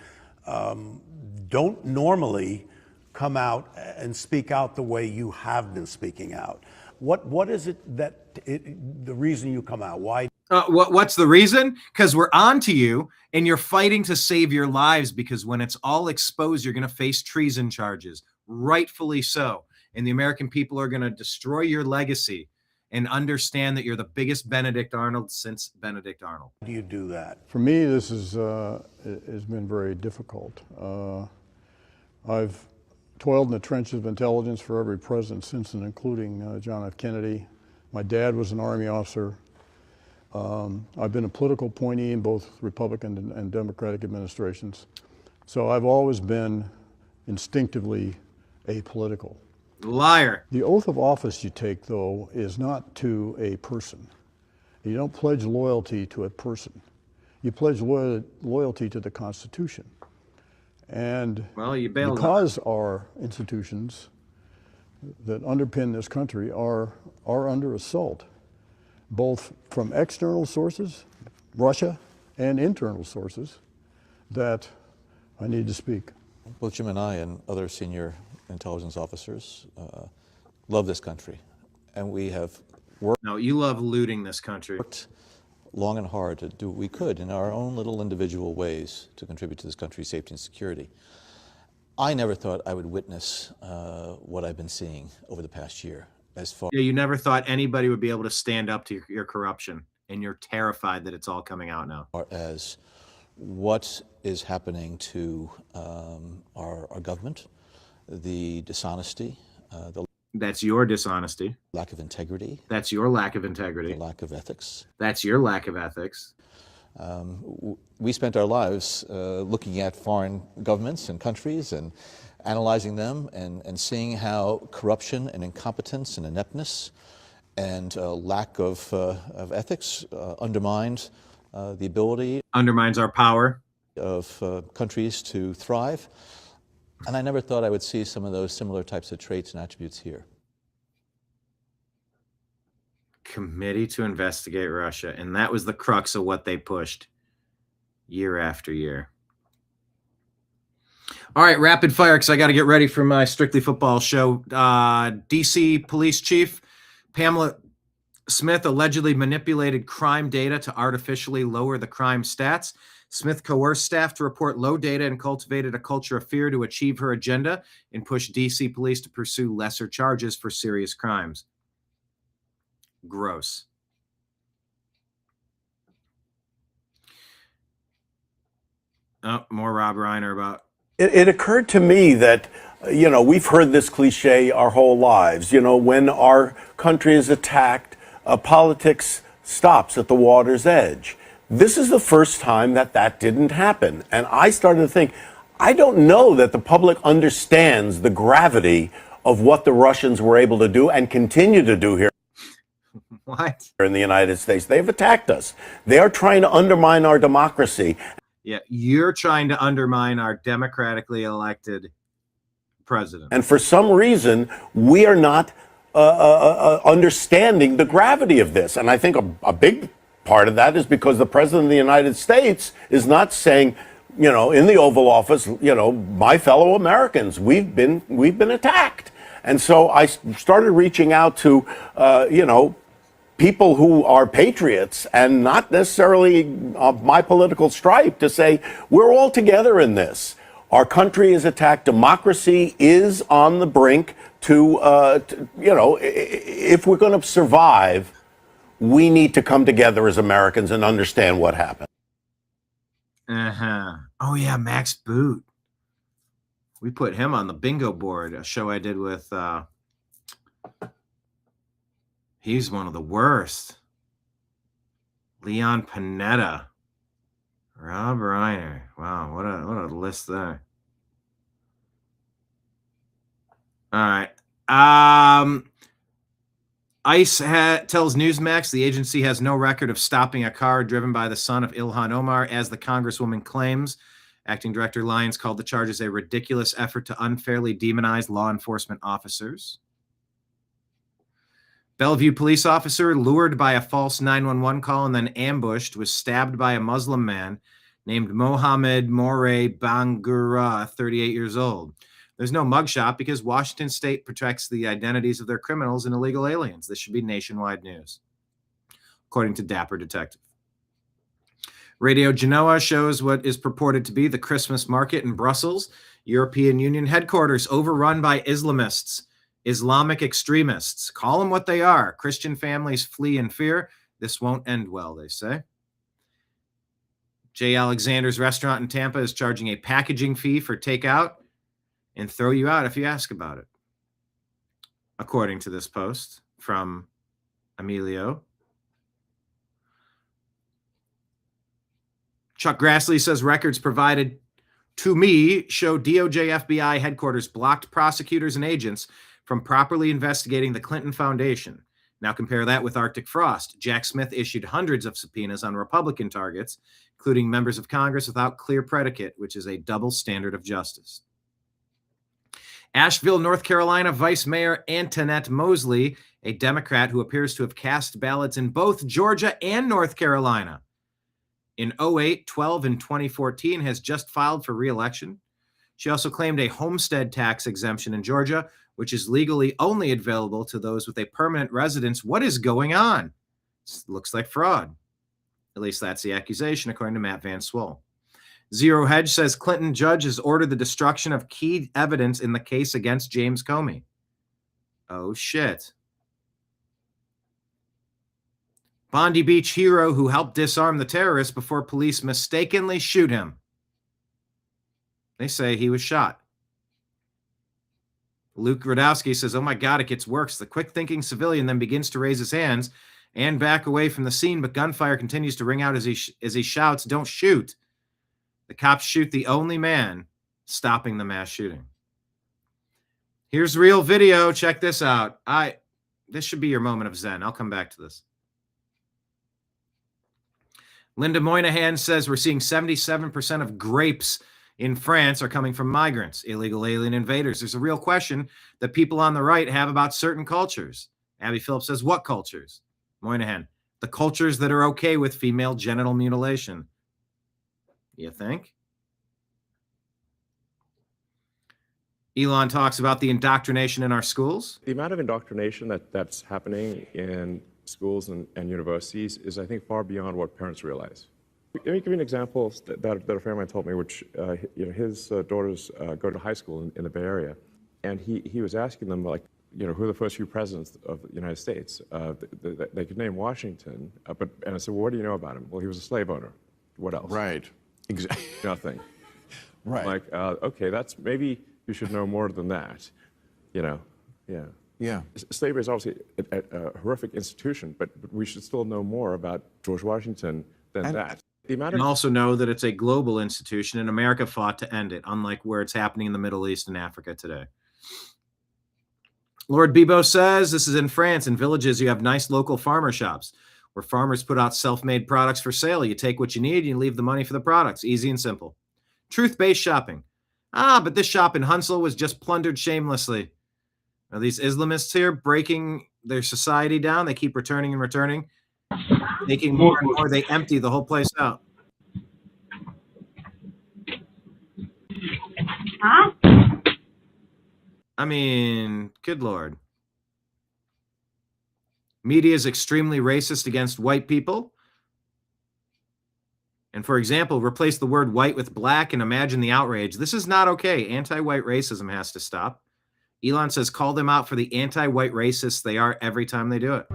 Speaker 16: don't normally come out and speak out the way you have been speaking out. What is it that the reason you come out? Why?
Speaker 1: What's the reason? Because we're on to you, and you're fighting to save your lives, because when it's all exposed, you're going to face treason charges, rightfully so. And the American people are going to destroy your legacy and understand that you're the biggest Benedict Arnold since Benedict Arnold.
Speaker 16: How do you do that?
Speaker 18: For me, this has been very difficult. I've toiled in the trenches of intelligence for every president since and including John F. Kennedy. My dad was an Army officer. I've been a political appointee in both Republican and Democratic administrations. So I've always been instinctively apolitical.
Speaker 1: Liar.
Speaker 18: The oath of office you take, though, is not to a person. You don't pledge loyalty to a person. You pledge loyalty to the Constitution. And
Speaker 1: well, you bailed
Speaker 18: because our institutions that underpin this country are under assault, both from external sources, Russia, and internal sources, that I need to speak.
Speaker 17: Both Jim and I and other senior intelligence officers love this country, and we have worked.
Speaker 1: No, you love looting this country.
Speaker 17: Worked long and hard to do what we could in our own little individual ways to contribute to this country's safety and security. I never thought I would witness what I've been seeing over the past year.
Speaker 1: Yeah, you never thought anybody would be able to stand up to your corruption, and you're terrified that it's all coming out now.
Speaker 17: As what is happening to our government, the dishonesty,
Speaker 1: that's your dishonesty.
Speaker 17: Lack of integrity.
Speaker 1: That's your lack of integrity.
Speaker 17: The lack of ethics.
Speaker 1: That's your lack of ethics.
Speaker 17: We spent our lives looking at foreign governments and countries and analyzing them and seeing how corruption and incompetence and ineptness and lack of ethics undermined the ability.
Speaker 1: Undermines our power.
Speaker 17: Of countries to thrive. And I never thought I would see some of those similar types of traits and attributes here.
Speaker 1: Committee to investigate Russia. And that was the crux of what they pushed year after year. All right, rapid fire, because I got to get ready for my Strictly Football show. DC Police Chief Pamela Smith allegedly manipulated crime data to artificially lower the crime stats. Smith coerced staff to report low data and cultivated a culture of fear to achieve her agenda and push DC police to pursue lesser charges for serious crimes. Gross. Oh, more Rob Reiner about.
Speaker 16: It occurred to me that, we've heard this cliche our whole lives. When our country is attacked, politics stops at the water's edge. This is the first time that didn't happen. And I started to think, I don't know that the public understands the gravity of what the Russians were able to do and continue to do here.
Speaker 1: What?
Speaker 16: In the United States. They've attacked us. They are trying to undermine our democracy.
Speaker 1: Yeah, you're trying to undermine our democratically elected president.
Speaker 16: And for some reason, we are not understanding the gravity of this. And I think a big part of that is because the president of the United States is not saying, you know, in the Oval Office, you know, my fellow Americans, we've been attacked. And so I started reaching out to, you know, people who are patriots and not necessarily my political stripe to say, we're all together in this. Our country is attacked. Democracy is on the brink to you know, if we're going to survive, we need to come together as Americans and understand what happened.
Speaker 1: Oh, yeah, Max Boot. We put him on the bingo board, a show I did with, he's one of the worst. Leon Panetta. Rob Reiner. Wow, what a list there. All right. ICE tells Newsmax the agency has no record of stopping a car driven by the son of Ilhan Omar, as the Congresswoman claims. Acting Director Lyons called the charges a ridiculous effort to unfairly demonize law enforcement officers. Bellevue police officer lured by a false 911 call and then ambushed was stabbed by a Muslim man named Mohammed Morey Bangura, 38 years old. There's no mugshot because Washington State protects the identities of their criminals and illegal aliens. This should be nationwide news, according to Dapper Detective. Radio Genoa shows what is purported to be the Christmas market in Brussels. European Union headquarters overrun by Islamists, Islamic extremists. Call them what they are. Christian families flee in fear. This won't end well, they say. J. Alexander's restaurant in Tampa is charging a packaging fee for takeout and throw you out if you ask about it, according to this post from Emilio. Chuck Grassley says records provided to me show DOJ FBI headquarters blocked prosecutors and agents from properly investigating the Clinton Foundation. Now compare that with Arctic Frost. Jack Smith issued hundreds of subpoenas on Republican targets, including members of Congress, without clear predicate, which is a double standard of justice. Asheville, North Carolina, Vice Mayor Antoinette Mosley, a Democrat who appears to have cast ballots in both Georgia and North Carolina in 08, 12, and 2014, has just filed for re-election. She also claimed a homestead tax exemption in Georgia, which is legally only available to those with a permanent residence. What is going on? This looks like fraud. At least that's the accusation, according to Matt Van Swole. Zero Hedge says Clinton judge has ordered the destruction of key evidence in the case against James Comey. Oh, shit. Bondi Beach hero who helped disarm the terrorist before police mistakenly shoot him. They say he was shot. Luke Radowski says, oh my God, it gets worse. The quick-thinking civilian then begins to raise his hands and back away from the scene, but gunfire continues to ring out as he shouts, don't shoot. The cops shoot the only man stopping the mass shooting. Here's real video. Check this out. This should be your moment of zen. I'll come back to this. Linda Moynihan says we're seeing 77% of grapes in France are coming from migrants, illegal alien invaders. There's a real question that people on the right have about certain cultures. Abby Phillips says, what cultures? Moynihan, the cultures that are okay with female genital mutilation. You think? Elon talks about the indoctrination in our schools.
Speaker 19: The amount of indoctrination that's happening in schools and universities is, I think, far beyond what parents realize. Let me give you an example that a friend of mine told me, which his daughters go to high school in the Bay Area, and he was asking them, like, who are the first few presidents of the United States? They could name Washington, and I said, well, what do you know about him? Well, he was a slave owner. What else?
Speaker 20: Right. Exactly.
Speaker 19: Nothing.
Speaker 20: Right.
Speaker 19: Like, okay, that's maybe you should know more than that. Yeah.
Speaker 20: Yeah.
Speaker 19: Slavery is obviously a horrific institution, but we should still know more about George Washington than that.
Speaker 1: And also know that it's a global institution, and America fought to end it, unlike where it's happening in the Middle East and Africa today. Lord Bibo says, this is in France. In villages, you have nice local farmer shops. where farmers put out self-made products for sale. You take what you need and you leave the money for the products. Easy and simple. Truth-based shopping. But this shop in Huntsville was just plundered shamelessly. Are these Islamists here breaking their society down? They keep returning and returning, taking more and more. They empty the whole place out. I mean, good Lord. Media is extremely racist against white people. And for example, replace the word white with black and imagine the outrage. This is not okay. Anti-white racism has to stop. Elon says, call them out for the anti-white racists they are every time they do it.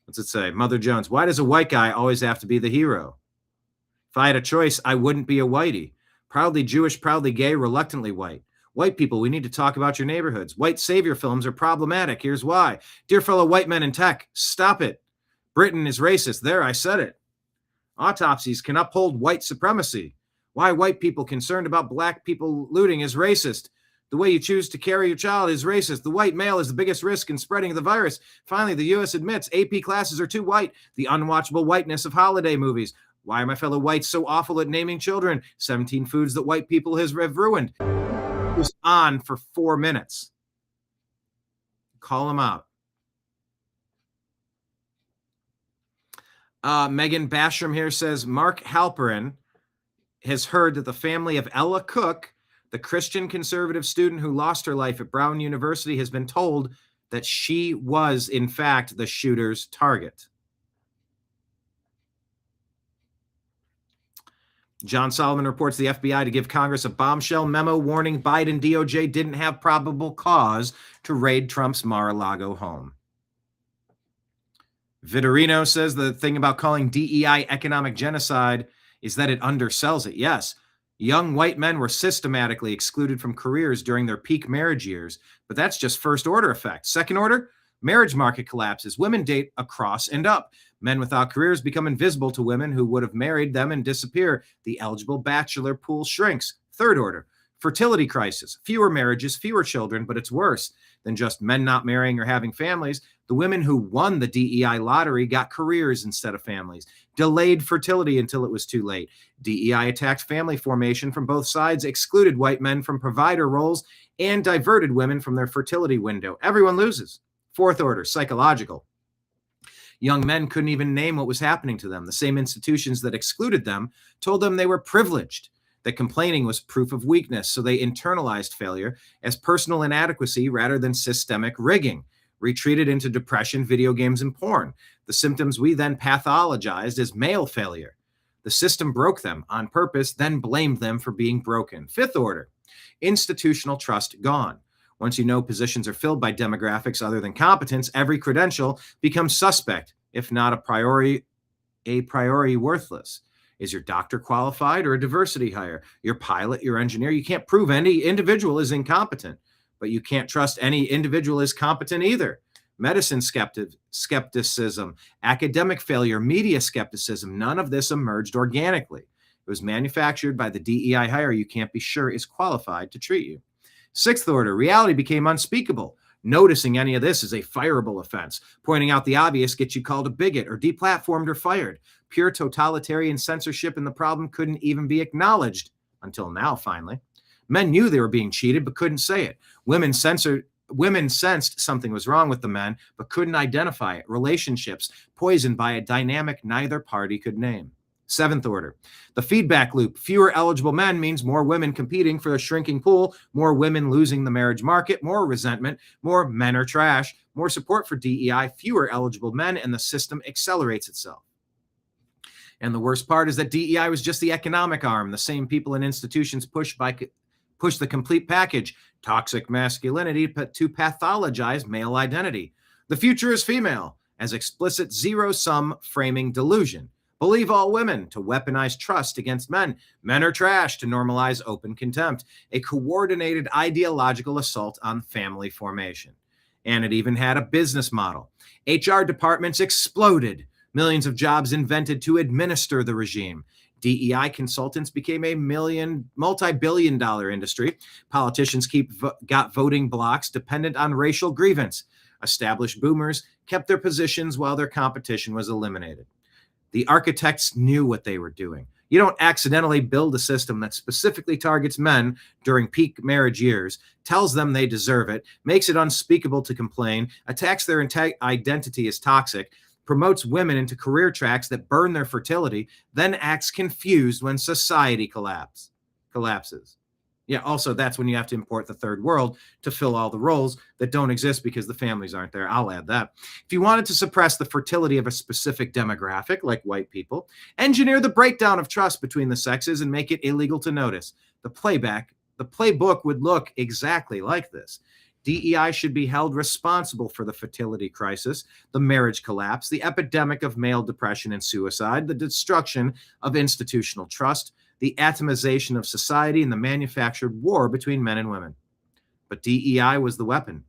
Speaker 1: What's it say? Mother Jones, why does a white guy always have to be the hero? If I had a choice, I wouldn't be a whitey. Proudly Jewish, proudly gay, reluctantly white. White people, we need to talk about your neighborhoods. White savior films are problematic. Here's why. Dear fellow white men in tech, stop it. Britain is racist. There, I said it. Autopsies can uphold white supremacy. Why white people concerned about black people looting is racist. The way you choose to carry your child is racist. The white male is the biggest risk in spreading the virus. Finally, the U.S. admits AP classes are too white. The unwatchable whiteness of holiday movies. Why are my fellow whites so awful at naming children? 17 foods that white people have ruined. It was on for 4 minutes. Call them out. Megan Basham here says, Mark Halperin has heard that the family of Ella Cook, the Christian conservative student who lost her life at Brown University, has been told that she was, in fact, the shooter's target. John Solomon reports the FBI to give Congress a bombshell memo warning Biden DOJ didn't have probable cause to raid Trump's Mar-a-Lago home. Vitorino says the thing about calling DEI economic genocide is that it undersells it. Yes, young white men were systematically excluded from careers during their peak marriage years, but that's just first order effect. Second order, marriage market collapses. Women date across and up. Men without careers become invisible to women who would have married them and disappear. The eligible bachelor pool shrinks. Third order, fertility crisis. Fewer marriages, fewer children, but it's worse than just men not marrying or having families. The women who won the DEI lottery got careers instead of families, delayed fertility until it was too late. DEI attacked family formation from both sides, excluded white men from provider roles, and diverted women from their fertility window. Everyone loses. Fourth order, psychological. Young men couldn't even name what was happening to them. The same institutions that excluded them told them they were privileged, that complaining was proof of weakness, so they internalized failure as personal inadequacy rather than systemic rigging, retreated into depression, video games, and porn. The symptoms we then pathologized as male failure. The system broke them on purpose, then blamed them for being broken. Fifth order, institutional trust gone. Once you know positions are filled by demographics other than competence, every credential becomes suspect, if not a priori worthless. Is your doctor qualified or a diversity hire? Your pilot, your engineer? You can't prove any individual is incompetent, but you can't trust any individual is competent either. Medicine skepticism, academic failure, media skepticism, none of this emerged organically. It was manufactured by the DEI hire you can't be sure is qualified to treat you. Sixth order, reality became unspeakable. Noticing any of this is a fireable offense. Pointing out the obvious gets you called a bigot or deplatformed or fired. Pure totalitarian censorship, and the problem couldn't even be acknowledged until now, finally. Men knew they were being cheated but couldn't say it. Women sensed something was wrong with the men but couldn't identify it. Relationships poisoned by a dynamic neither party could name. Seventh order, the feedback loop. Fewer eligible men means more women competing for a shrinking pool, more women losing the marriage market, more resentment, more men are trash, more support for DEI, fewer eligible men, and the system accelerates itself. And the worst part is that DEI was just the economic arm. The same people and institutions push the complete package, toxic masculinity, to pathologize male identity. The future is female, as explicit zero-sum framing delusion. Believe all women, to weaponize trust against men. Men are trash, to normalize open contempt. A coordinated ideological assault on family formation. And it even had a business model. HR departments exploded. Millions of jobs invented to administer the regime. DEI consultants became a multi-billion-dollar industry. Politicians got voting blocks dependent on racial grievance. Established boomers kept their positions while their competition was eliminated. The architects knew what they were doing. You don't accidentally build a system that specifically targets men during peak marriage years, tells them they deserve it, makes it unspeakable to complain, attacks their identity as toxic, promotes women into career tracks that burn their fertility, then acts confused when society collapses. Yeah, also, that's when you have to import the third world to fill all the roles that don't exist because the families aren't there. I'll add that. If you wanted to suppress the fertility of a specific demographic, like white people, engineer the breakdown of trust between the sexes and make it illegal to notice. The playbook would look exactly like this. DEI should be held responsible for the fertility crisis, the marriage collapse, the epidemic of male depression and suicide, the destruction of institutional trust, the atomization of society, and the manufactured war between men and women. But DEI was the weapon.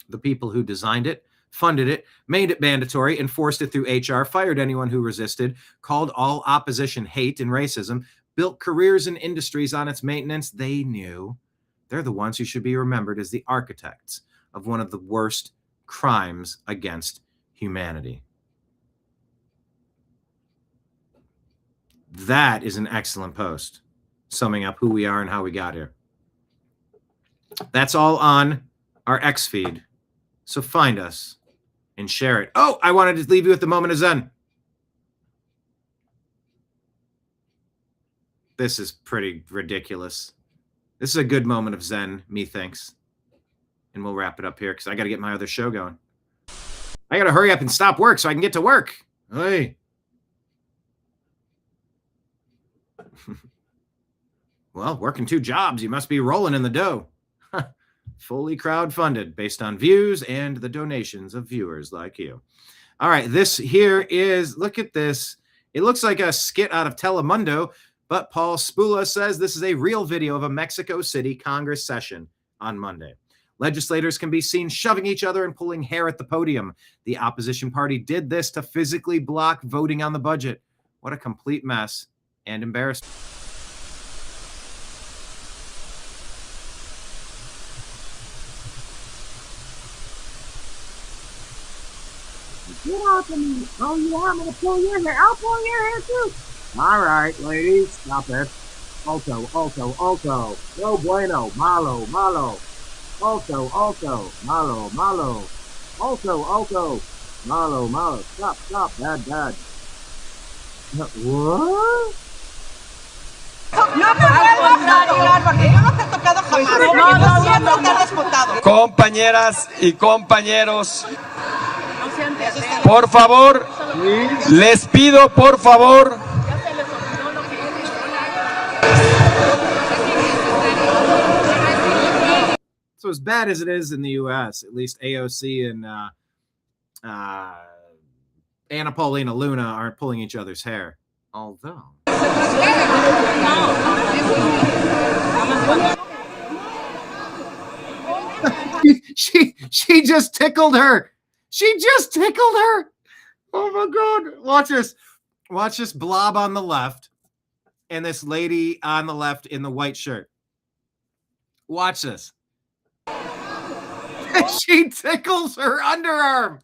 Speaker 1: The people who designed it, funded it, made it mandatory, enforced it through HR, fired anyone who resisted, called all opposition hate and racism, built careers and industries on its maintenance. They knew. They're the ones who should be remembered as the architects of one of the worst crimes against humanity. That is an excellent post, summing up who we are and how we got here. That's all on our X feed. So find us and share it. Oh, I wanted to leave you with the moment of Zen. This is pretty ridiculous. This is a good moment of Zen, methinks. And we'll wrap it up here because I got to get my other show going. I got to hurry up and stop work so I can get to work. Hey. Well, working 2 jobs, you must be rolling in the dough. Fully crowdfunded based on views and the donations of viewers like you. All right, this here is, look at this. It looks like a skit out of Telemundo, but Paul Spula says this is a real video of a Mexico City Congress session on Monday. Legislators can be seen shoving each other and pulling hair at the podium. The opposition party did this to physically block voting on the budget. What a complete mess and embarrassment.
Speaker 21: Get off of me. Oh, yeah, I'm going to pull your hair. I'll pull your hair, too. All right, ladies, stop it. Alto. No bueno. Malo. Alto. Malo. Alto. Malo. Stop. Bad. What?
Speaker 22: Compañeras y compañeros, por favor, les pido por favor.
Speaker 1: So as bad as it is in the U.S., at least AOC and Anna Paulina Luna aren't pulling each other's hair. Although... she just tickled her. Oh my God. Watch this blob on the left and this lady on the left in the white shirt. Watch this. She tickles her underarm.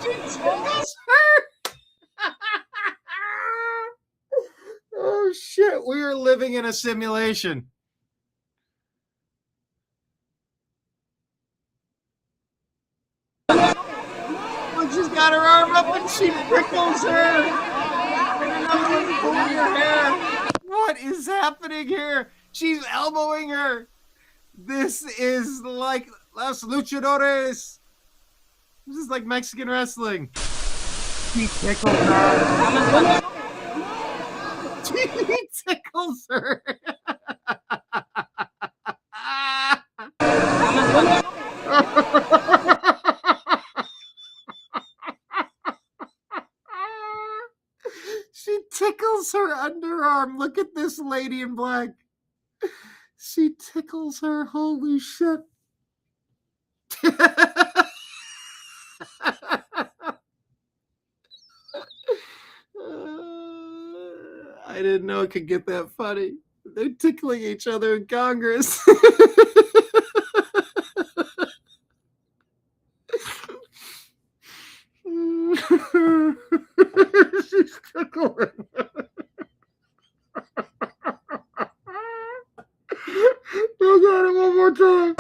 Speaker 1: She tickles her. Oh shit, we are living in a simulation. Oh, she's got her arm up and she tickles her. And another one's pulling her hair. What is happening here? She's elbowing her. This is like Los Luchadores. This is like Mexican wrestling. She tickles her. He tickles her. She tickles her underarm. Look at this lady in black. She tickles her. Holy shit. I didn't know it could get that funny. They're tickling each other in Congress. She's tickling. I got it one more time.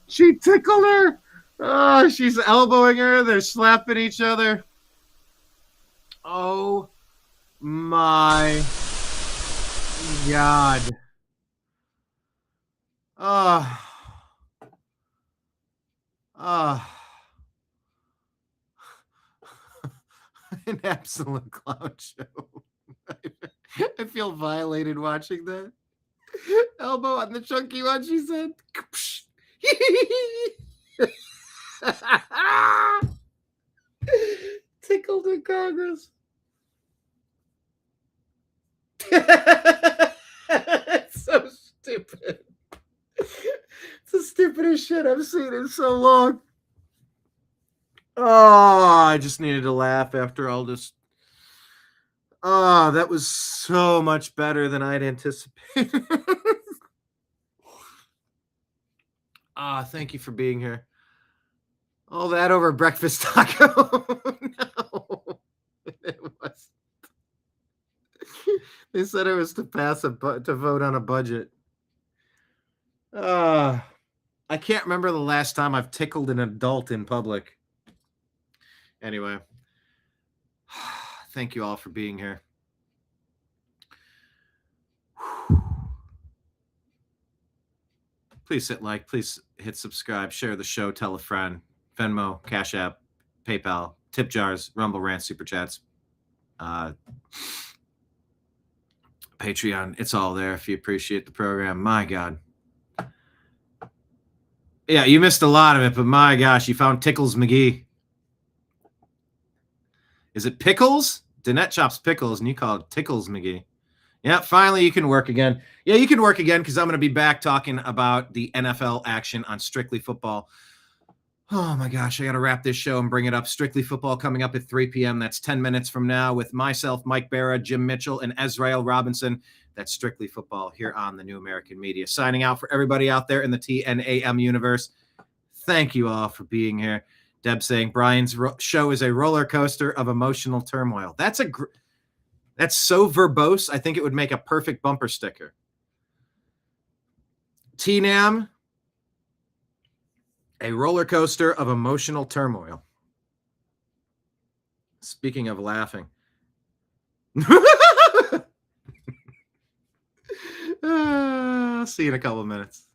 Speaker 1: She tickled her. She's elbowing her. They're slapping each other. Oh my God. An absolute clown show. I feel violated watching that. Elbow on the chunky one, she said. Tickled in Congress. It's so stupid. It's the stupidest shit I've seen in so long. Oh, I just needed to laugh after all this. Oh, that was so much better than I'd anticipated. Thank you for being here. All that over breakfast taco. No, it was. They said it was to pass to vote on a budget. I can't remember the last time I've tickled an adult in public. Anyway, thank you all for being here. Please hit like, please hit subscribe, share the show, tell a friend. Venmo, Cash App, PayPal, tip jars, Rumble Rant, Super Chats, Patreon. It's all there if you appreciate the program. My God. Yeah, you missed a lot of it, but my gosh, you found Tickles McGee. Is it Pickles? Danette chops pickles, and you call it Tickles McGee. Yeah, finally you can work again. Yeah, you can work again because I'm going to be back talking about the NFL action on Strictly Football. Oh my gosh, I got to wrap this show and bring it up. Strictly Football coming up at 3 p.m. That's 10 minutes from now with myself, Mike Barra, Jim Mitchell, and Ezrael Robinson. That's Strictly Football here on the New American Media. Signing out for everybody out there in the TNAM universe. Thank you all for being here. Deb saying Brian's show is a roller coaster of emotional turmoil. That's so verbose. I think it would make a perfect bumper sticker. TNAM, a roller coaster of emotional turmoil. Speaking of laughing. See you in a couple of minutes.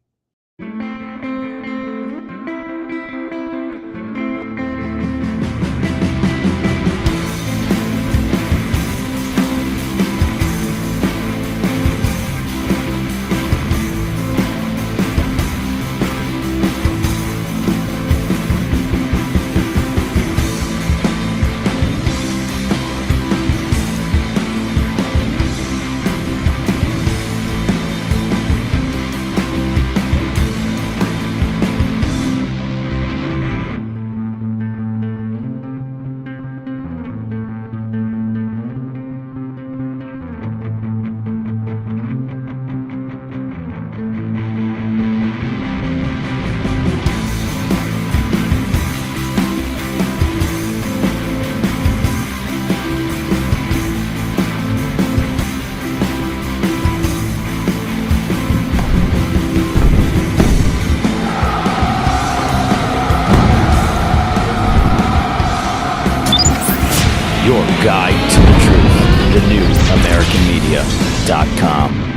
Speaker 2: Your guide to the truth. TheNewAmericanMedia.com.